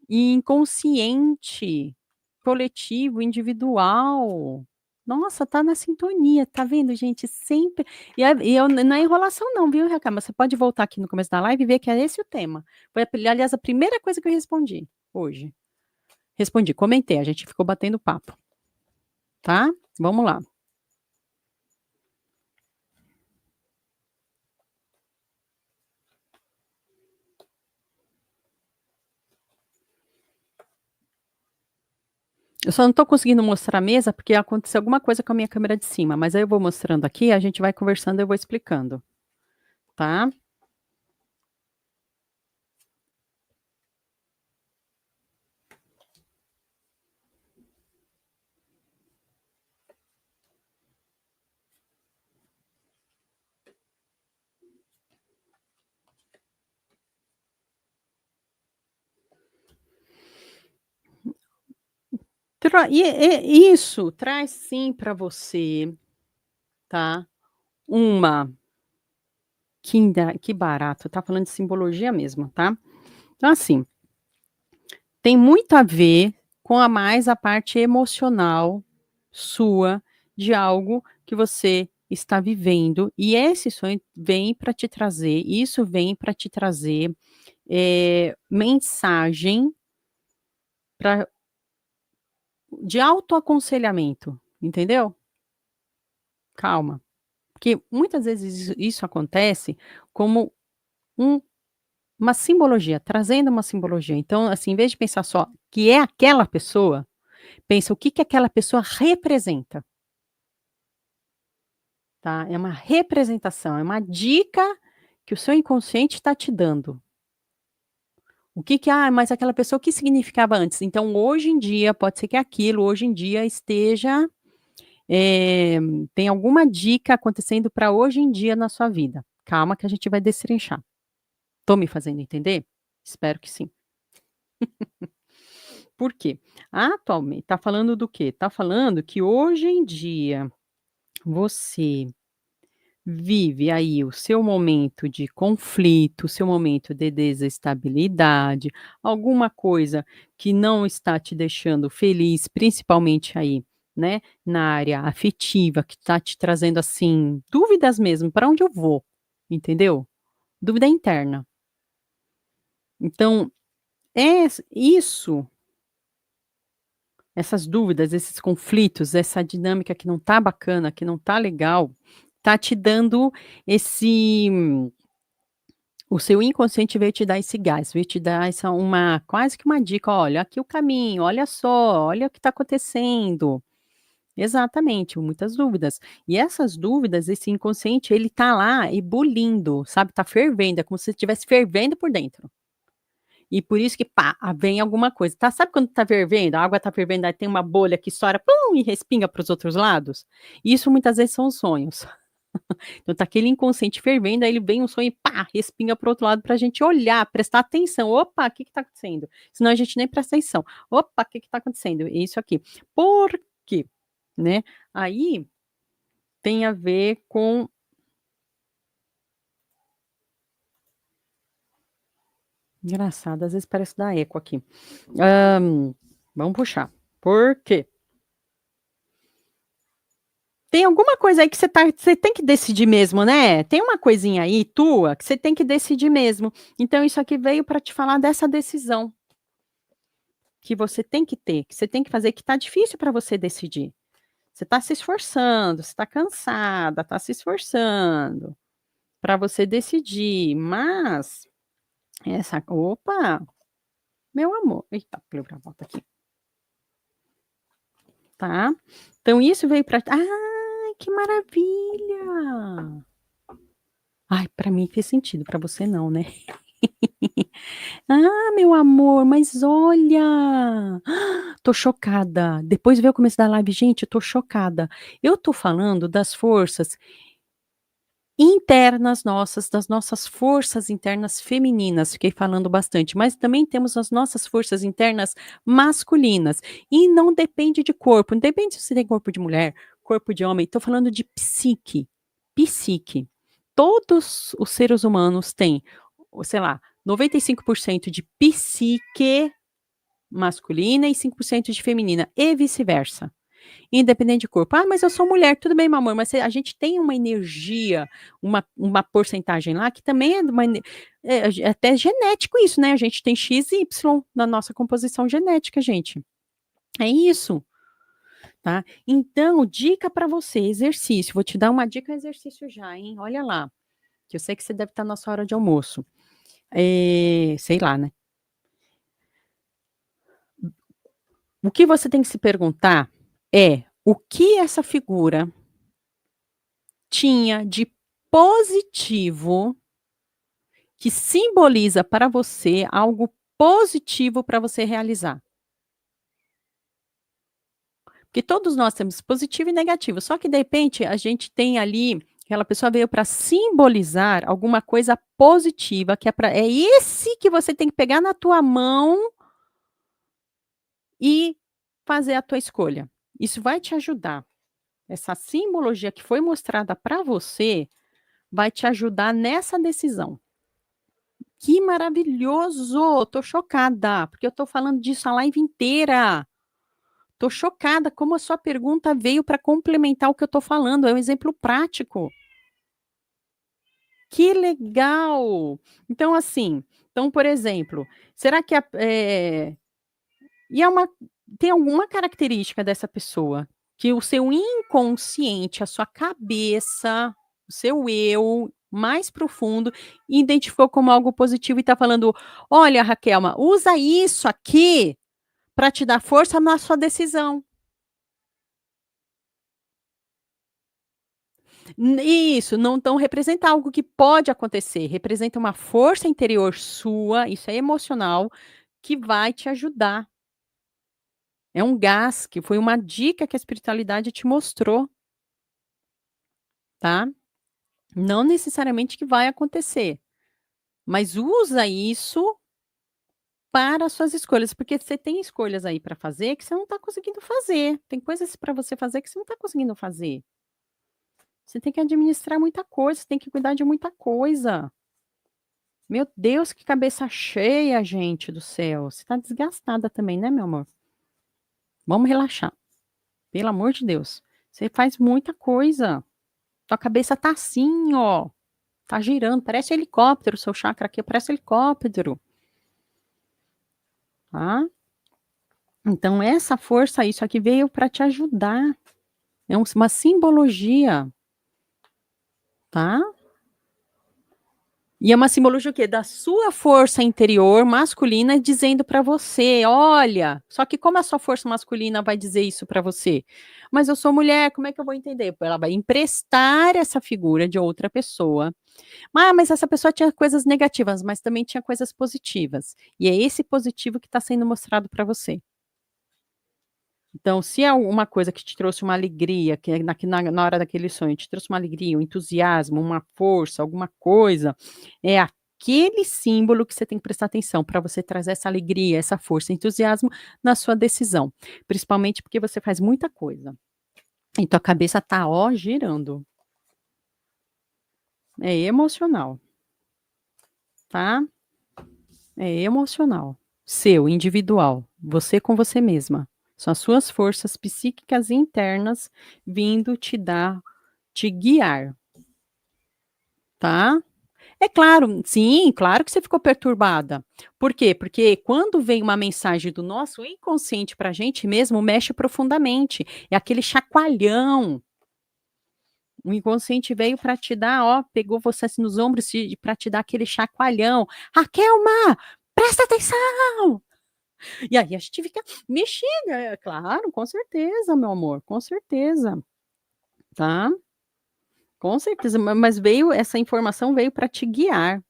e inconsciente, coletivo, individual. Nossa, tá na sintonia, tá vendo, gente? Sempre. Não é enrolação, não, viu, Raquel? Mas você pode voltar aqui no começo da live e ver que é esse o tema. Foi, aliás, a primeira coisa que eu respondi hoje. Respondi, comentei, a gente ficou batendo papo. Tá? Vamos lá. Eu só não estou conseguindo mostrar a mesa porque aconteceu alguma coisa com a minha câmera de cima, mas aí eu vou mostrando aqui, a gente vai conversando e eu vou explicando, tá? Isso traz sim para você, tá? Uma que barato, tá falando de simbologia mesmo, tá? Então, assim, tem muito a ver com a parte emocional sua de algo que você está vivendo, e esse sonho vem para te trazer, isso vem para te trazer mensagem pra, de autoaconselhamento, entendeu? Calma. Porque muitas vezes isso acontece como um uma simbologia, trazendo uma simbologia. Então, assim, em vez de pensar só que é aquela pessoa, pensa o que que aquela pessoa representa, tá? É uma representação, é uma dica que o seu inconsciente está te dando. O que que, mas aquela pessoa, o que significava antes? Então, hoje em dia, pode ser que aquilo, hoje em dia, esteja, eh, tem alguma dica acontecendo para hoje em dia na sua vida. Calma que a gente vai destrinchar. Tô me fazendo entender? Espero que sim. Por quê? Atualmente tá falando do quê? Tá falando que hoje em dia você vive aí o seu momento de conflito, o seu momento de desestabilidade, alguma coisa que não está te deixando feliz, principalmente aí, né, na área afetiva, que está te trazendo, assim, dúvidas mesmo, para onde eu vou? Entendeu? Dúvida interna. Então, isso. Essas dúvidas, esses conflitos, essa dinâmica que não tá bacana, que não tá legal, tá te dando esse o seu inconsciente veio te dar esse gás, veio te dar essa uma quase que uma dica: "Olha, aqui o caminho, olha só, olha o que está acontecendo". Exatamente, muitas dúvidas. E essas dúvidas, esse inconsciente, ele tá lá ebulindo, sabe, tá fervendo, é como se estivesse fervendo por dentro. E por isso que pá, vem alguma coisa, tá, sabe quando tá fervendo, a água tá fervendo, aí tem uma bolha que estoura, pum, e respinga para os outros lados? Isso muitas vezes são os sonhos. Então tá aquele inconsciente fervendo, aí ele vem um sonho e pá, respinga para o outro lado pra gente olhar, prestar atenção. "Opa, o que que tá acontecendo?". Senão a gente nem presta atenção. "Opa, o que que tá acontecendo?". É isso aqui. Por quê? Né. Aí tem a ver com engraçado, às vezes parece dar eco aqui. Vamos puxar. Por quê? Tem alguma coisa aí que você tem que decidir mesmo, né. Tem uma coisinha aí tua que você tem que decidir mesmo. Então isso aqui veio para te falar dessa decisão. que você tem que ter, que você tem que fazer, que tá difícil para você decidir. Você tá se esforçando, você tá cansada, tá se esforçando para você decidir, mas essa opa, meu amor, eita, deu volta aqui, tá? Então isso veio para, ai, que maravilha! Ai, para mim fez sentido, para você não, né? Ah, meu amor, mas olha, tô chocada. Depois vê o começo da live, gente, eu tô chocada. Eu tô falando das forças internas nossas, das nossas forças internas femininas, fiquei falando bastante, mas também temos as nossas forças internas masculinas, e não depende de corpo, não depende se você tem corpo de mulher, corpo de homem, tô falando de psique, psique. Todos os seres humanos têm, sei lá, 95% de psique masculina e 5% de feminina, e vice-versa. Independente de corpo. Ah, mas eu sou mulher, tudo bem, meu amor, mas a gente tem uma energia, uma porcentagem lá que também é, é até genético isso, né? A gente tem X e Y na nossa composição genética, gente. É isso, tá? Então, dica para você, exercício. Vou te dar uma dica exercício já, hein? Olha lá, que eu sei que você deve estar na sua hora de almoço. Sei lá, né? O que você tem que se perguntar é o que essa figura tinha de positivo que simboliza para você algo positivo para você realizar. Porque todos nós temos positivo e negativo, só que de repente a gente tem ali, aquela pessoa veio para simbolizar alguma coisa positiva, que é esse que você tem que pegar na tua mão e fazer a tua escolha. Isso vai te ajudar. Essa simbologia que foi mostrada para você vai te ajudar nessa decisão. Que maravilhoso! Tô chocada, porque eu tô falando disso a live inteira. Tô chocada como a sua pergunta veio para complementar o que eu tô falando, é um exemplo prático. Que legal! Então, assim, então, por exemplo, será que e é uma tem alguma característica dessa pessoa que o seu inconsciente, a sua cabeça, o seu eu mais profundo identificou como algo positivo e está falando: "Olha, Raquelma, usa isso aqui para te dar força na sua decisão". Isso, não tão representa algo que pode acontecer, representa uma força interior sua, isso é emocional, que vai te ajudar. É um gás, que foi uma dica que a espiritualidade te mostrou, tá. Não necessariamente que vai acontecer, mas usa isso para as suas escolhas, porque você tem escolhas aí para fazer que você não está conseguindo fazer, tem coisas para você fazer que você não está conseguindo fazer. Você tem que administrar muita coisa, você tem que cuidar de muita coisa. Meu Deus, que cabeça cheia, gente do céu. Você tá desgastada também, né, meu amor? Vamos relaxar, pelo amor de Deus. Você faz muita coisa. Tua cabeça tá assim, ó, tá girando, parece helicóptero, seu chakra aqui parece helicóptero, tá? Então essa força, isso aqui veio para te ajudar. É uma simbologia, tá? E é uma simbologia o quê? Da sua força interior masculina dizendo para você: "Olha", só que como a sua força masculina vai dizer isso para você? "Mas eu sou mulher, como é que eu vou entender?" Ela vai emprestar essa figura de outra pessoa. "Ah, mas essa pessoa tinha coisas negativas, mas também tinha coisas positivas". E é esse positivo que está sendo mostrado para você. Então, se é uma coisa que te trouxe uma alegria, que é na hora daquele sonho, te trouxe uma alegria, um entusiasmo, uma força, alguma coisa, é aquele símbolo que você tem que prestar atenção para você trazer essa alegria, essa força, entusiasmo na sua decisão. Principalmente porque você faz muita coisa. E tua cabeça tá, ó, girando. É emocional, tá? É emocional. Seu, individual. Você com você mesma. São as suas forças psíquicas internas vindo te dar, te guiar, tá? É claro, sim, claro que você ficou perturbada. Por quê? Porque quando vem uma mensagem do nosso inconsciente para a gente mesmo, mexe profundamente. É aquele chacoalhão. O inconsciente veio para te dar, ó, pegou você assim nos ombros para te dar aquele chacoalhão. Raquelma, presta atenção! E aí a gente fica mexida, é claro, com certeza, meu amor, com certeza, tá? Com certeza, mas veio essa informação veio para te guiar.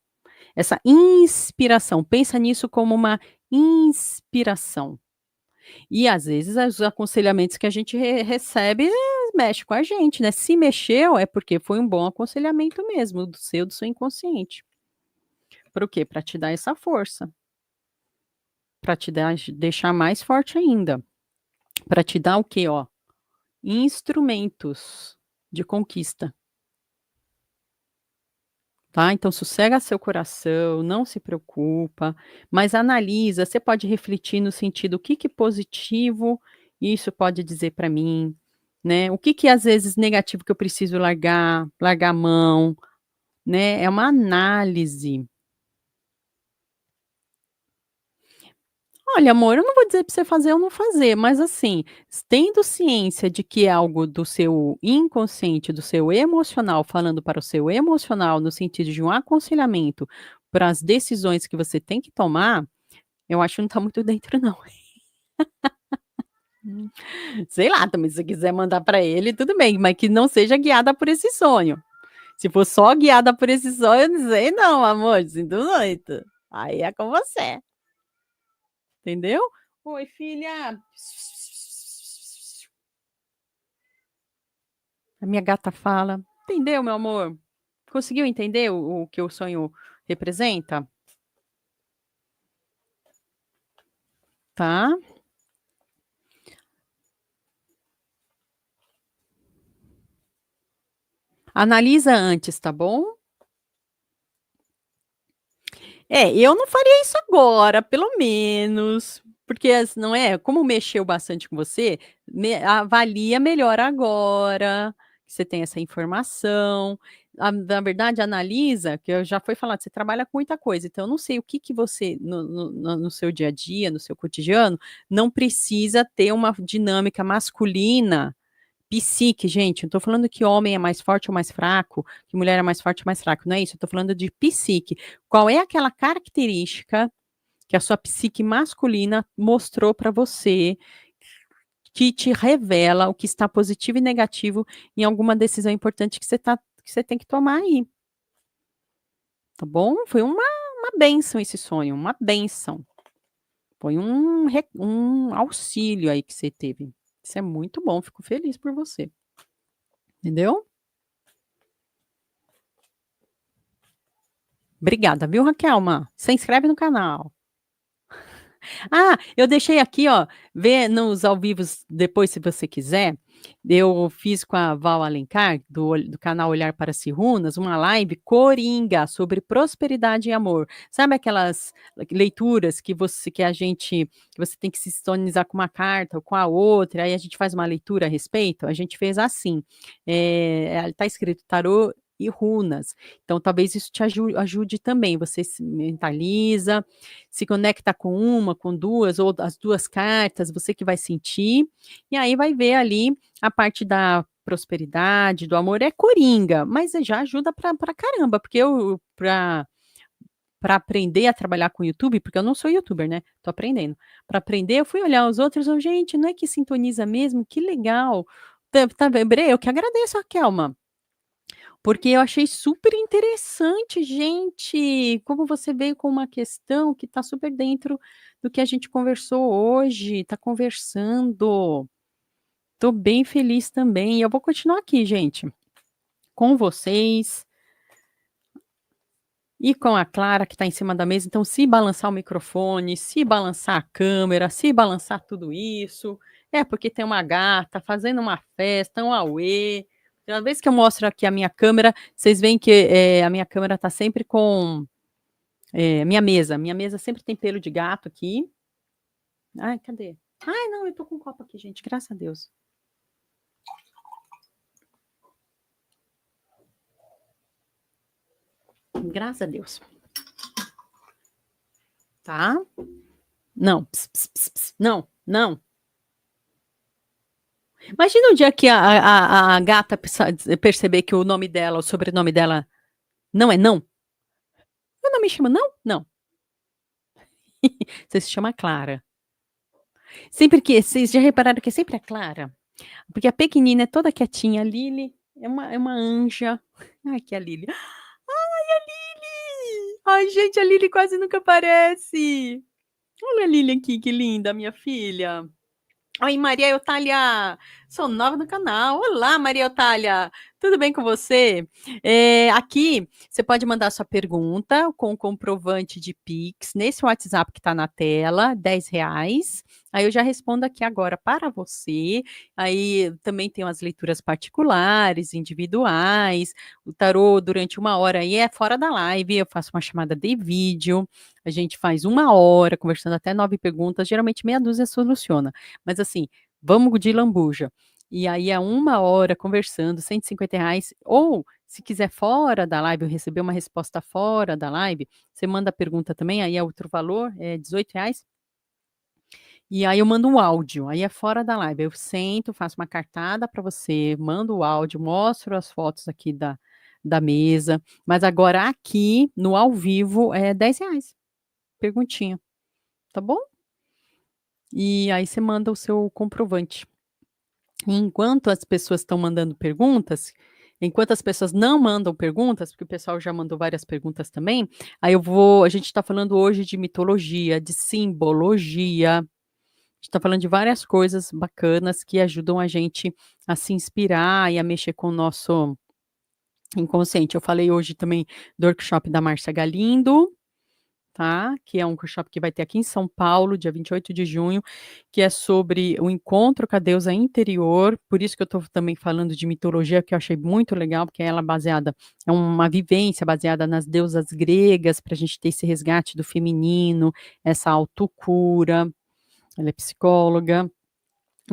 Essa inspiração, pensa nisso como uma inspiração. E às vezes os aconselhamentos que a gente recebe, mexe com a gente, né, se mexeu é porque foi um bom aconselhamento mesmo, do seu inconsciente. Para o quê? Para te dar essa força, para te deixar mais forte ainda, para te dar o quê, ó, instrumentos de conquista. Tá, então sossega seu coração, não se preocupa, mas analisa, você pode refletir no sentido, o que que positivo isso pode dizer para mim, né, o que que às vezes negativo que eu preciso largar a mão, né, é uma análise. Olha amor, eu não vou dizer para você fazer ou não fazer, mas assim, tendo ciência de que é algo do seu inconsciente, do seu emocional, falando para o seu emocional, no sentido de um aconselhamento para as decisões que você tem que tomar, eu acho que não está muito dentro não. Sei lá, também se você quiser mandar para ele, tudo bem, mas que não seja guiada por esse sonho. Se for só guiada por esse sonho, eu não sei não, amor, sinto muito. Aí é com você. Entendeu? Oi, filha. A minha gata fala. Entendeu, meu amor? Conseguiu entender o que o sonho representa? Tá? Analisa antes, tá bom? É, eu não faria isso agora, pelo menos, porque não é, como mexeu bastante com você, avalia melhor agora, que você tem essa informação. Na verdade, analisa, que eu já foi falado, você trabalha com muita coisa, então eu não sei o que que você, no seu dia a dia, no seu cotidiano, não precisa ter uma dinâmica masculina. Psique, gente, não tô falando que homem é mais forte ou mais fraco, que mulher é mais forte ou mais fraco, não é isso, eu tô falando de psique. Qual é aquela característica que a sua psique masculina mostrou para você, que te revela o que está positivo e negativo em alguma decisão importante que você tem que tomar aí, tá bom? Foi uma bênção esse sonho, uma bênção. Foi um auxílio aí que você teve. Isso é muito bom, fico feliz por você. Entendeu? Obrigada, viu, Raquelma? Se inscreve no canal. Ah, eu deixei aqui, ó, ver nos ao vivos depois, se você quiser. Eu fiz com a Val Alencar, do canal Olhar para Si Runas, uma live coringa sobre prosperidade e amor. Sabe aquelas leituras que você tem que se sintonizar com uma carta ou com a outra, aí a gente faz uma leitura a respeito? A gente fez assim, tá escrito tarô e runas. Então talvez isso te ajude também, você se mentaliza, se conecta com uma, com duas ou as 2 cartas, você que vai sentir, e aí vai ver ali a parte da prosperidade, do amor, é coringa, mas já ajuda pra caramba, porque eu pra aprender a trabalhar com o YouTube, porque eu não sou youtuber, né, tô aprendendo. Pra aprender, eu fui olhar os outros, eu: "Gente, não é que sintoniza mesmo? Que legal". Eu que agradeço a Kelma. Porque eu achei super interessante, gente, como você veio com uma questão que está super dentro do que a gente conversou hoje, está conversando. Tô bem feliz também e eu vou continuar aqui, gente, com vocês e com a Clara que está em cima da mesa, então se balançar o microfone, se balançar a câmera, se balançar tudo isso, é porque tem uma gata fazendo uma festa, um auê. Toda vez que eu mostro aqui a minha câmera, vocês veem que, a minha câmera está sempre com, minha mesa sempre tem pelo de gato aqui. Ai, cadê? Ai, não, eu tô com um copo aqui, gente, graças a Deus. Graças a Deus. Tá? Não, não, não. Imagina um dia que a gata perceber que o nome dela, o sobrenome dela não é não. Meu nome chama não? Não. Você se chama Clara. Sempre que, vocês já repararam que é sempre a Clara? Porque a pequenina é toda quietinha, a Lily é uma anja. Ai, que é a Lily. Ai, a Lily! Ai, gente, a Lily quase nunca aparece. Olha a Lily aqui, que linda, minha filha. Oi, Maria Eutália, sou nova no canal. Olá, Maria Eutália, tudo bem com você? Aqui, você pode mandar sua pergunta com comprovante de Pix nesse WhatsApp que está na tela, R$ 10. Aí eu já respondo aqui agora para você. Aí também tem umas leituras particulares, individuais. O tarô durante 1 hora aí é fora da live. Eu faço uma chamada de vídeo. A gente faz 1 hora conversando até 9 perguntas. Geralmente meia dúzia soluciona. Mas assim, vamos de lambuja. E aí, a 1 hora conversando, R$ 150. Ou, se quiser fora da live, eu receber uma resposta fora da live, você manda a pergunta também, aí é outro valor, é R$ 18. E aí eu mando um áudio, aí é fora da live. Eu sento, faço uma cartada para você, mando o áudio, mostro as fotos aqui da mesa. Mas agora aqui, no ao vivo, é R$ 10. Perguntinha, tá bom? E aí você manda o seu comprovante. E enquanto as pessoas estão mandando perguntas, enquanto as pessoas não mandam perguntas, porque o pessoal já mandou várias perguntas também, aí a gente está falando hoje de mitologia, de simbologia, a gente está falando de várias coisas bacanas que ajudam a gente a se inspirar e a mexer com o nosso inconsciente. Eu falei hoje também do workshop da Márcia Galindo, tá? Que é um workshop que vai ter aqui em São Paulo, dia 28 de junho, que é sobre o encontro com a deusa interior. Por isso que eu estou também falando de mitologia, que eu achei muito legal, porque ela é uma vivência baseada nas deusas gregas, para a gente ter esse resgate do feminino, essa autocura. Ela é psicóloga.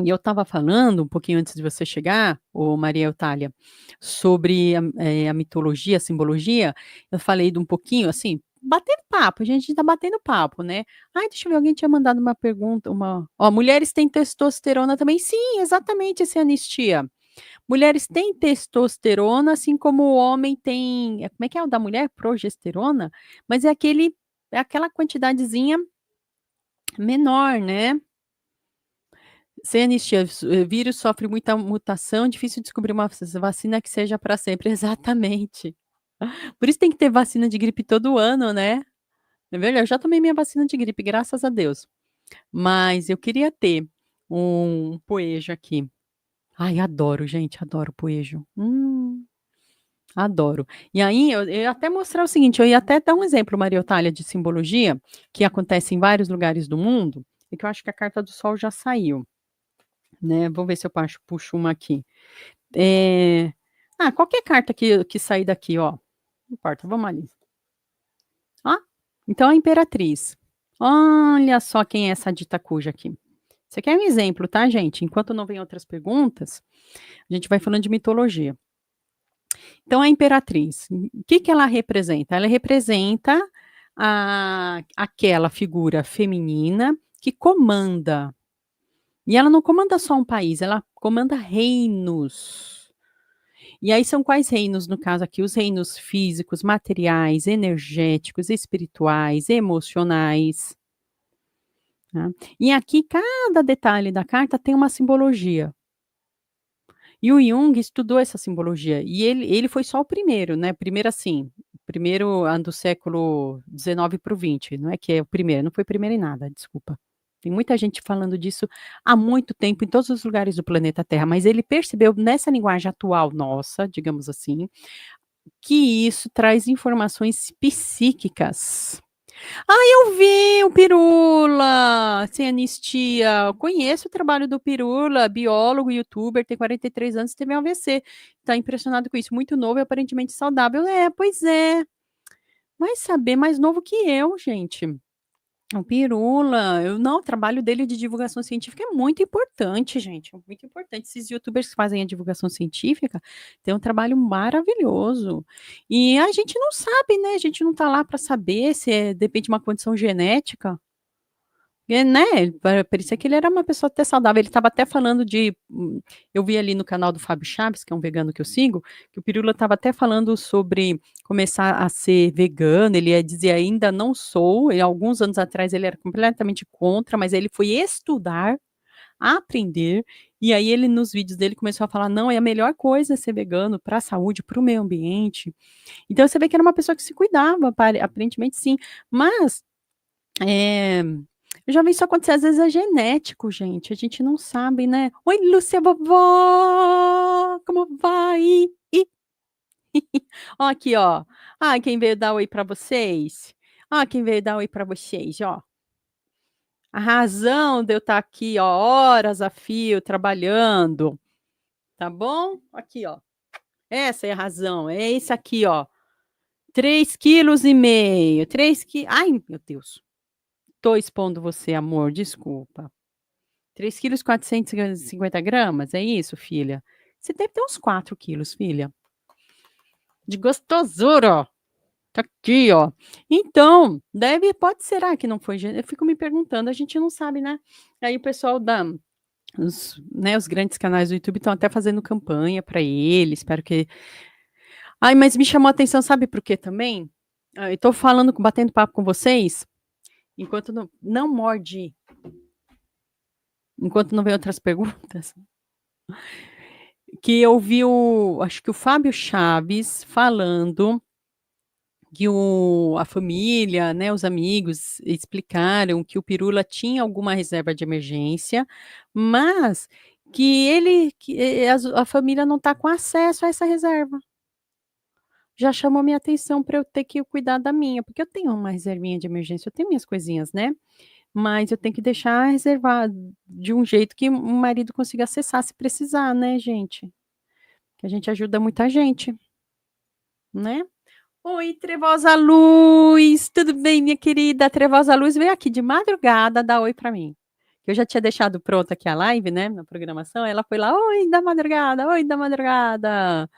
E eu estava falando, um pouquinho antes de você chegar, ô Maria Eutália, sobre a mitologia, a simbologia, eu falei de um pouquinho, assim, batendo papo, a gente está batendo papo, né? Ai, deixa eu ver, alguém tinha mandado uma pergunta, Ó, mulheres têm testosterona também? Sim, exatamente, essa é anistia. Mulheres têm testosterona, assim como o homem tem, como é que é o da mulher? Progesterona? Mas é aquela quantidadezinha menor, né? Sem anistia, vírus sofre muita mutação, difícil descobrir uma vacina que seja para sempre. Exatamente. Por isso tem que ter vacina de gripe todo ano, né? É verdade, eu já tomei minha vacina de gripe, graças a Deus. Mas eu queria ter um poejo aqui. Ai, adoro, gente, adoro poejo. Adoro. E aí, eu ia até mostrar o seguinte, eu ia até dar um exemplo, Maria Otália, de simbologia, que acontece em vários lugares do mundo, e que eu acho que a carta do sol já saiu. Né? Vou ver se eu puxo uma aqui. Qualquer carta que sair daqui, ó. Não importa, vamos ali. Então a imperatriz. Olha só quem é essa dita cuja aqui. Você quer um exemplo, tá, gente? Enquanto não vem outras perguntas, a gente vai falando de mitologia. Então a imperatriz, o que ela representa? Ela representa aquela figura feminina que comanda. E ela não comanda só um país, ela comanda reinos. E aí são quais reinos, no caso aqui? Os reinos físicos, materiais, energéticos, espirituais, emocionais. Tá? E aqui, cada detalhe da carta tem uma simbologia. E o Jung estudou essa simbologia. E ele foi só o primeiro, né? Primeiro ano do século XIX para o XX. Não é que é o primeiro, não foi primeiro em nada, desculpa. Tem muita gente falando disso há muito tempo em todos os lugares do planeta Terra, mas ele percebeu nessa linguagem atual nossa, digamos assim, que isso traz informações psíquicas. Eu vi o Pirula, sem anistia. Conheço o trabalho do Pirula, biólogo, youtuber, tem 43 anos, teve um AVC. Tá impressionado com isso, muito novo e aparentemente saudável. Pois é. Vai saber, mais novo que eu, gente. O Pirula, o trabalho dele de divulgação científica é muito importante, gente, é muito importante. Esses youtubers que fazem a divulgação científica têm um trabalho maravilhoso. E a gente não sabe, né, a gente não tá lá para saber se depende de uma condição genética. Né, parecia que ele era uma pessoa até saudável, ele estava até falando eu vi ali no canal do Fábio Chaves, que é um vegano que eu sigo, que o Pirula estava até falando sobre começar a ser vegano, ele ia dizer: "Ainda não sou", e alguns anos atrás ele era completamente contra, mas ele foi estudar, aprender, e aí ele nos vídeos dele começou a falar: "Não, é a melhor coisa ser vegano para a saúde, para o meio ambiente". Então você vê que era uma pessoa que se cuidava, aparentemente sim, mas é, eu já vi isso acontecer, às vezes é genético, gente, a gente não sabe, né. "Oi, Lúcia vovó, como vai?" Ó aqui, ó. Ah, quem veio dar oi pra vocês. Ah, quem veio dar oi pra vocês, ó. A razão de eu estar aqui, ó, horas a fio trabalhando, tá bom? Aqui, ó. Essa é a razão, é esse aqui, ó. 3,5 kg, ai, meu Deus. Tô expondo você, amor, desculpa. 3,450 kg, é isso, filha? Você deve ter uns 4 quilos, filha. De gostosura. Tá aqui, ó. Então, pode será que não foi eu fico me perguntando, a gente não sabe, né. Aí o pessoal os grandes canais do YouTube estão até fazendo campanha para ele, espero que ai, mas me chamou a atenção, sabe por quê também? Eu tô falando, batendo papo com vocês, enquanto não morde, enquanto não vem outras perguntas. Que eu vi acho que o Fábio Chaves falando que a família, né, os amigos explicaram que o Pirula tinha alguma reserva de emergência, mas a família não está com acesso a essa reserva. Já chamou minha atenção para eu ter que cuidar da minha, porque eu tenho uma reservinha de emergência, eu tenho minhas coisinhas, né, mas eu tenho que deixar reservado de um jeito que o marido consiga acessar se precisar, né, gente. Que a gente ajuda muita gente, né. Oi, Trevosa Luz, tudo bem, minha querida? A Trevosa Luz veio aqui de madrugada dar oi para mim. Eu já tinha deixado pronta aqui a live, né, na programação, ela foi lá: "Oi da madrugada, oi da madrugada".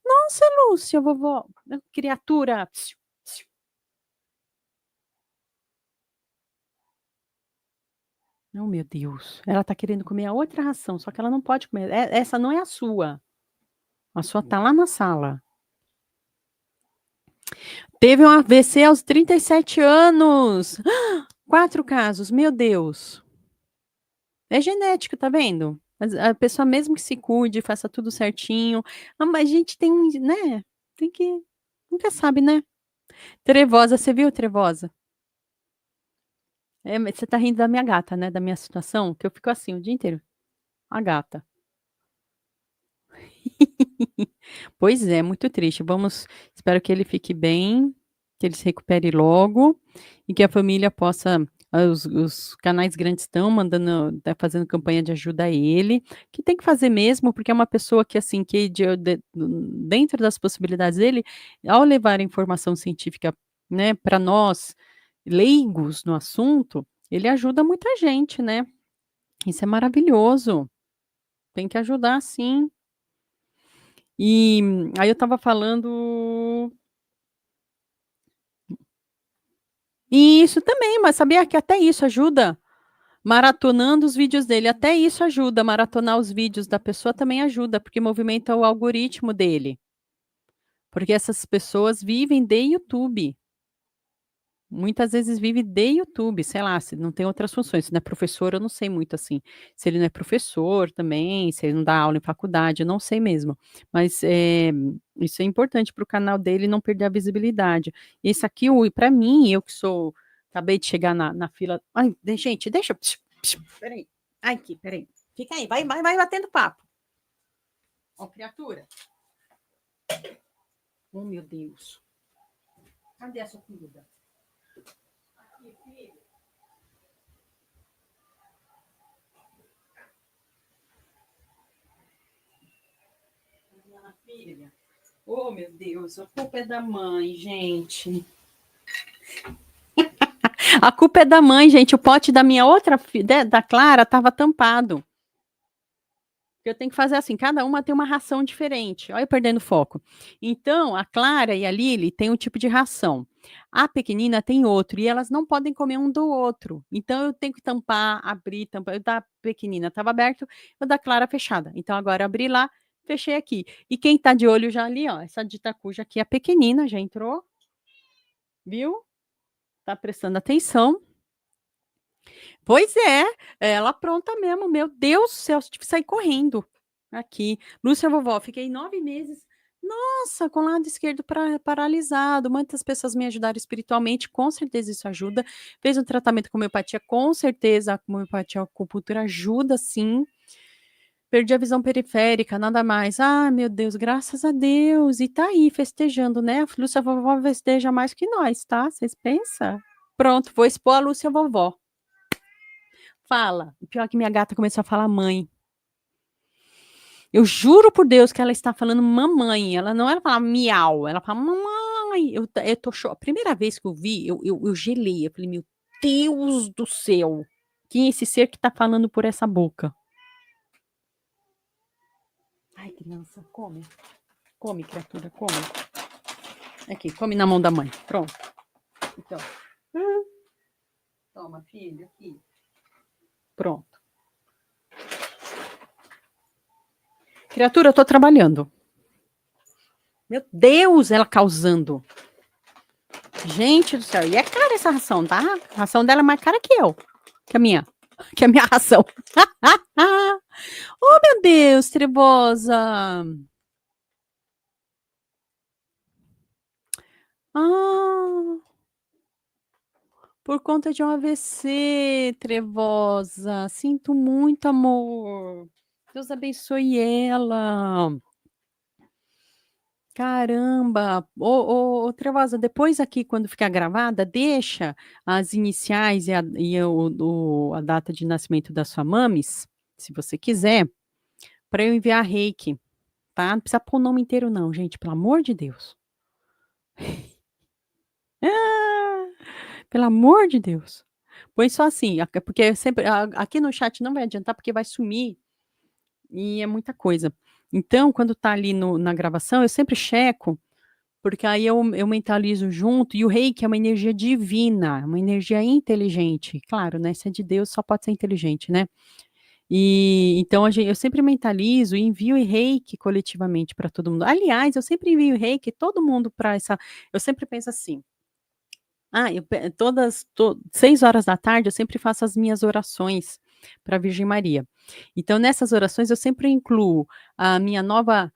"Nossa, Lúcia, vovó, criatura". Oh, meu Deus, ela tá querendo comer a outra ração, só que ela não pode comer, essa não é a sua tá lá na sala. Teve um AVC aos 37 anos. 4 casos, meu Deus. É genético, tá vendo? A pessoa mesmo que se cuide, faça tudo certinho, mas a gente tem né, tem que nunca sabe, né. Trevosa, você viu Trevosa? É, mas você tá rindo da minha gata, né, da minha situação, que eu fico assim o dia inteiro. A gata. Pois é, muito triste. Espero que ele fique bem, que ele se recupere logo e que a família possa os canais grandes estão mandando, tá fazendo campanha de ajuda a ele, que tem que fazer mesmo, porque é uma pessoa que, assim, que dentro das possibilidades dele, ao levar a informação científica, né, para nós leigos no assunto, ele ajuda muita gente, né. Isso é maravilhoso. Tem que ajudar sim. E aí eu estava falando isso também, mas sabia que até isso ajuda? Maratonando os vídeos dele, até isso ajuda, maratonar os vídeos da pessoa também ajuda, porque movimenta o algoritmo dele. Porque essas pessoas vivem de YouTube. Muitas vezes vive de YouTube, sei lá, se não tem outras funções, se não é professor, eu não sei muito, assim, se ele não é professor também, se ele não dá aula em faculdade, eu não sei mesmo. Mas, isso é importante para o canal dele não perder a visibilidade. Esse aqui, para mim, eu que acabei de chegar na fila, ai, gente, deixa, espera aí. Ai, aqui, espera aí. Fica aí, vai batendo papo. Ó, criatura. Oh, meu Deus. Cadê a sua comida? Aqui, filho. Minha filha. Oh, meu Deus, a culpa é da mãe, gente. A culpa é da mãe, gente. O pote da minha outra filha, da Clara, estava tampado. Eu tenho que fazer assim, cada uma tem uma ração diferente. Olha eu perdendo foco. Então, a Clara e a Lily têm um tipo de ração. A pequenina tem outro, e elas não podem comer um do outro. Então, eu tenho que tampar, abrir, tampar. O da pequenina estava aberto, o da Clara fechada. Então, agora abri lá, fechei aqui. E quem tá de olho já ali, ó, essa de Itacuja aqui, a pequenina, já entrou, viu? Tá prestando atenção. Pois é, ela pronta mesmo, meu Deus do céu, tive que sair correndo aqui. Lúcia vovó, fiquei 9 meses, nossa, com o lado esquerdo paralisado. Muitas pessoas me ajudaram espiritualmente, com certeza isso ajuda. Fez um tratamento com homeopatia, com certeza a homeopatia, a acupuntura ajuda sim. Perdi a visão periférica, nada mais. Ah, meu Deus, graças a Deus. E tá aí, festejando, né? A Lúcia vovó festeja mais que nós, tá? Vocês pensam? Pronto, vou expor a Lúcia vovó. Fala. O pior é que minha gata começou a falar mãe. Eu juro por Deus que ela está falando mamãe. Ela não fala miau, ela fala mamãe. Eu tô A primeira vez que eu vi, eu gelei. Eu falei, meu Deus do céu. Quem é esse ser que está falando por essa boca? Ai, criança, come. Come, criatura, come. Aqui, come na mão da mãe. Pronto. Então. Toma, filho, aqui. Pronto. Criatura, eu tô trabalhando. Meu Deus, ela causando. Gente do céu. E é cara essa ração, tá? A ração dela é mais cara que eu. Que a minha. Que a minha ração. Oh, meu Deus, Trebosa. Ah, por conta de um AVC, Trevosa. Sinto muito, amor. Deus abençoe ela. Caramba! Ô, Trevosa, depois aqui, quando ficar gravada, deixa as iniciais a data de nascimento da sua mames, se você quiser, para eu enviar reiki, tá? Não precisa pôr o nome inteiro, não, gente, pelo amor de Deus. Ah, pelo amor de Deus. Põe só assim, porque sempre aqui no chat não vai adiantar, porque vai sumir e é muita coisa. Então, quando tá ali na gravação, eu sempre checo. Porque aí eu mentalizo junto, e o reiki é uma energia divina, uma energia inteligente. Claro, né? Se é de Deus, só pode ser inteligente, né? E então eu sempre mentalizo e envio reiki coletivamente para todo mundo. Aliás, eu sempre envio reiki todo mundo para essa. Eu sempre penso assim. Ah, 6 horas da tarde eu sempre faço as minhas orações para a Virgem Maria. Então, nessas orações, eu sempre incluo a minha nova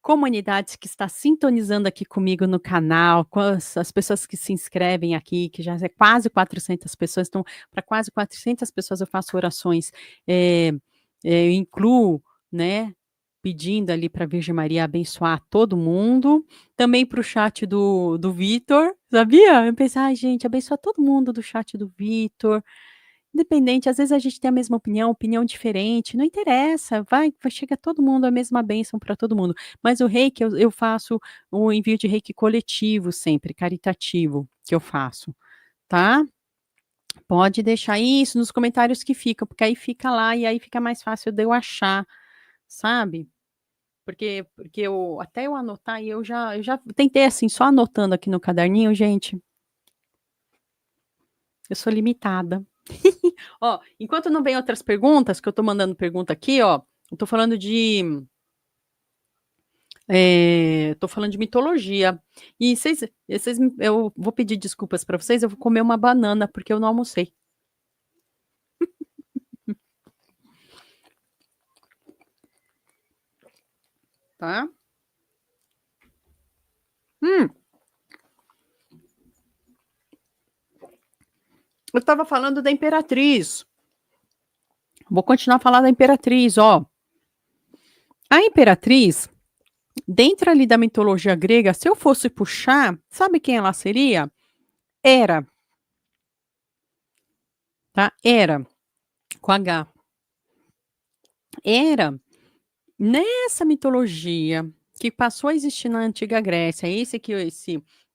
comunidade que está sintonizando aqui comigo no canal, com as pessoas que se inscrevem aqui, que já é quase 400 pessoas, então, para quase 400 pessoas eu faço orações, eu incluo, né, pedindo ali para a Virgem Maria abençoar todo mundo, também para o chat do Vitor, sabia? Eu pensei, ai gente, abençoa todo mundo do chat do Vitor, independente, às vezes a gente tem a mesma opinião diferente, não interessa, chega todo mundo a mesma bênção para todo mundo. Mas o reiki, eu faço o envio de reiki coletivo sempre, caritativo, que eu faço, tá? Pode deixar isso nos comentários que ficam, porque aí fica lá e aí fica mais fácil de eu achar, sabe? Porque até eu anotar, e eu já tentei assim, só anotando aqui no caderninho, gente. Eu sou limitada. Ó, enquanto não vem outras perguntas, que eu tô mandando pergunta aqui, ó, eu tô falando de mitologia. E eu vou pedir desculpas para vocês, eu vou comer uma banana, porque eu não almocei. Tá? Eu estava falando da Imperatriz. Vou continuar a falar da Imperatriz, ó. A Imperatriz, dentro ali da mitologia grega, se eu fosse puxar, sabe quem ela seria? Hera, tá? Hera, com H. Hera, nessa mitologia que passou a existir na antiga Grécia,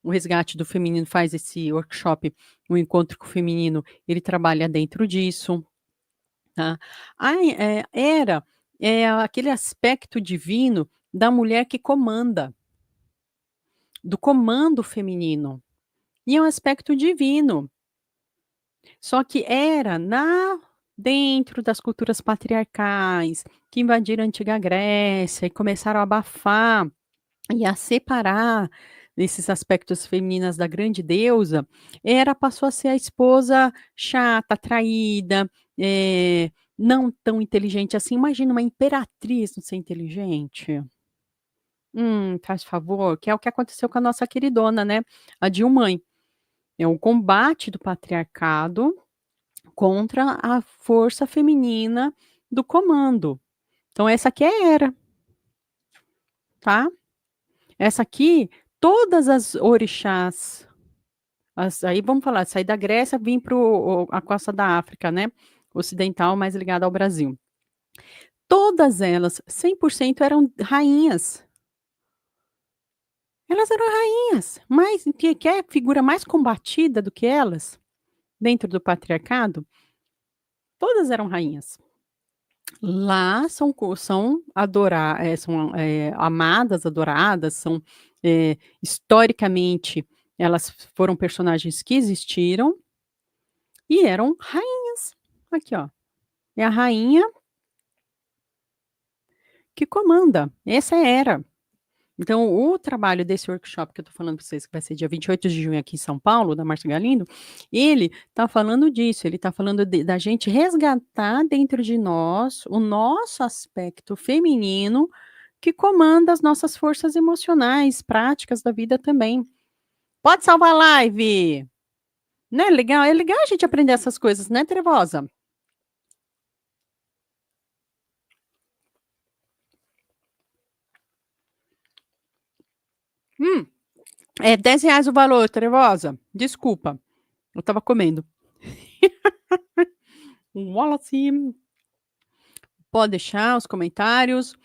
o Resgate do Feminino faz esse workshop o encontro com o feminino, ele trabalha dentro disso, tá. Aí, aquele aspecto divino da mulher que comanda, do comando feminino, e é um aspecto divino. Só que era na dentro das culturas patriarcais, que invadiram a antiga Grécia e começaram a abafar e a separar esses aspectos femininas da grande deusa, passou a ser a esposa chata, traída, não tão inteligente assim. Imagina uma imperatriz não ser inteligente. Faz favor, que é o que aconteceu com a nossa queridona, né, a Dilma. É o combate do patriarcado contra a força feminina do comando. Então essa aqui é a Hera, tá. Essa aqui, todas as orixás, aí vamos falar, sair da Grécia, vim para a costa da África, né, ocidental, mais ligada ao Brasil. Todas elas, 100% eram rainhas. Elas eram rainhas, mas quer figura mais combatida do que elas, dentro do patriarcado? Todas eram rainhas. Lá são amadas, adoradas, historicamente, elas foram personagens que existiram e eram rainhas. Aqui, ó, é a rainha que comanda, essa é Hera. Então, o trabalho desse workshop que eu estou falando para vocês, que vai ser dia 28 de junho aqui em São Paulo, da Márcia Galindo, ele está falando disso, ele está falando da gente resgatar dentro de nós o nosso aspecto feminino que comanda as nossas forças emocionais, práticas da vida também. Pode salvar a live! Né? Legal, é legal a gente aprender essas coisas, né, Trevosa? É R$ 10 o valor, Trevosa. Desculpa, eu estava comendo. Wallace, pode deixar os comentários.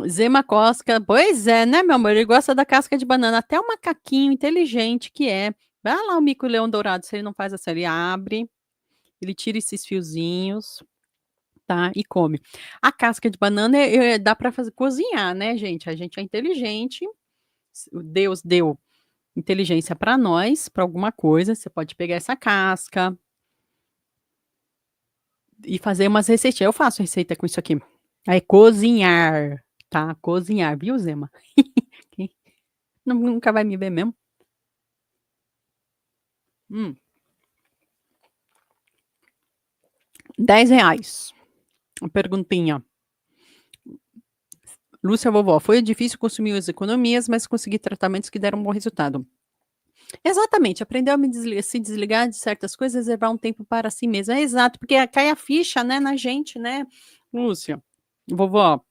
Zema Cosca, pois é, né, meu amor? Ele gosta da casca de banana. Até o macaquinho inteligente que é. Vai lá o mico-leão dourado, se ele não faz assim, ele abre, ele tira esses fiozinhos, tá? E come. A casca de banana dá para fazer cozinhar, né, gente? A gente é inteligente. Deus deu inteligência para nós, para alguma coisa. Você pode pegar essa casca e fazer umas receitinhas. Eu faço receita com isso aqui. Aí cozinhar, tá? Cozinhar, viu, Zema? Nunca vai me ver mesmo. Hum. R$ 10. Uma perguntinha. Lúcia Vovó, foi difícil consumir as economias, mas consegui tratamentos que deram um bom resultado. Exatamente, aprendeu a se desligar de certas coisas, reservar um tempo para si mesma. É exato, porque cai a ficha, né, na gente, né, Lúcia? Vovó,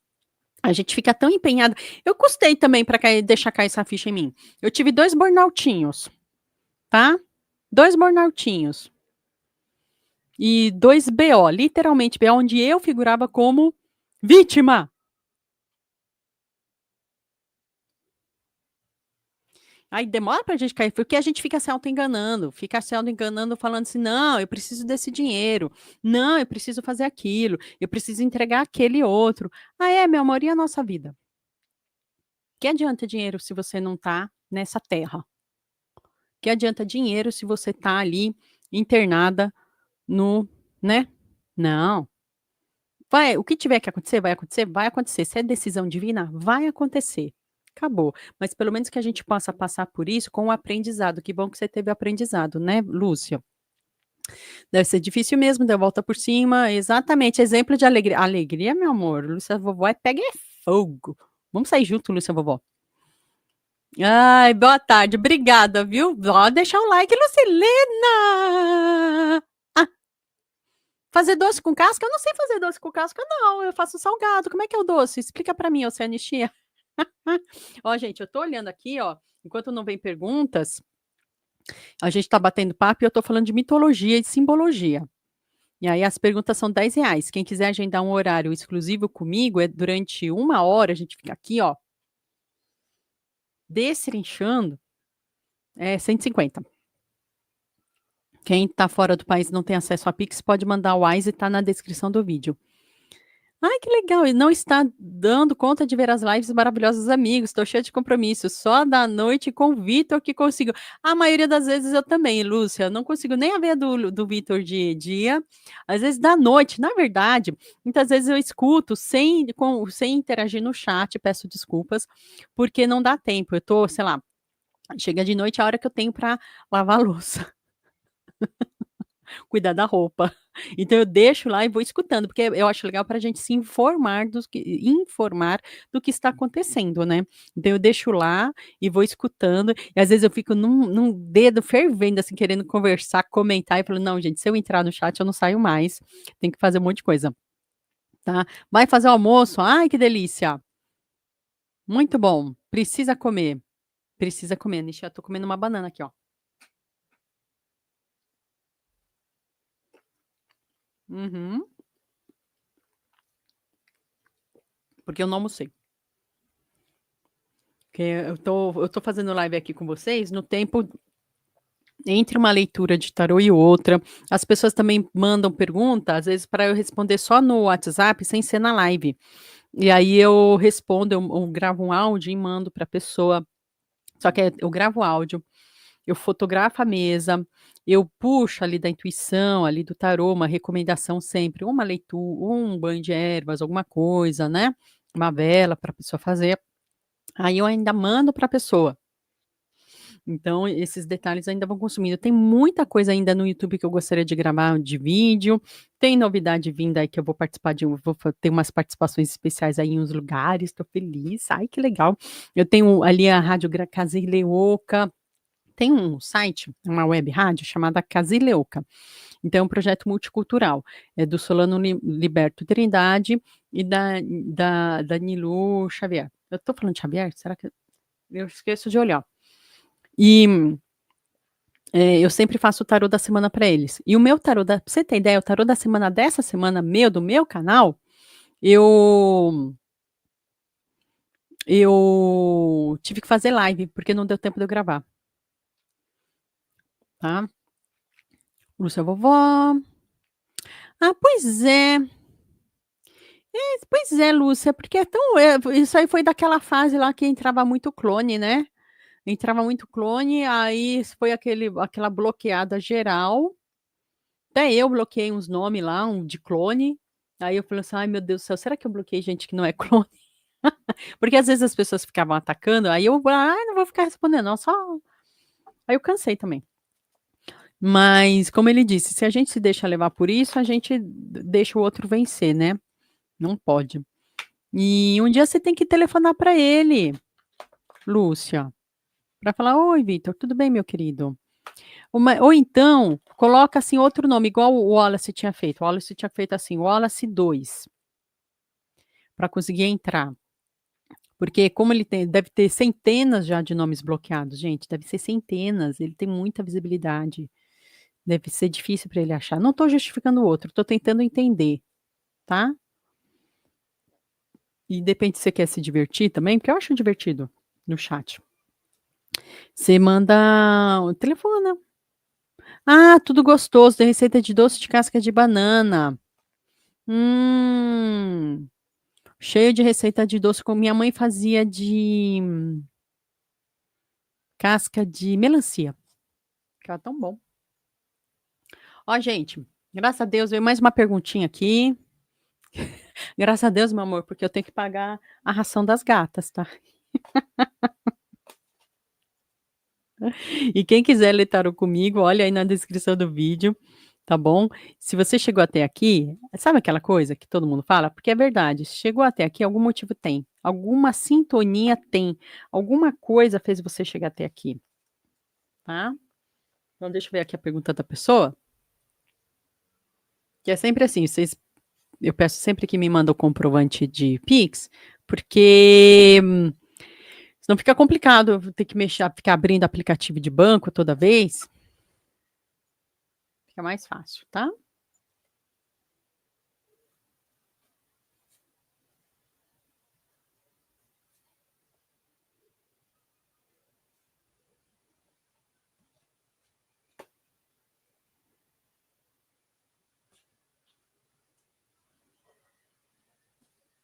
a gente fica tão empenhada. Eu custei também para deixar cair essa ficha em mim. Eu tive 2 burnoutinhos, tá? 2 burnoutinhos. E 2 BO, literalmente BO, onde eu figurava como vítima. Aí demora pra gente cair, porque a gente fica se auto-enganando, falando assim: "Não, eu preciso desse dinheiro. Não, eu preciso fazer aquilo. Eu preciso entregar aquele outro". Ah, é, meu amor, e a nossa vida? Que adianta dinheiro se você não tá nessa terra? Que adianta dinheiro se você tá ali internada no, né? Não. O que tiver que acontecer, vai acontecer, vai acontecer. Se é decisão divina, vai acontecer. Acabou. Mas pelo menos que a gente possa passar por isso com o aprendizado. Que bom que você teve aprendizado, né, Lúcia? Deve ser difícil mesmo, deu volta por cima. Exatamente, exemplo de alegria. Alegria, meu amor, Lúcia Vovó é pega é fogo. Vamos sair junto, Lúcia Vovó. Ai, boa tarde, obrigada, viu? Pode deixar o like, Lucilena! Fazer doce com casca? Eu não sei fazer doce com casca, não. Eu faço salgado. Como é que é o doce? Explica para mim, Oceanistia. Ó, gente, eu tô olhando aqui, ó. Enquanto não vem perguntas, a gente tá batendo papo e eu tô falando de mitologia e de simbologia. E aí as perguntas são R$ 10. Quem quiser agendar um horário exclusivo comigo, é durante 1 hora, a gente fica aqui, ó, destrinchando, é 150. Quem está fora do país e não tem acesso a Pix pode mandar o Wise, tá na descrição do vídeo. Ai, que legal! E não está dando conta de ver as lives maravilhosas dos amigos, estou cheia de compromissos, só da noite com o Vitor que consigo. A maioria das vezes eu também, Lúcia, não consigo nem a ver do Vitor de dia, às vezes da noite. Na verdade, muitas vezes eu escuto sem interagir no chat, peço desculpas, porque não dá tempo. Eu tô, sei lá, chega de noite a hora que eu tenho para lavar a louça. Cuidar da roupa. Então eu deixo lá e vou escutando, porque eu acho legal para a gente se informar do que está acontecendo, né. Então eu deixo lá e vou escutando, e às vezes eu fico num dedo fervendo, assim, querendo conversar, comentar, e falo: "Não, gente, se eu entrar no chat eu não saio mais, tem que fazer um monte de coisa", tá. Vai fazer o almoço? Ai, que delícia. Muito bom. Precisa comer. Precisa comer. Nixe, eu tô comendo uma banana aqui, ó. Uhum. Porque eu não almocei. Que eu tô fazendo live aqui com vocês no tempo entre uma leitura de tarô e outra. As pessoas também mandam pergunta, às vezes para eu responder só no WhatsApp, sem ser na live. E aí eu respondo, eu gravo um áudio e mando para a pessoa. Só que eu gravo o áudio, eu fotografo a mesa, eu puxo ali da intuição, ali do tarô, uma recomendação sempre, uma leitura, um banho de ervas, alguma coisa, né, uma vela para a pessoa fazer. Aí eu ainda mando para a pessoa. Então, esses detalhes ainda vão consumindo. Tem muita coisa ainda no YouTube que eu gostaria de gravar de vídeo, tem novidade vinda aí que eu vou participar de vou ter umas participações especiais aí em uns lugares, estou feliz. Ai, que legal. Eu tenho ali a Rádio Casileoca, tem um site, uma web rádio chamada Casileoca. Então é um projeto multicultural, é do Solano Liberto Trindade e da Nilu Xavier. Eu estou falando de Xavier? Será que eu esqueço de olhar. E eu sempre faço o tarô da semana para eles. E o meu tarô da pra você ter ideia, o tarô da semana dessa semana do meu canal, eu eu tive que fazer live, porque não deu tempo de eu gravar, tá. Lúcia Vovó. Ah, pois é. Pois é, Lúcia, porque é tão isso aí foi daquela fase lá que entrava muito clone, né. Entrava muito clone, aí foi aquela bloqueada geral. Até eu bloqueei uns nomes lá, um de clone, aí eu falei assim: "Ai meu Deus do céu, será que eu bloqueei gente que não é clone?" Porque às vezes as pessoas ficavam atacando, aí eu: "Ai, não vou ficar respondendo não, só". Aí eu cansei também. Mas, como ele disse, se a gente se deixa levar por isso, a gente deixa o outro vencer, né, não pode. E um dia você tem que telefonar para ele, Lúcia, para falar: "Oi Vitor, tudo bem meu querido?" Ou então, coloca, assim, outro nome, igual o Wallace tinha feito. O Wallace tinha feito assim, Wallace 2, para conseguir entrar. Porque como ele deve ter centenas já de nomes bloqueados, gente, deve ser centenas, ele tem muita visibilidade. Deve ser difícil para ele achar. Não estou justificando o outro, estou tentando entender, tá. E depende se você quer se divertir também, porque eu acho divertido no chat. Você manda telefona. "Ah, tudo gostoso, tem receita de doce de casca de banana. Hum, cheio de receita de doce, como minha mãe fazia de casca de melancia, ficava tão bom". Ó gente, graças a Deus veio mais uma perguntinha aqui. Graças a Deus meu amor, porque eu tenho que pagar a ração das gatas, tá. E quem quiser ler tarô comigo, olha aí na descrição do vídeo, tá bom. Se você chegou até aqui, sabe aquela coisa que todo mundo fala? Porque é verdade, se chegou até aqui, algum motivo tem, alguma sintonia tem, alguma coisa fez você chegar até aqui, tá. Então deixa eu ver aqui a pergunta da pessoa, que é sempre assim, eu peço sempre que me manda o comprovante de Pix, porque senão fica complicado eu ter que mexer, ficar abrindo aplicativo de banco toda vez, fica mais fácil, tá.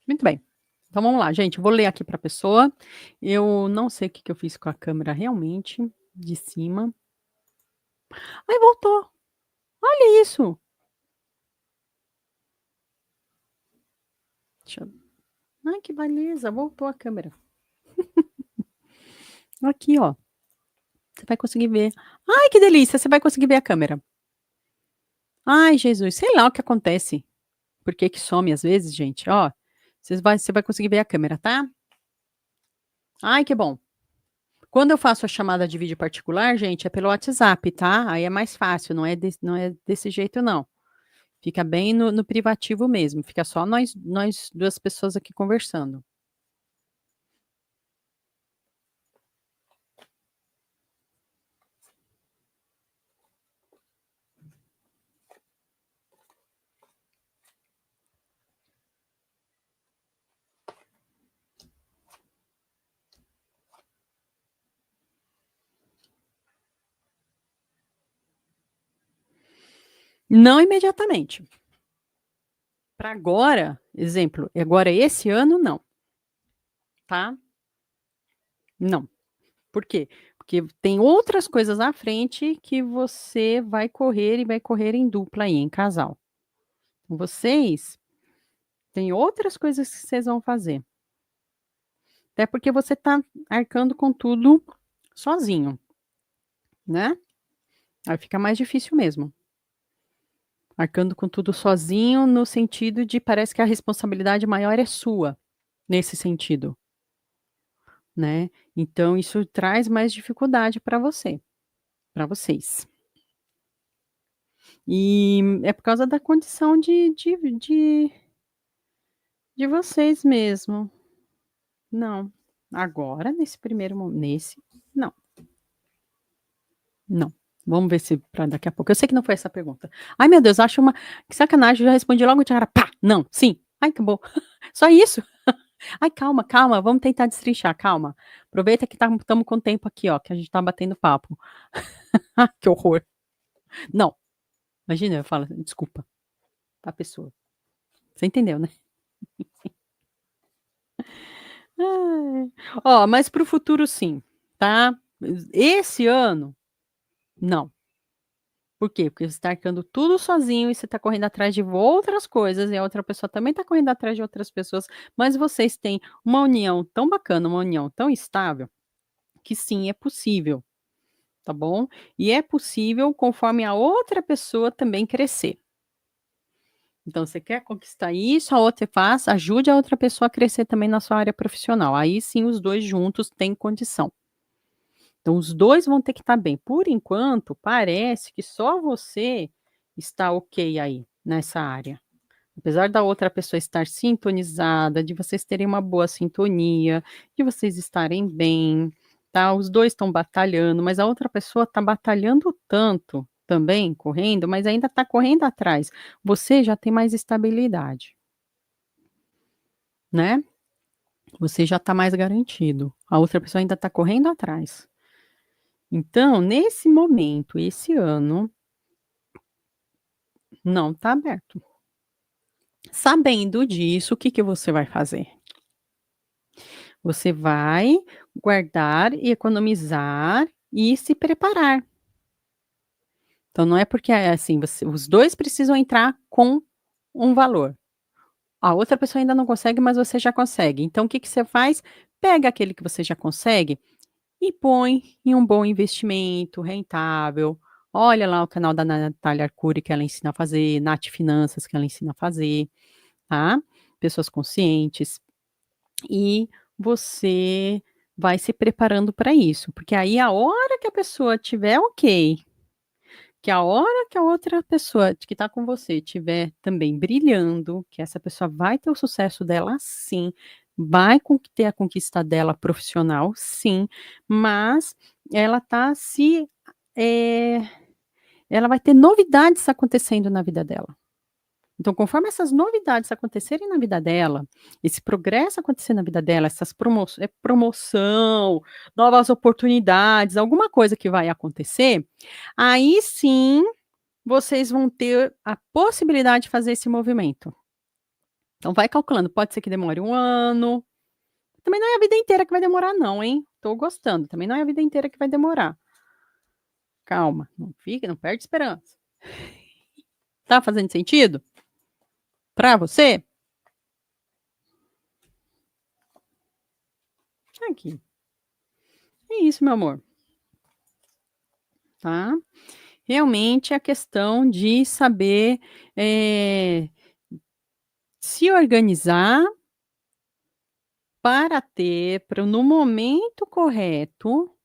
Muito bem. Então vamos lá, gente, eu vou ler aqui para a pessoa. Eu não sei o que que eu fiz com a câmera realmente, de cima. Ai, voltou. Olha isso. Deixa eu ai, que beleza, voltou a câmera. Aqui, ó. Você vai conseguir ver. Ai, que delícia, você vai conseguir ver a câmera. Ai, Jesus, sei lá o que acontece. Por que que some às vezes, gente, ó. Você vai conseguir ver a câmera, tá? Ai, que bom. Quando eu faço a chamada de vídeo particular, gente, é pelo WhatsApp, tá? Aí é mais fácil, não é desse jeito não. Fica bem no privativo mesmo, fica só nós 2 pessoas aqui conversando. Não imediatamente. Para agora, exemplo, agora esse ano não, tá? Não. Por quê? Porque tem outras coisas à frente que você vai correr e vai correr em dupla aí, em casal. Vocês têm outras coisas que vocês vão fazer. Até porque você está arcando com tudo sozinho, né? Aí fica mais difícil mesmo. Arcando com tudo sozinho, no sentido de parece que a responsabilidade maior é sua, nesse sentido, né? Então isso traz mais dificuldade para você, para vocês. E é por causa da condição de vocês mesmo. Não. Agora, nesse primeiro momento, não, não. Vamos ver se para daqui a pouco. Eu sei que não foi essa a pergunta. Ai, meu Deus, acho uma que sacanagem, eu já respondi logo de cara, pá, não, sim. Ai, que bom. Só isso? Ai, calma, calma, vamos tentar destrinchar, calma. Aproveita que estamos com tempo aqui, ó, que a gente tá batendo papo. Que horror. Não, imagina, eu falo, desculpa, pra pessoa. Você entendeu, né? Ai. Ó, mas para o futuro sim, tá? Esse ano, não. Por quê? Porque você está arcando tudo sozinho e você está correndo atrás de outras coisas e a outra pessoa também está correndo atrás de outras pessoas, mas vocês têm uma união tão bacana, uma união tão estável, que sim, é possível, tá bom? E é possível conforme a outra pessoa também crescer. Então, você quer conquistar isso, a outra faz, ajude a outra pessoa a crescer também na sua área profissional. Aí sim, os dois juntos têm condição. Então, os 2 vão ter que estar bem. Por enquanto, parece que só você está ok aí, nessa área. Apesar da outra pessoa estar sintonizada, de vocês terem uma boa sintonia, de vocês estarem bem, tá? Os 2 estão batalhando, mas a outra pessoa está batalhando tanto também, correndo, mas ainda está correndo atrás. Você já tem mais estabilidade, né? Você já está mais garantido. A outra pessoa ainda está correndo atrás. Então, nesse momento, esse ano, não está aberto. Sabendo disso, o que que você vai fazer? Você vai guardar e economizar e se preparar. Então não é porque é assim, os 2 precisam entrar com um valor. A outra pessoa ainda não consegue, mas você já consegue. Então o que que você faz? Pega aquele que você já consegue e põe em um bom investimento rentável. Olha lá o canal da Natália Arcuri que ela ensina a fazer, Nath Finanças que ela ensina a fazer, tá? Pessoas conscientes. E você vai se preparando para isso, porque aí a hora que a pessoa tiver ok, que a hora que a outra pessoa que está com você tiver também brilhando, que essa pessoa vai ter o sucesso dela sim, vai ter a conquista dela profissional sim, mas ela tá se, eh, ela vai ter novidades acontecendo na vida dela. Então, conforme essas novidades acontecerem na vida dela, esse progresso acontecer na vida dela, essas promoção, novas oportunidades, alguma coisa que vai acontecer, aí sim vocês vão ter a possibilidade de fazer esse movimento. Então vai calculando, pode ser que demore 1 ano, também não é a vida inteira que vai demorar não, hein. Tô gostando, também não é a vida inteira que vai demorar. Calma, não perde esperança. Tá fazendo sentido pra você? Aqui. É isso, meu amor, tá. Realmente é a questão de saber, eh, se organizar para ter para no momento correto,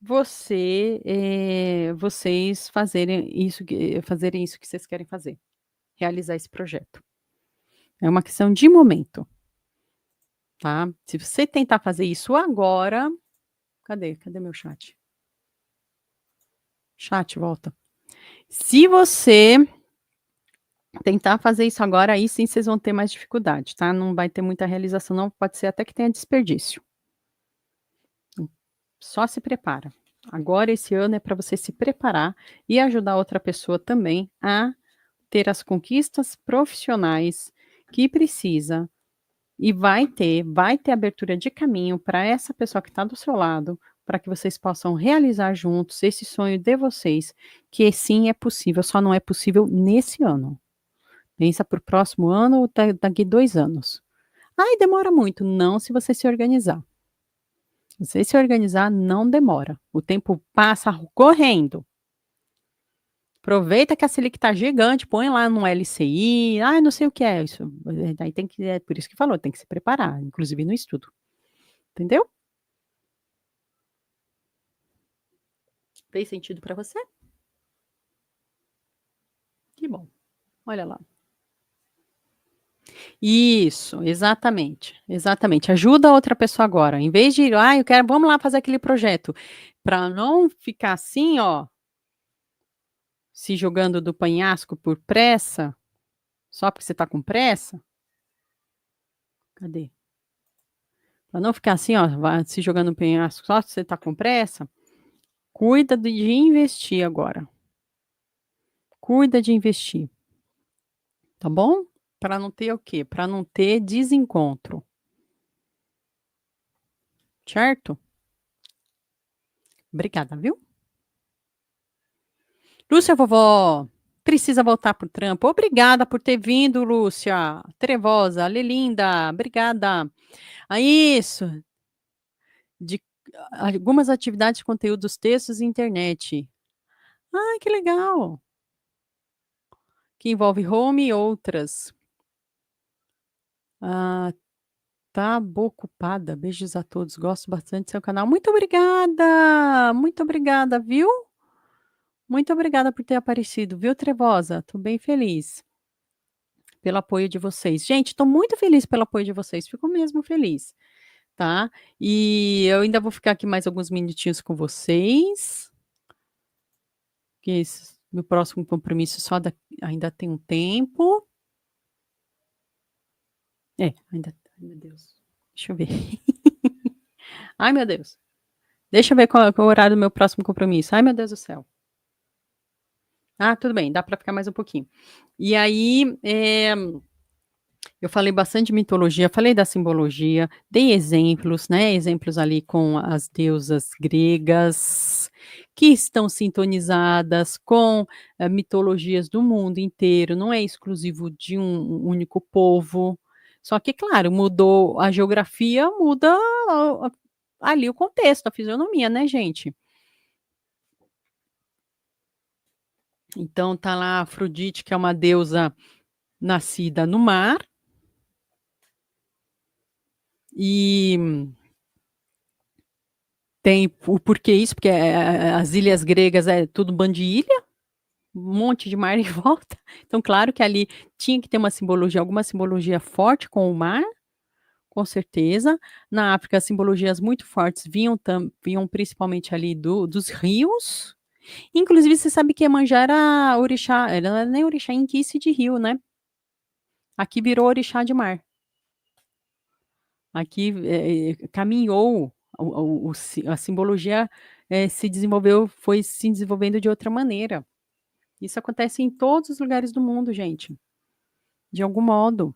vocês fazerem isso que vocês querem fazer, realizar esse projeto. É uma questão de momento, tá. Se você tentar fazer isso agora cadê meu chat? Chat, volta. Se você tentar fazer isso agora, aí sim vocês vão ter mais dificuldade, tá. Não vai ter muita realização não, pode ser até que tenha desperdício. Só se prepara. Agora esse ano é para você se preparar e ajudar outra pessoa também a ter as conquistas profissionais que precisa e vai ter abertura de caminho para essa pessoa que está do seu lado, para que vocês possam realizar juntos esse sonho de vocês, que sim é possível, só não é possível nesse ano. Pensa para o próximo ano ou daqui 2 anos. "Ai, demora muito", não se você se organizar. Se você se organizar, não demora, o tempo passa correndo. Aproveita que a Selic tá gigante, põe lá no LCI, "Ai, não sei o que é isso", daí tem que por isso que falou, tem que se preparar, inclusive no estudo, entendeu? Fez sentido para você? Que bom, olha lá. Isso, exatamente, exatamente. Ajuda a outra pessoa agora, em vez de: "Ai, eu quero vamos lá fazer aquele projeto", para não ficar assim, ó, se jogando do penhasco por pressa, só porque você tá com pressa. Cadê? Para não ficar assim, ó, se jogando no penhasco só se você tá com pressa, cuida de investir agora. Cuida de investir, tá bom? Para não ter o quê? Para não ter desencontro, certo? Obrigada, viu? Lúcia vovó, precisa voltar para o trampo. Obrigada por ter vindo, Lúcia. Trevosa, Lelinda, obrigada. Ah, isso, de algumas atividades de conteúdos, textos e internet. Ah, que legal. Que envolve home e outras. Ah, tá boa ocupada. Beijos a todos. Gosto bastante do seu canal. Muito obrigada, viu? Muito obrigada por ter aparecido, viu, Trevosa? Tô bem feliz pelo apoio de vocês. Gente, tô muito feliz pelo apoio de vocês, fico mesmo feliz, tá? E eu ainda vou ficar aqui mais alguns minutinhos com vocês, que meu próximo compromisso ainda tem um tempo. É, ainda ai meu Deus, deixa eu ver. Ai meu Deus, deixa eu ver qual é o horário do meu próximo compromisso. Ai meu Deus do céu. Ah, tudo bem, dá para ficar mais um pouquinho. E aí, eu falei bastante de mitologia, falei da simbologia, dei exemplos, né, exemplos ali com as deusas gregas, que estão sintonizadas com, mitologias do mundo inteiro, não é exclusivo de um único povo. Só que, claro, mudou a geografia, muda ali o contexto, a fisionomia, né, gente. Então tá lá a Afrodite, que é uma deusa nascida no mar. E tem o porquê isso, porque, as ilhas gregas é tudo um bando de ilha, um monte de mar em volta. Então, claro que ali tinha que ter uma simbologia, alguma simbologia forte com o mar, com certeza. Na África, simbologias muito fortes vinham principalmente ali dos rios. Inclusive, você sabe que Iemanjá era orixá, ela nem orixá, inquice de rio, né. Aqui virou orixá de mar. Aqui, caminhou a simbologia, foi se desenvolvendo de outra maneira. Isso acontece em todos os lugares do mundo, gente. de algum modo.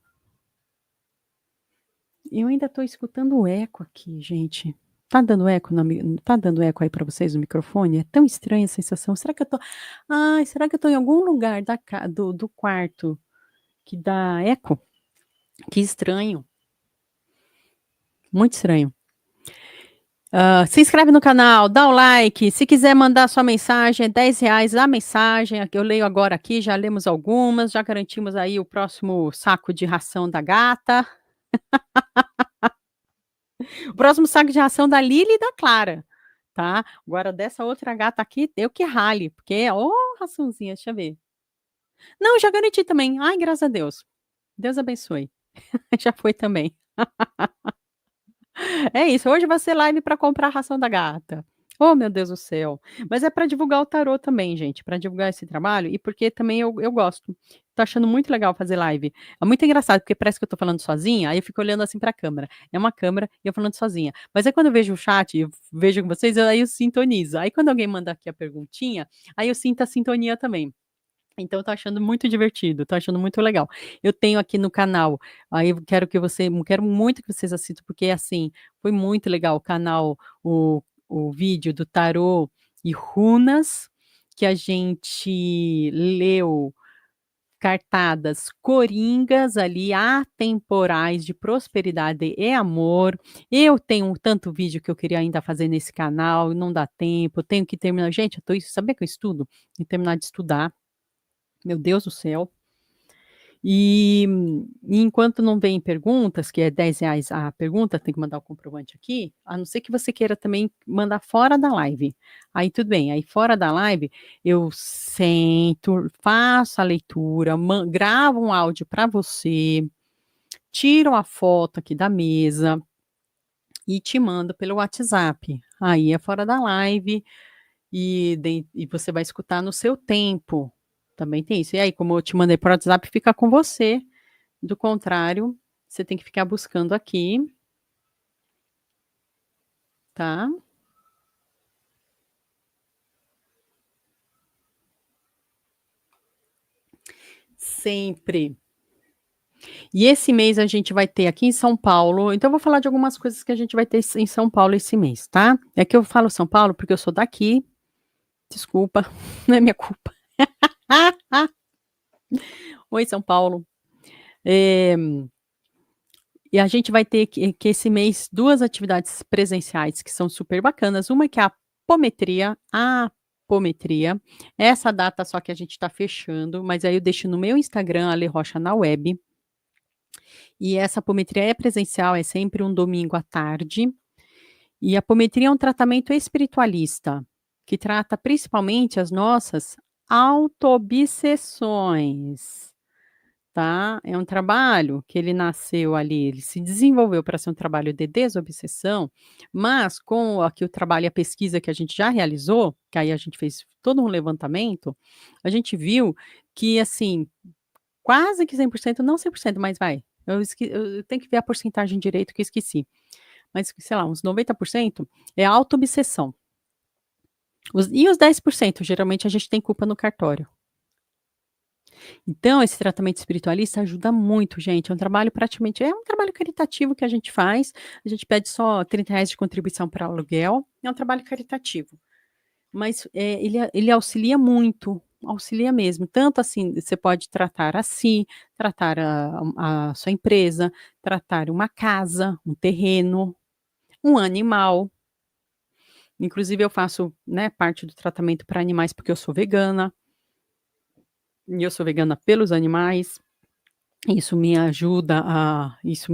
Eu ainda estou escutando o eco aqui, gente. Tá dando eco aí para vocês no microfone? É tão estranha a sensação. Será que eu tô em algum lugar do quarto que dá eco? Que estranho, muito estranho. Se inscreve no canal, dá o like, se quiser mandar sua mensagem, é R$ 10 a mensagem, eu leio agora aqui, já lemos algumas, já garantimos aí o próximo saco de ração da gata, o próximo saco de ração da Lili e da Clara, tá? Agora dessa outra gata aqui, eu que rale, porque, ô raçãozinha, deixa eu ver. Não, já garanti também, ai graças a Deus, Deus abençoe, já foi também. É isso, hoje vai ser live para comprar a ração da gata. Oh, meu Deus do céu. Mas é para divulgar o tarô também, gente, para divulgar esse trabalho e porque também eu gosto. Tô achando muito legal fazer live. É muito engraçado, porque parece que eu tô falando sozinha, aí eu fico olhando assim para a câmera. É uma câmera e eu falando sozinha. Mas aí quando eu vejo o chat, eu vejo com vocês, aí eu sintonizo. Aí quando alguém manda aqui a perguntinha, aí eu sinto a sintonia também. Então eu tô achando muito divertido, tô achando muito legal. Eu tenho aqui no canal, aí eu quero muito que vocês assistam, porque, assim, foi muito legal o canal, o vídeo do tarô e runas, que a gente leu cartadas coringas ali, atemporais de prosperidade e amor. Eu tenho tanto vídeo que eu queria ainda fazer nesse canal e não dá tempo, eu tenho que terminar gente, sabia que eu estudo? Tenho que terminar de estudar. Meu Deus do céu. E enquanto não vem perguntas, que é R$ 10 a pergunta, tem que mandar o comprovante aqui, a não ser que você queira também mandar fora da live. Aí tudo bem, aí fora da live eu sento, faço a leitura, gravo um áudio para você, tiro a foto aqui da mesa e te mando pelo WhatsApp. Aí é fora da live, e você vai escutar no seu tempo. Também tem isso. E aí, como eu te mandei por WhatsApp, fica com você. Do contrário, você tem que ficar buscando aqui, tá? Sempre. E esse mês a gente vai ter aqui em São Paulo, então eu vou falar de algumas coisas que a gente vai ter em São Paulo esse mês, tá? É que eu falo São Paulo porque eu sou daqui, desculpa, não é minha culpa. Oi, São Paulo. Eh, e a gente vai ter que esse mês 2 atividades presenciais que são super bacanas, uma que é a apometria, essa data só que a gente está fechando, mas aí eu deixo no meu Instagram, Ale Rocha na web, e essa apometria é presencial, é sempre um domingo à tarde, e a apometria é um tratamento espiritualista, que trata principalmente as nossas autoobsessões. Tá? É um trabalho que ele nasceu ali, ele se desenvolveu para ser um trabalho de desobsessão, mas com aqui o trabalho e a pesquisa que a gente já realizou, que aí a gente fez todo um levantamento, a gente viu que, assim, quase que 100%, não 100%, mas vai, eu tenho que ver a porcentagem direito que eu esqueci, mas sei lá, uns 90% é autoobsessão. E os 10%, geralmente a gente tem culpa no cartório. Então, esse tratamento espiritualista ajuda muito, gente. É um trabalho caritativo que a gente faz. A gente pede só R$ 30 de contribuição para aluguel. É um trabalho caritativo. Mas ele auxilia mesmo. Tanto assim, você pode tratar a si, tratar a sua empresa, tratar uma casa, um terreno, um animal. Inclusive, eu faço, né, parte do tratamento para animais porque eu sou vegana. E eu sou vegana pelos animais. Isso me ajuda a isso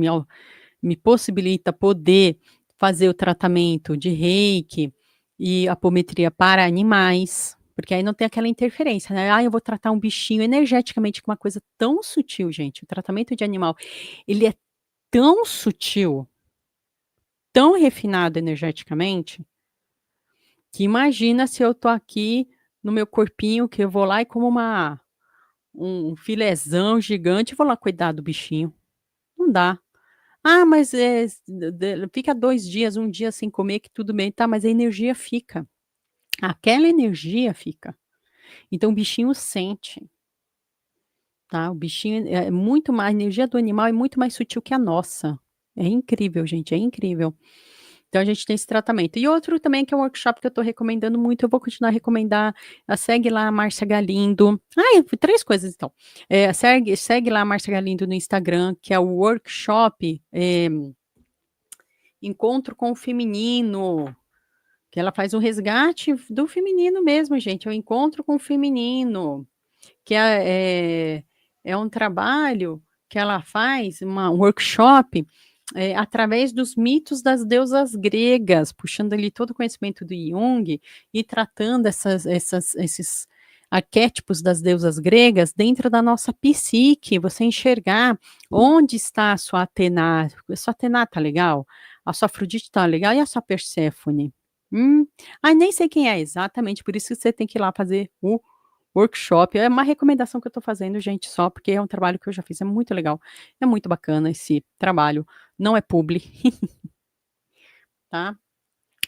me possibilita poder fazer o tratamento de reiki e apometria para animais, porque aí não tem aquela interferência, né, "Ah, eu vou tratar um bichinho energeticamente", que é uma coisa tão sutil, gente, o tratamento de animal, ele é tão sutil, tão refinado energeticamente, que imagina se eu tô aqui no meu corpinho, que eu vou lá e como um filézão gigante e vou lá cuidar do bichinho, não dá. Ah, mas, fica 2 dias, um dia sem comer que tudo bem, tá, mas a energia fica, aquela energia fica. Então o bichinho sente. tá? O bichinho é muito mais a energia do animal é muito mais sutil que a nossa. É incrível, gente, é incrível. Então a gente tem esse tratamento. E outro também que é um workshop que eu estou recomendando muito, eu vou continuar a recomendar, segue lá a Márcia Galindo. 3 coisas então. Segue lá a Márcia Galindo no Instagram, que é o workshop, Encontro com o Feminino, que ela faz um resgate do feminino mesmo, gente, é o encontro com o feminino, que é um trabalho que ela faz, um workshop, através dos mitos das deusas gregas, puxando ali todo o conhecimento do Jung e tratando esses arquétipos das deusas gregas dentro da nossa psique, você enxergar onde está a sua Atena tá legal? A sua Afrodite tá legal? E a sua Perséfone? Nem sei quem é exatamente, por isso que você tem que ir lá fazer o workshop. É uma recomendação que eu estou fazendo, gente, só porque é um trabalho que eu já fiz, é muito legal, é muito bacana esse trabalho, não é publi, tá?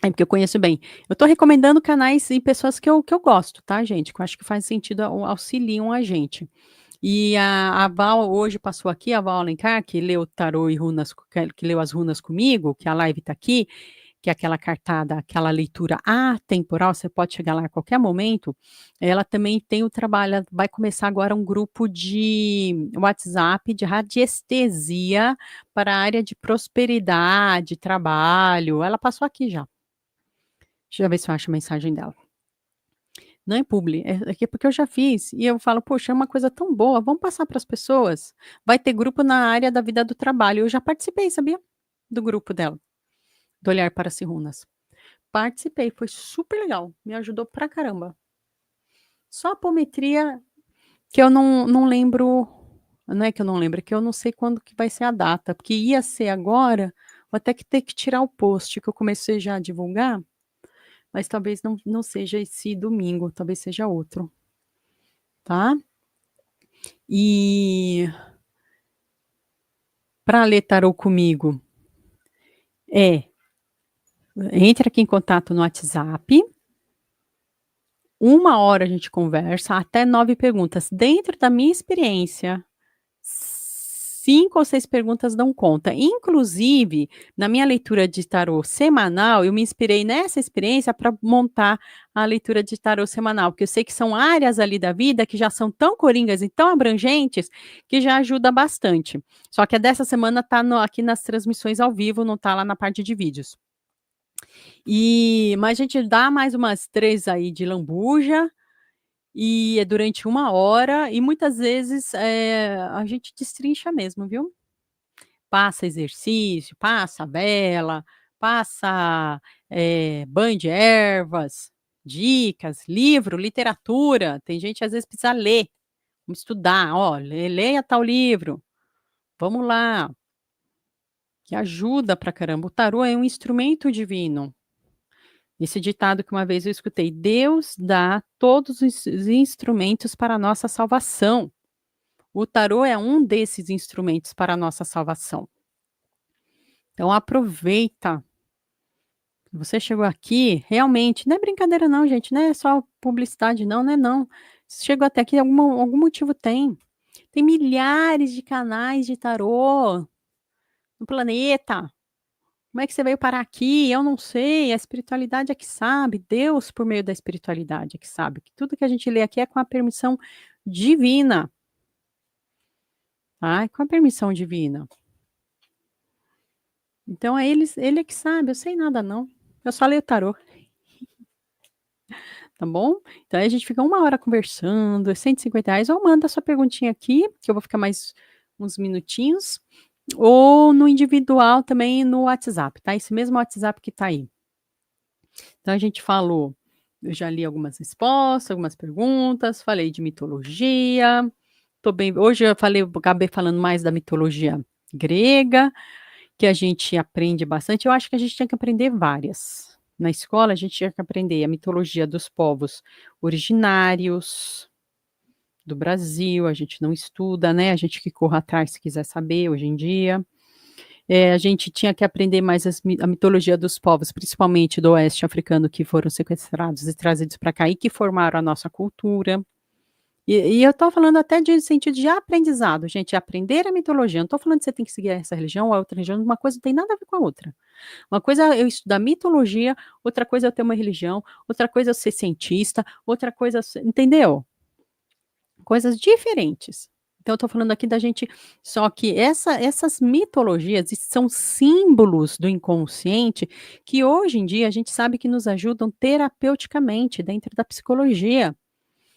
É porque eu conheço bem. Eu estou recomendando canais e pessoas que eu gosto, tá, gente? Que eu acho que faz sentido, auxiliam a gente. E a Val hoje passou aqui, a Val Alencar, que leu tarô e runas, que leu as runas comigo, que a live está aqui, que é aquela cartada, aquela leitura atemporal, você pode chegar lá a qualquer momento, ela também tem o trabalho, vai começar agora um grupo de WhatsApp de radiestesia para a área de prosperidade, trabalho. Ela passou aqui já. Deixa eu ver se eu acho a mensagem dela. Não é publi, é porque eu já fiz. E eu falo, poxa, é uma coisa tão boa, vamos passar para as pessoas. Vai ter grupo na área da vida do trabalho. Eu já participei, sabia? Do grupo dela, do Olhar para as Runas. Participei, foi super legal, me ajudou pra caramba. Só a apometria que eu não lembro, não é que eu não lembro, é que eu não sei quando que vai ser a data, porque ia ser agora, vou até que ter que tirar o post que eu comecei já a divulgar, mas talvez não seja esse domingo, talvez seja outro, tá? E para ler tarô comigo, entre aqui em contato no WhatsApp, 1 hora a gente conversa, até 9 perguntas. Dentro da minha experiência, 5 ou 6 perguntas dão conta. Inclusive, na minha leitura de tarô semanal, eu me inspirei nessa experiência para montar a leitura de tarô semanal, porque eu sei que são áreas ali da vida que já são tão coringas e tão abrangentes que já ajuda bastante. Só que a dessa semana está aqui nas transmissões ao vivo, não está lá na parte de vídeos. Mas a gente dá mais umas 3 aí de lambuja, e é durante 1 hora, e muitas vezes a gente destrincha mesmo, viu? Passa exercício, passa vela, passa banho de ervas, dicas, livro, literatura. Tem gente às vezes precisa ler, vamos estudar, ó, leia tal livro, vamos lá, que ajuda pra caramba. O tarô é um instrumento divino. Esse ditado que uma vez eu escutei: Deus dá todos os instrumentos para a nossa salvação. O tarô é um desses instrumentos para a nossa salvação. Então aproveita. Você chegou aqui, realmente, não é brincadeira não, gente, não é só publicidade não, não é não. Você chegou até aqui, algum motivo tem. Tem milhares de canais de tarô no planeta. Como é que você veio parar aqui? Eu não sei, a espiritualidade é que sabe, Deus, por meio da espiritualidade, é que sabe, que tudo que a gente lê aqui é com a permissão divina, tá? É com a permissão divina. Então ele é que sabe, eu sei nada não, eu só leio tarô. Tá bom? Então aí a gente fica 1 hora conversando, é R$ 150, ou manda a sua perguntinha aqui, que eu vou ficar mais uns minutinhos, ou no individual também no WhatsApp, tá? Esse mesmo WhatsApp que tá aí. Então a gente falou, eu já li algumas respostas, algumas perguntas, falei de mitologia, hoje eu acabei falando mais da mitologia grega, que a gente aprende bastante, eu acho que a gente tinha que aprender várias. Na escola a gente tinha que aprender a mitologia dos povos originários do Brasil, a gente não estuda, né, a gente que corra atrás se quiser saber hoje em dia. A gente tinha que aprender mais a mitologia dos povos, principalmente do oeste africano, que foram sequestrados e trazidos para cá e que formaram a nossa cultura. E eu tô falando até de sentido de aprendizado, gente, aprender a mitologia, não tô falando que você tem que seguir essa religião ou a outra religião, uma coisa não tem nada a ver com a outra. Uma coisa é eu estudar mitologia, outra coisa é eu ter uma religião, outra coisa é eu ser cientista, outra coisa é se entendeu? Coisas diferentes. Então eu tô falando aqui da gente só que essas mitologias são símbolos do inconsciente, que hoje em dia a gente sabe que nos ajudam terapeuticamente dentro da psicologia.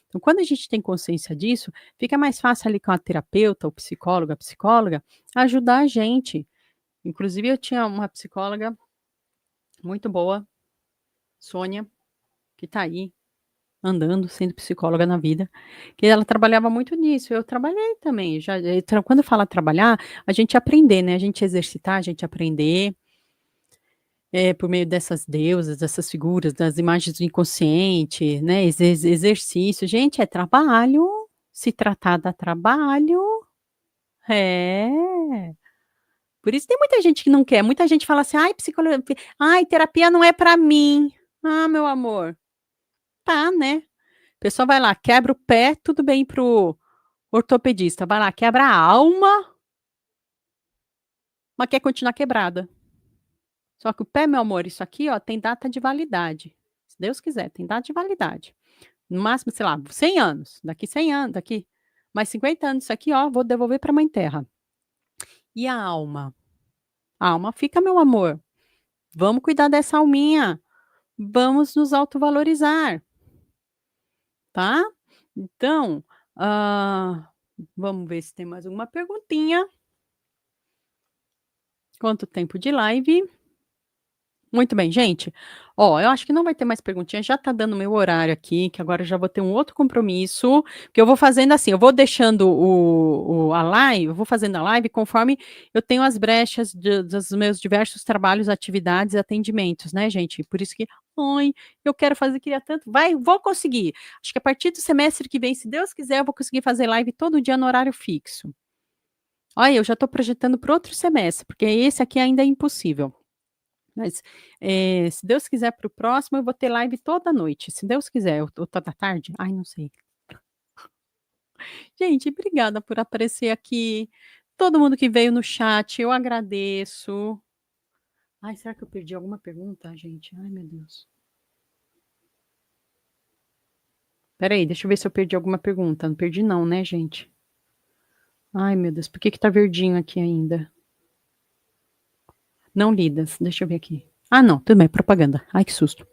Então quando a gente tem consciência disso, fica mais fácil ali com a terapeuta, o psicólogo, a psicóloga, ajudar a gente. Inclusive eu tinha uma psicóloga muito boa, Sônia, que tá aí andando, sendo psicóloga na vida, que ela trabalhava muito nisso, eu trabalhei também, já quando fala trabalhar, a gente aprender, né, a gente exercitar, a gente aprender, por meio dessas deusas, dessas figuras, das imagens do inconsciente, né, exercício, gente, é trabalho, se tratar dá trabalho, é. Por isso tem muita gente que não quer, muita gente fala assim: "Ai, ai, terapia não é para mim". Ah, meu amor, tá, né. A pessoa vai lá, quebra o pé, tudo bem ir para o ortopedista, vai lá, quebra a alma, mas quer continuar quebrada. Só que o pé, meu amor, isso aqui, ó, tem data de validade. Se Deus quiser, tem data de validade. No máximo, sei lá, 100 anos, daqui 100 anos, daqui mais 50 anos, isso aqui, ó, vou devolver para a mãe terra. E a alma? A alma fica, meu amor, vamos cuidar dessa alminha, vamos nos autovalorizar, tá? Então, vamos ver se tem mais alguma perguntinha. Quanto tempo de live? Muito bem, gente. Ó, eu acho que não vai ter mais perguntinha, já tá dando meu horário aqui, que agora eu já vou ter um outro compromisso, que eu vou fazendo assim, eu vou deixando a live, eu vou fazendo a live conforme eu tenho as brechas dos meus diversos trabalhos, atividades e atendimentos, né, gente? Por isso que, ai, eu quero fazer, queria tanto, vou conseguir. Acho que a partir do semestre que vem, se Deus quiser, eu vou conseguir fazer live todo dia no horário fixo. Olha, eu já estou projetando para outro semestre, porque esse aqui ainda é impossível. Mas, se Deus quiser para o próximo, eu vou ter live toda noite, se Deus quiser, ou toda tarde? Ai, não sei. Gente, obrigada por aparecer aqui, todo mundo que veio no chat, eu agradeço. Ai, será que eu perdi alguma pergunta, gente? Ai, meu Deus. Espera aí, deixa eu ver se eu perdi alguma pergunta. Não perdi não, né, gente? Ai, meu Deus, por que que tá verdinho aqui ainda? Não lidas, deixa eu ver aqui. Ah, não, tudo bem, propaganda. Ai, que susto.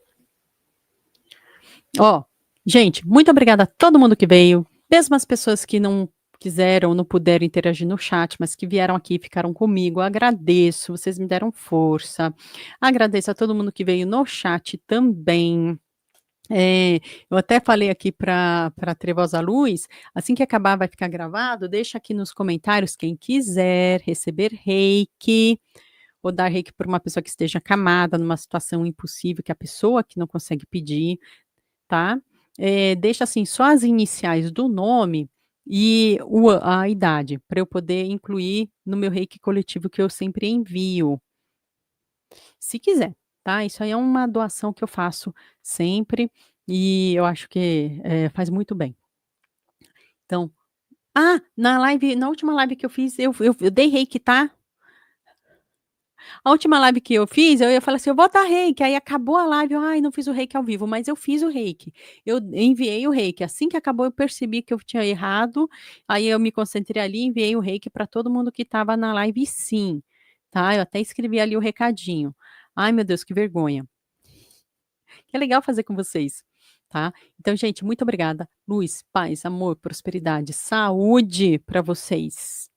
Ó, gente, muito obrigada a todo mundo que veio, mesmo as pessoas que não quiseram, não puderam interagir no chat, mas que vieram aqui e ficaram comigo, agradeço, vocês me deram força. Agradeço a todo mundo que veio no chat também. Eu até falei aqui para Trevosa Luz, assim que acabar vai ficar gravado, deixa aqui nos comentários quem quiser receber reiki, ou dar reiki por uma pessoa que esteja acamada, numa situação impossível, que a pessoa que não consegue pedir, tá? Deixa assim só as iniciais do nome e a idade, para eu poder incluir no meu reiki coletivo que eu sempre envio, se quiser, tá? Isso aí é uma doação que eu faço sempre e eu acho que faz muito bem. Então, na última live que eu fiz, eu dei reiki, tá? A última live que eu fiz, eu ia falar assim: "Eu vou dar reiki", aí acabou a live, eu: "Ai, não fiz o reiki ao vivo", mas eu fiz o reiki. Eu enviei o reiki, assim que acabou eu percebi que eu tinha errado, aí eu me concentrei ali e enviei o reiki para todo mundo que estava na live sim, tá, eu até escrevi ali o recadinho. Ai meu Deus, que vergonha. Que é legal fazer com vocês, tá. Então gente, muito obrigada. Luz, paz, amor, prosperidade, saúde para vocês.